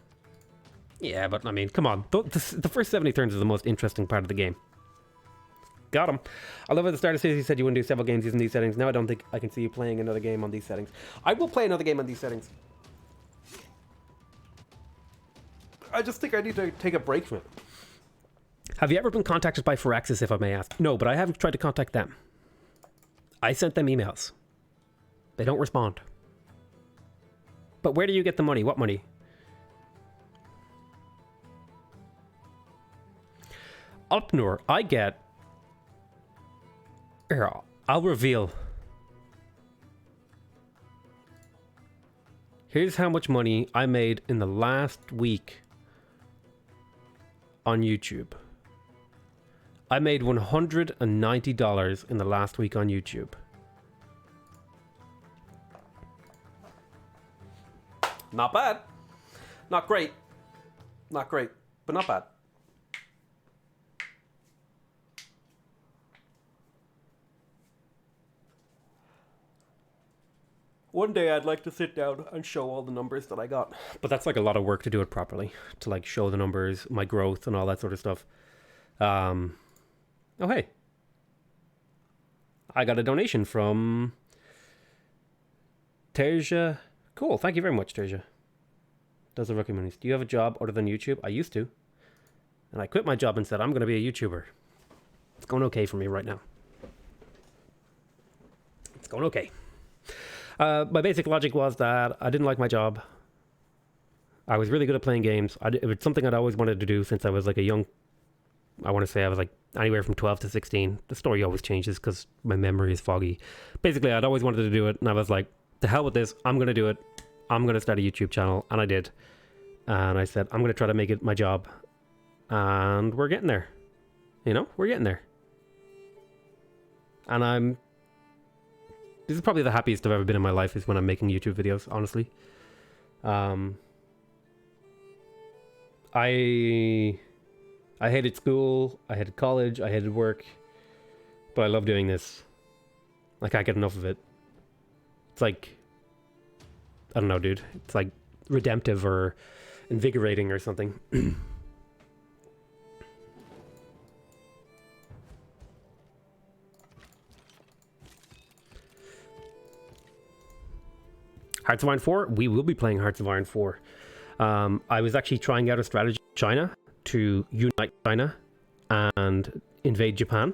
Yeah, but I mean, come on. The first 70 turns is the most interesting part of the game. Got him. I love at the start of the series you said you wouldn't do several games using these settings. Now I don't think I can see you playing another game on these settings. I will play another game on these settings. I just think I need to take a break from it. Have you ever been contacted by Firaxis, if I may ask? No, but I have tried to contact them. I sent them emails. They don't respond. But where do you get the money? What money? Upnor, I get... Here, I'll reveal. Here's how much money I made in the last week on YouTube. I made $190 in the last week on YouTube. Not bad. Not great. Not great, but not bad. One day I'd like to sit down and show all the numbers that I got. But that's like a lot of work to do it properly. To like show the numbers, my growth and all that sort of stuff. Oh, hey. I got a donation from Terja. Cool. Thank you very much, Terja. Does the rookie monies. Do you have a job other than YouTube? I used to. And I quit my job and said, I'm going to be a YouTuber. It's going okay for me right now. It's going okay. My basic logic was that I didn't like my job. I was really good at playing games. It was something I'd always wanted to do since I was like a young... I want to say I was like anywhere from 12 to 16. The story always changes because my memory is foggy. Basically, I'd always wanted to do it, and I was like, to hell with this, I'm going to do it. I'm going to start a YouTube channel, and I did. And I said, I'm going to try to make it my job. And we're getting there. You know, we're getting there. And this is probably the happiest I've ever been in my life, is when I'm making YouTube videos, honestly. I hated school, I hated college, I hated work, but I love doing this. I can't get enough of it. It's like, I don't know, dude. It's like redemptive or invigorating or something. Hearts of Iron 4? We will be playing Hearts of Iron 4. I was actually trying out a strategy in China to unite China and invade Japan.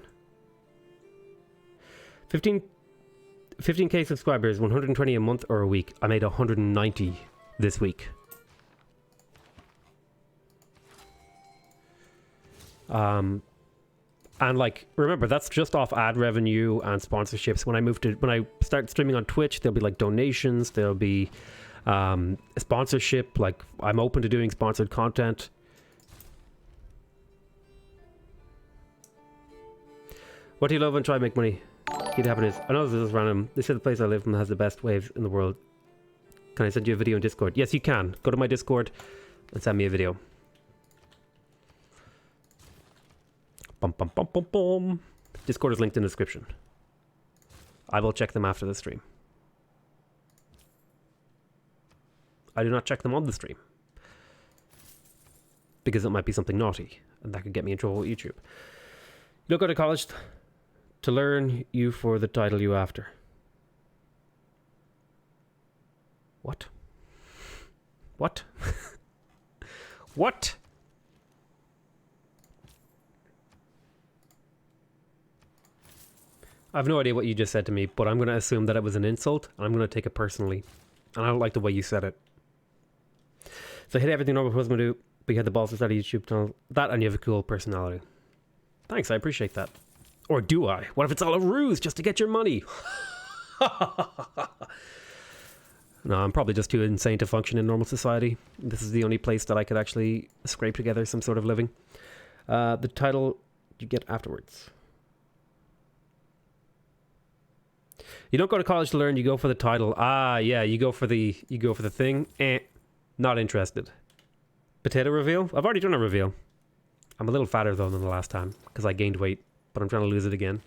15k subscribers, 120 a month or a week. I made 190 this week. And like, remember, that's just off ad revenue and sponsorships. When I start streaming on Twitch, there'll be like donations, there'll be sponsorship. Like, I'm open to doing sponsored content. What do you love and try to make money? Keep happiness. I know this is random. They say the place I live in has the best waves in the world. Can I send you a video in Discord? Yes, you can. Go to my Discord and send me a video. Bum, bum, bum, bum, bum. Discord is linked in the description. I will check them after the stream. I do not check them on the stream, because it might be something naughty, and that could get me in trouble with YouTube. You don't go to college to learn you for the title you after. What? What? What? I have no idea what you just said to me, but I'm going to assume that it was an insult, and I'm going to take it personally. And I don't like the way you said it. So I hate everything normal husband do, but you had the balls to start a YouTube channel. That, and you have a cool personality. Thanks, I appreciate that. Or do I? What if it's all a ruse just to get your money? No, I'm probably just too insane to function in normal society. This is the only place that I could actually scrape together some sort of living. The title you get afterwards. You don't go to college to learn, you go for the title. Ah, yeah, you go for the thing. Not interested. Potato reveal? I've already done a reveal. I'm a little fatter though than the last time because I gained weight, but I'm trying to lose it again.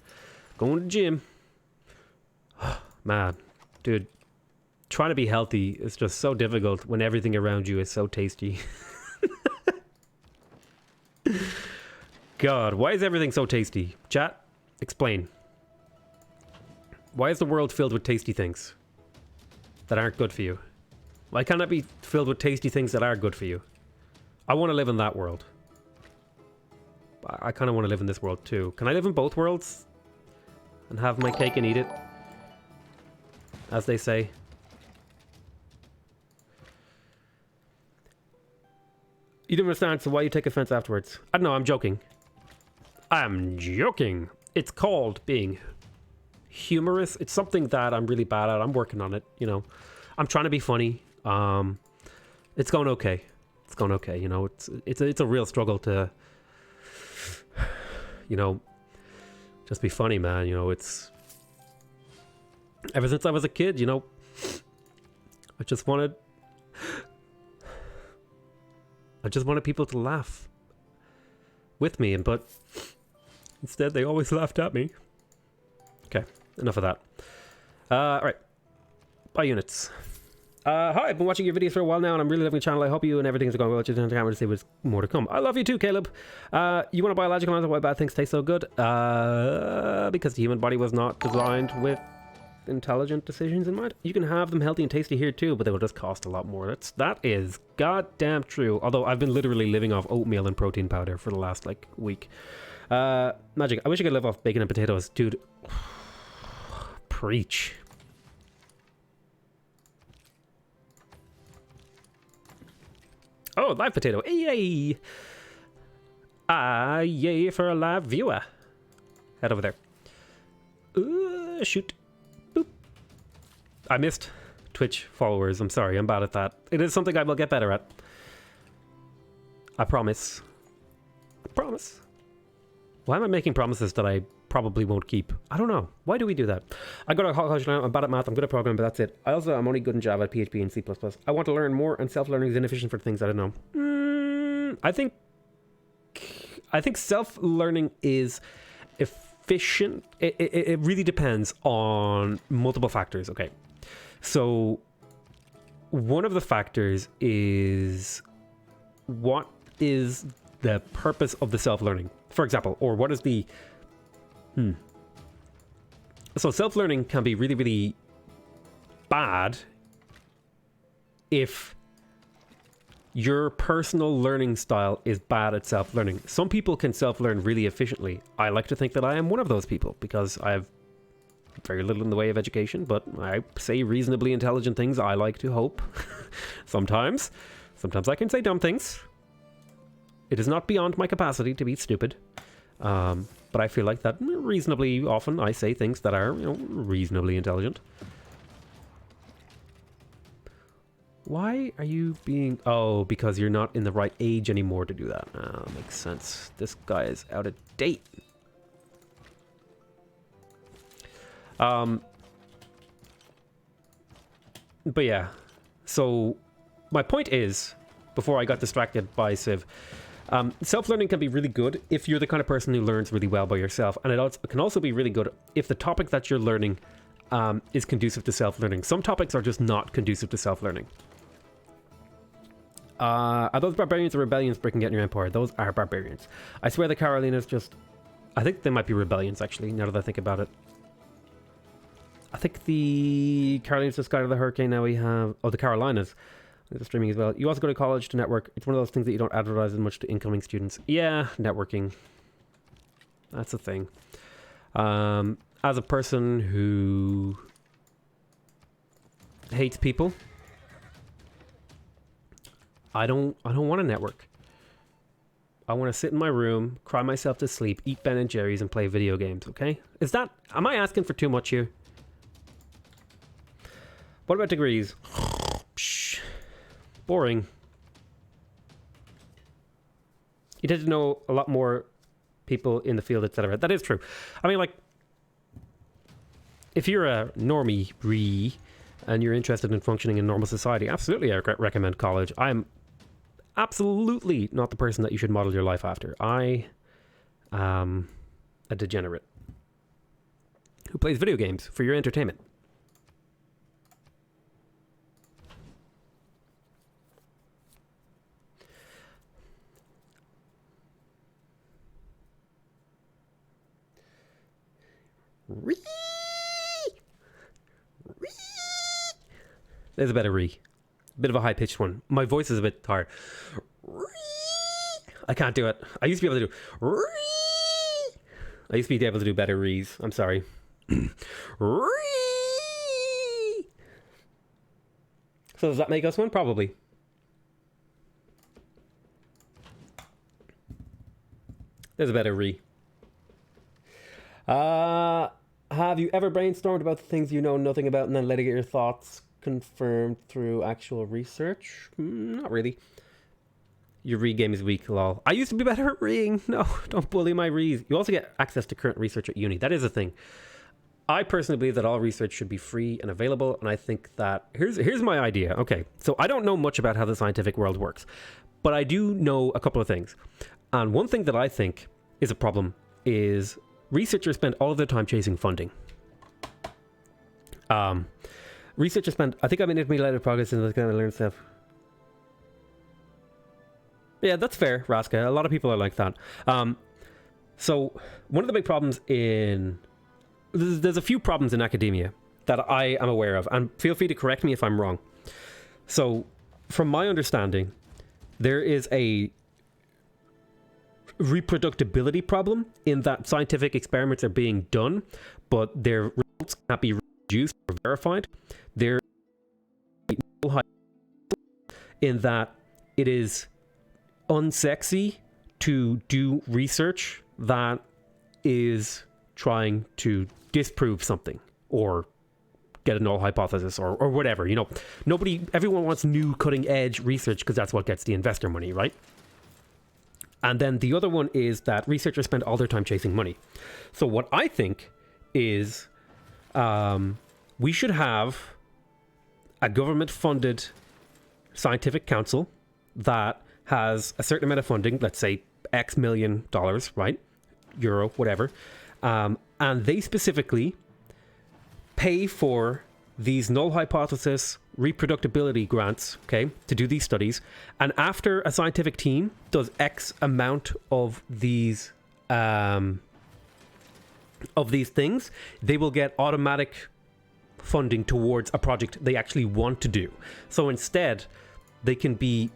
Going to the gym. Man, dude, trying to be healthy is just so difficult when everything around you is so tasty. God, why is everything so tasty? Chat, explain. Why is the world filled with tasty things that aren't good for you? Why can't it be filled with tasty things that are good for you? I want to live in that world. I kind of want to live in this world too. Can I live in both worlds? And have my cake and eat it? As they say. You don't understand, so why you take offense afterwards? I don't know, I'm joking. I'm joking. It's called being humorous. It's something that I'm really bad at. I'm working on it, you know. I'm trying to be funny. It's going okay. It's going okay, you know. It's a real struggle to, you know, just be funny, man. You know, it's ever since I was a kid, you know, I just wanted people to laugh with me, but instead they always laughed at me. Okay, enough of that. All right, buy units. Hi, I've been watching your videos for a while now, and I'm really loving the channel. I hope you and everything's going well. Just on the camera to see what's more to come. I love you too, Caleb. You want a biological answer why bad things taste so good? Because the human body was not designed with intelligent decisions in mind. You can have them healthy and tasty here too, but they will just cost a lot more. That is goddamn true. Although I've been literally living off oatmeal and protein powder for the last like week. Magic. I wish I could live off bacon and potatoes, dude. Preach. Oh, live potato. Yay! Yay for a live viewer. Head over there. Shoot. Boop. I missed Twitch followers. I'm sorry. I'm bad at that. It is something I will get better at. I promise. I promise. Why am I making promises that I probably won't keep? I don't know. Why do we do that? I go to college now. I'm bad at math. I'm good at programming, but that's it. I'm only good in Java, PHP, and C++. I want to learn more, and self-learning is inefficient for things I don't know. I think self-learning is efficient. It really depends on multiple factors. Okay. So one of the factors is what is the purpose of the self-learning, for example, or what is the So self-learning can be really, really bad if your personal learning style is bad at self-learning. Some people can self-learn really efficiently. I like to think that I am one of those people because I have very little in the way of education, but I say reasonably intelligent things, I like to hope. Sometimes I can say dumb things. It is not beyond my capacity to be stupid. But I feel like that reasonably often I say things that are, reasonably intelligent. Why are you being... Oh, because you're not in the right age anymore to do that. Makes sense. This guy is out of date. But yeah. So, my point is, before I got distracted by Civ, self-learning can be really good if you're the kind of person who learns really well by yourself. And it can also be really good if the topic that you're learning is conducive to self-learning. Some topics are just not conducive to self-learning. Are those barbarians or rebellions breaking out in your empire? Those are barbarians. I swear the Carolinas just... I think they might be rebellions, actually, now that I think about it. I think the Carolinas just got out of the hurricane. Now we have... Oh, the Carolinas. The streaming as well. You also go to college to network. It's one of those things that you don't advertise as much to incoming students. Yeah, networking. That's a thing. As a person who hates people, I don't want to network. I want to sit in my room, cry myself to sleep, eat Ben and Jerry's, and play video games. Okay? Am I asking for too much here? What about degrees? Boring. You tend to know a lot more people in the field, etc. That is true. I mean, like, if you're a normie and you're interested in functioning in normal society, absolutely I recommend college. I'm absolutely not the person that you should model your life after. I am a degenerate who plays video games for your entertainment. There's a better re. Bit of a high-pitched one. My voice is a bit tired. I can't do it. I used to be able to do... I used to be able to do better re's. I'm sorry. So does that make us one? Probably. There's a better re. Have you ever brainstormed about the things you know nothing about and then let it get your thoughts confirmed through actual research? Not really. Your re game is weak, lol. I used to be better at reading. No, don't bully my reads. You also get access to current research at uni. That is a thing. I personally believe that all research should be free and available, and I think that... Here's my idea. Okay, so I don't know much about how the scientific world works, but I do know a couple of things. And one thing that I think is a problem is... researchers spend all of their time chasing funding. Researchers spend... I think I'm in intermediate progress and kind of learn stuff. Yeah, that's fair, Raska. A lot of people are like that. So, one of the big problems in... There's a few problems in academia that I am aware of, and feel free to correct me if I'm wrong. So, from my understanding, there is a reproducibility problem in that scientific experiments are being done, but their results cannot be reproduced or verified. There is no in that it is unsexy to do research that is trying to disprove something or get a null hypothesis or whatever. You know, everyone wants new cutting edge research because that's what gets the investor money, right? And then the other one is that researchers spend all their time chasing money. So what I think is we should have a government-funded scientific council that has a certain amount of funding, let's say X million dollars, right? Euro, whatever. And they specifically pay for these null hypothesis reproducibility grants, okay, to do these studies. And after a scientific team does X amount of these things, they will get automatic funding towards a project they actually want to do. So instead, they can be,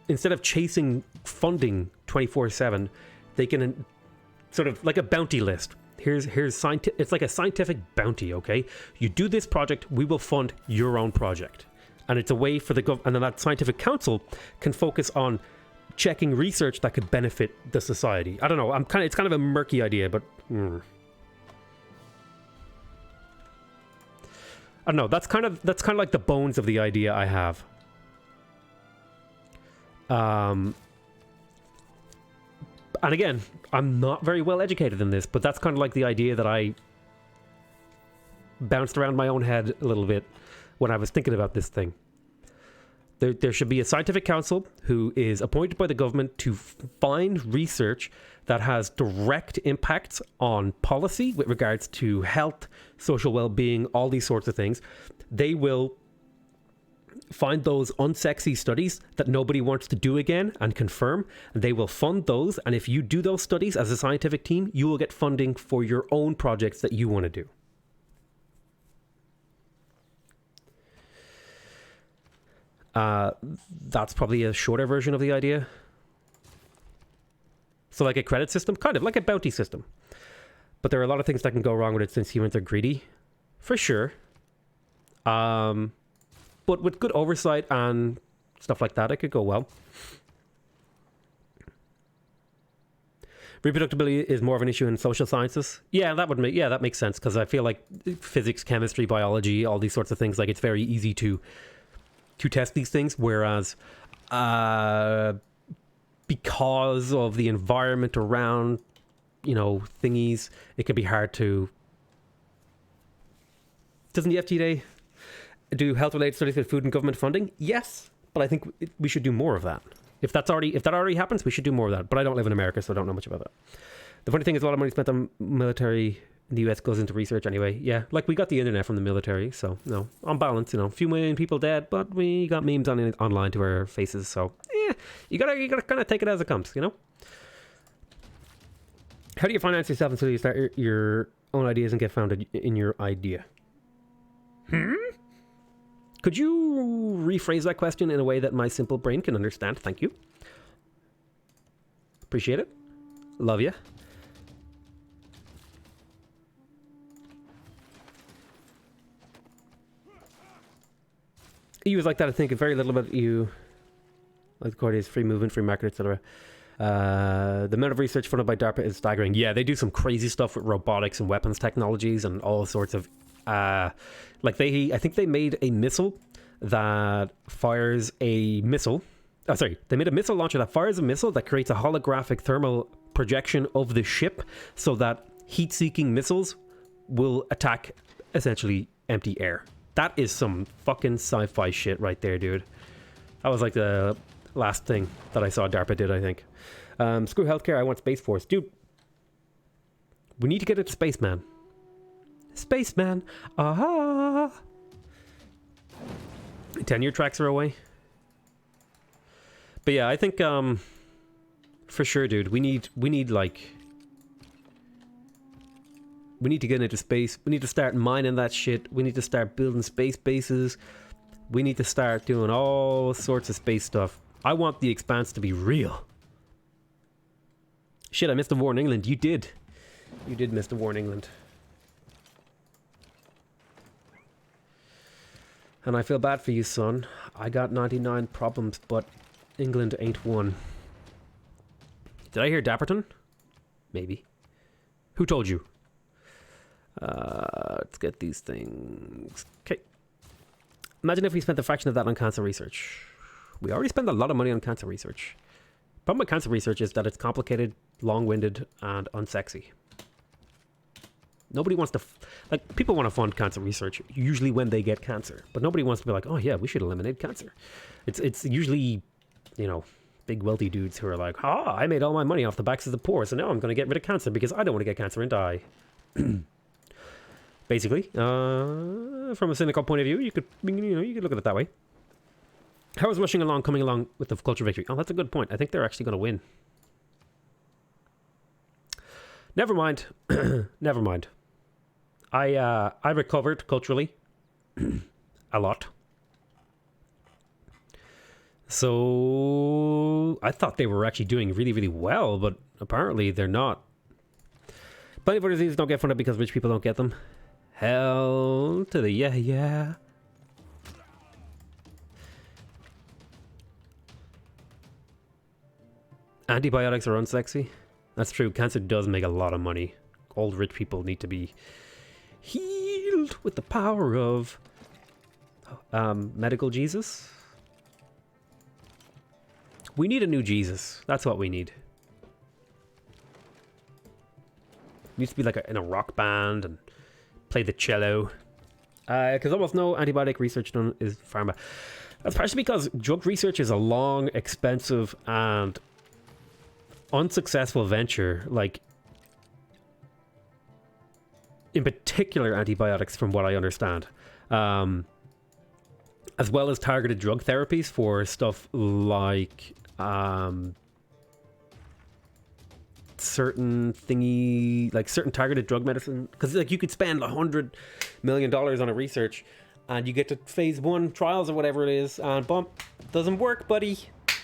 instead of chasing funding 24/7, they can sort of like a bounty list. Here's scientific. It's like a scientific bounty. Okay, you do this project, we will fund your own project, and it's a way for and then that scientific council can focus on checking research that could benefit the society. I don't know. It's kind of a murky idea, but I don't know. That's kind of like the bones of the idea I have. And again, I'm not very well educated in this, but that's kind of like the idea that I bounced around my own head a little bit when I was thinking about this thing. There should be a scientific council who is appointed by the government to find research that has direct impacts on policy with regards to health, social well-being, all these sorts of things. They will find those unsexy studies that nobody wants to do again and confirm, and they will fund those. And if you do those studies as a scientific team, you will get funding for your own projects that you want to do. That's probably a shorter version of the idea. So like a credit system, kind of like a bounty system. But there are a lot of things that can go wrong with it since humans are greedy, for sure. But with good oversight and stuff like that, it could go well. Reproducibility is more of an issue in social sciences. Yeah, that makes sense, because I feel like physics, chemistry, biology, all these sorts of things, like it's very easy to test these things, whereas because of the environment around, thingies, it can be hard to... Doesn't the FTA do health-related studies with food and government funding? Yes, but I think we should do more of that. If that already happens, we should do more of that. But I don't live in America, so I don't know much about that. The funny thing is, a lot of money spent on military in the US goes into research anyway. Yeah, like we got the internet from the military, so on balance, a few million people dead, but we got memes online to our faces. So yeah, you gotta kind of take it as it comes, How do you finance yourself until you start your own ideas and get founded in your idea? Could you rephrase that question in a way that my simple brain can understand? Thank you. Appreciate it. Love ya. EU is like that, I think. Very little about EU. Like the core is free movement, free market, etc. The amount of research funded by DARPA is staggering. Yeah, they do some crazy stuff with robotics and weapons technologies and all sorts of... I think they made a missile that fires a missile. Oh, sorry. They made a missile launcher that fires a missile that creates a holographic thermal projection of the ship so that heat-seeking missiles will attack essentially empty air. That is some fucking sci-fi shit right there, dude. That was like the last thing that I saw DARPA did, I think. Screw healthcare, I want Space Force. Dude, we need to get it to Spaceman. Spaceman. Aha! 10-year tracks are away. But yeah, I think for sure, dude, we need to get into space. We need to start mining that shit. We need to start building space bases. We need to start doing all sorts of space stuff. I want the Expanse to be real. Shit, I missed the war in England. You did. You did miss the war in England. And I feel bad for you, son. I got 99 problems, but England ain't won. Did I hear Dapperton? Maybe. Who told you? Let's get these things. Okay. Imagine if we spent a fraction of that on cancer research. We already spent a lot of money on cancer research. Problem with cancer research is that it's complicated, long-winded, and unsexy. Nobody wants to... like, people want to fund cancer research, usually when they get cancer. But nobody wants to be like, oh yeah, we should eliminate cancer. It's usually, you know, big wealthy dudes who are like, I made all my money off the backs of the poor, so now I'm going to get rid of cancer because I don't want to get cancer and die. Basically, from a cynical point of view, you could look at it that way. How is rushing along coming along with the culture victory? Oh, that's a good point. I think they're actually going to win. Never mind. Never mind. I recovered culturally a lot. So I thought they were actually doing really, really well, but apparently they're not. Plenty of diseases don't get funded because rich people don't get them. Hell to the yeah. Antibiotics are unsexy. That's true. Cancer does make a lot of money. Old rich people need to be healed with the power of medical Jesus. We need a new Jesus. That's what we need. Needs to be like in a rock band and play the cello. Because almost no antibiotic research done is pharma. That's partially because drug research is a long, expensive, and unsuccessful venture. Like, in particular, antibiotics, from what I understand. As well as targeted drug therapies for stuff like certain targeted drug medicine, because like you could spend $100 million on a research and you get to phase 1 trials or whatever it is, and bump, doesn't work, buddy.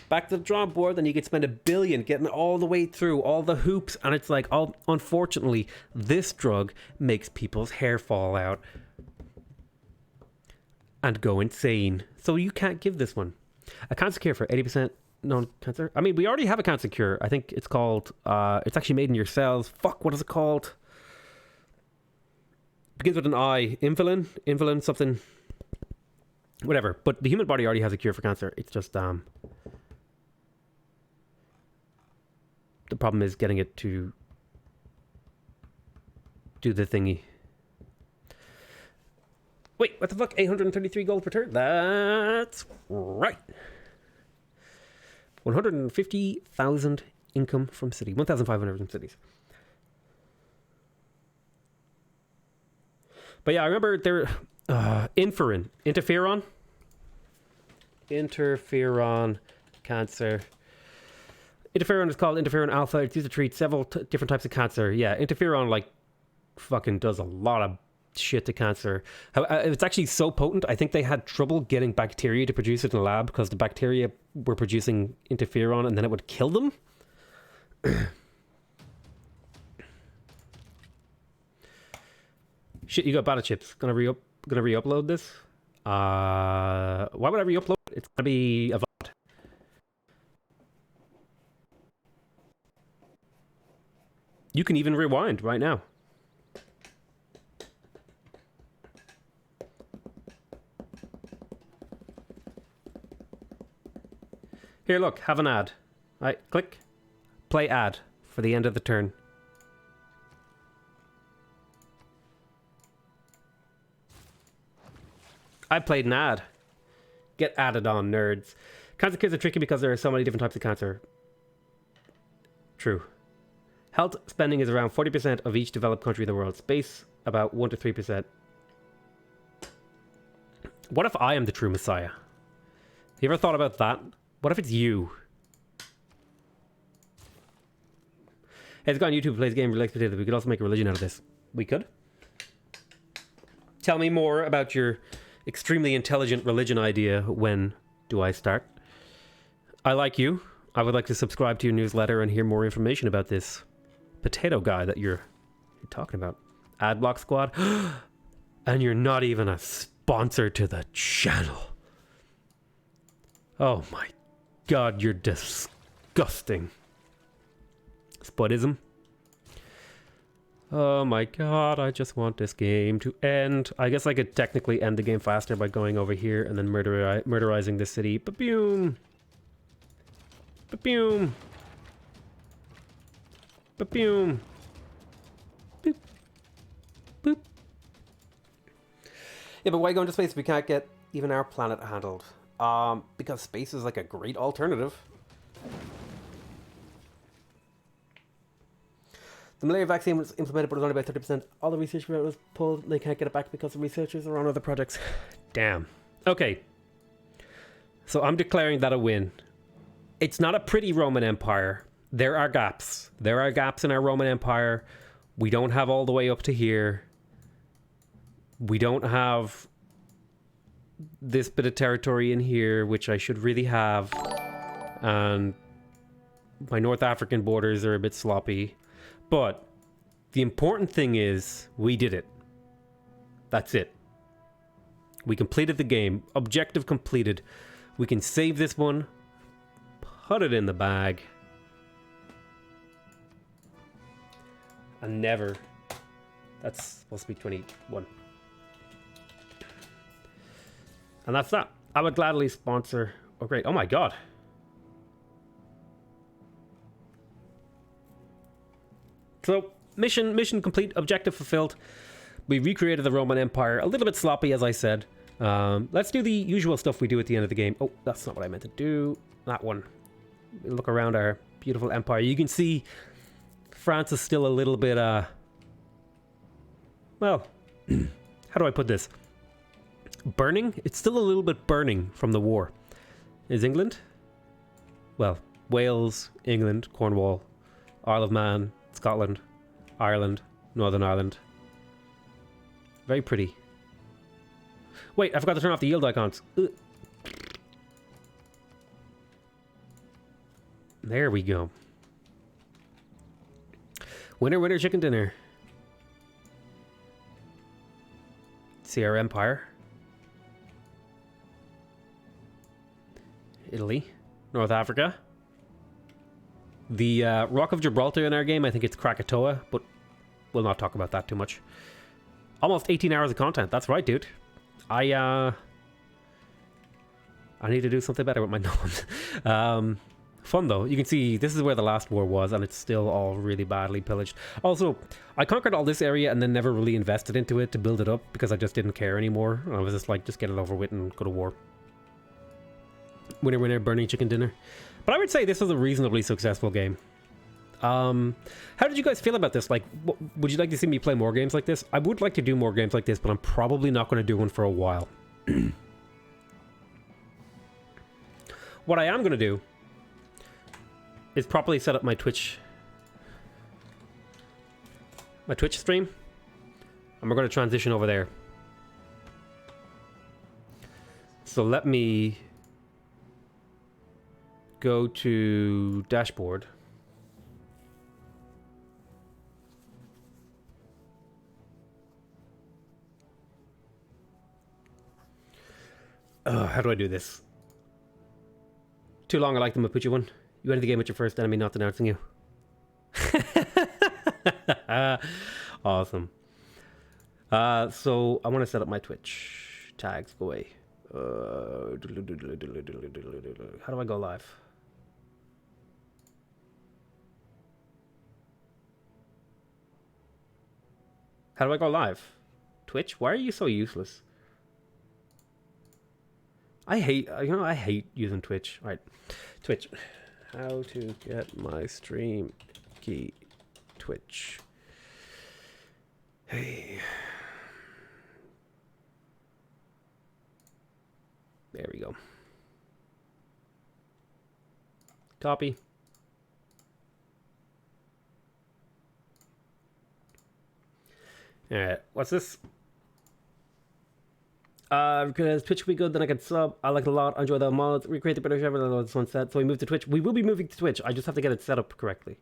Back to the drawing board. Then you could spend $1 billion getting all the way through all the hoops, and it's like, oh, unfortunately this drug makes people's hair fall out and go insane, so you can't give this one. A cancer cure for 80% non-cancer. I mean, we already have a cancer cure. I think it's called, it's actually made in your cells. Fuck, what is it called? Begins with an I. Insulin, something. Whatever. But the human body already has a cure for cancer. It's just, the problem is getting it to do the thingy. Wait, what the fuck? 833 gold per turn? That's right. 150,000 income from city. 1,500 from cities. But yeah, I remember there... interferon, cancer. Interferon is called interferon alpha. It's used to treat several different types of cancer. Yeah, interferon, like, fucking does a lot of shit to cancer. It's actually so potent, I think they had trouble getting bacteria to produce it in a lab because the bacteria were producing interferon and then it would kill them. Shit, you got battle chips. Gonna re-upload this. Why would I re-upload? It's gonna be a VOD. You can even rewind right now. Here, look, have an ad. Right, click. Play ad for the end of the turn. I played an ad. Get added on, nerds. Cancer cures are tricky because there are so many different types of cancer. True. Health spending is around 40% of each developed country in the world. Space, about 1 to 3%. What if I am the true messiah? You ever thought about that? What if it's you? Hey, this guy on YouTube plays a game, likes potatoes. We could also make a religion out of this. We could. Tell me more about your extremely intelligent religion idea. When do I start? I like you. I would like to subscribe to your newsletter and hear more information about this potato guy that you're talking about. Adblock Squad. And you're not even a sponsor to the channel. Oh my god, you're disgusting. Spudism. Oh my god, I just want this game to end. I guess I could technically end the game faster by going over here and then murderizing the city. Ba-boom! Ba-boom! Ba-boom! Boop. Boop. Yeah, but why go into space if we can't get even our planet handled? Because space is like a great alternative. The malaria vaccine was implemented, but it was only about 30%. All the research for it was pulled. They can't get it back because the researchers are on other projects. Damn. Okay. So I'm declaring that a win. It's not a pretty Roman Empire. There are gaps. There are gaps in our Roman Empire. We don't have all the way up to here. We don't have this bit of territory in here, which I should really have. And my North African borders are a bit sloppy. But the important thing is we did it. That's it. We completed the game. Objective completed. We can save this one. Put it in the bag. And never. That's supposed to be 21. And that's that. I would gladly sponsor. Oh, great. Oh my god. So, mission complete, objective fulfilled. We recreated the Roman Empire, a little bit sloppy, as I said. Let's do the usual stuff we do at the end of the game. Oh, that's not what I meant to do. That one. Look around our beautiful empire. You can see France is still a little bit, well, how do I put this? Burning? It's still a little bit burning from the war. Is England? Well, Wales, England, Cornwall, Isle of Man, Scotland, Ireland, Northern Ireland. Very pretty. Wait, I forgot to turn off the yield icons. Ugh. There we go. Winner, winner, chicken dinner. See our empire. Italy. North Africa. The Rock of Gibraltar in our game, I think it's Krakatoa, but we'll not talk about that too much. Almost 18 hours of content. That's right, dude. I need to do something better with my notes. Fun, though. You can see this is where the last war was, and it's still all really badly pillaged. Also, I conquered all this area and then never really invested into it to build it up because I just didn't care anymore. I was just like, just get it over with and go to war. Winner, winner, burning chicken dinner. But I would say this was a reasonably successful game. How did you guys feel about this? Like, would you like to see me play more games like this? I would like to do more games like this, but I'm probably not going to do one for a while. What I am going to do is properly set up my Twitch stream, and we're going to transition over there. So let me go to dashboard. How do I do this? Too long, I like them, I'll put you one. You enter the game with your first enemy not denouncing you. Awesome. So I want to set up my Twitch tags. Go away. How do I go live? How do I go live? Twitch? Why are you so useless? I hate using Twitch. All right, Twitch. How to get my stream key. Twitch. Hey. There we go. Copy. Alright, what's this? Because Twitch will be good, then I can sub. I like it a lot. I enjoy the mods. Recreate the British ever. This one said. So we moved to Twitch. We will be moving to Twitch. I just have to get it set up correctly.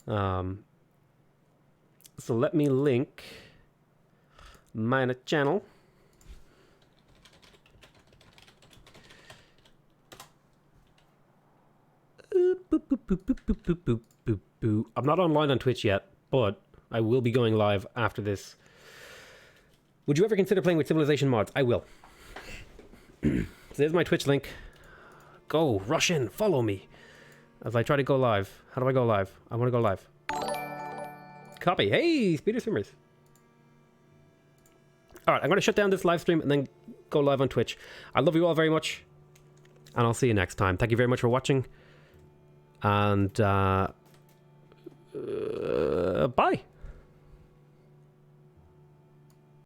So let me link my channel. boop, boop, boop, boop. I'm not online on Twitch yet, but I will be going live after this. Would you ever consider playing with Civilization mods? I will. So there's my Twitch link. Go, rush in, follow me. As I try to go live. How do I go live? I want to go live. Copy. Hey, Speeder Swimmers. Alright, I'm going to shut down this live stream and then go live on Twitch. I love you all very much. And I'll see you next time. Thank you very much for watching. And, bye.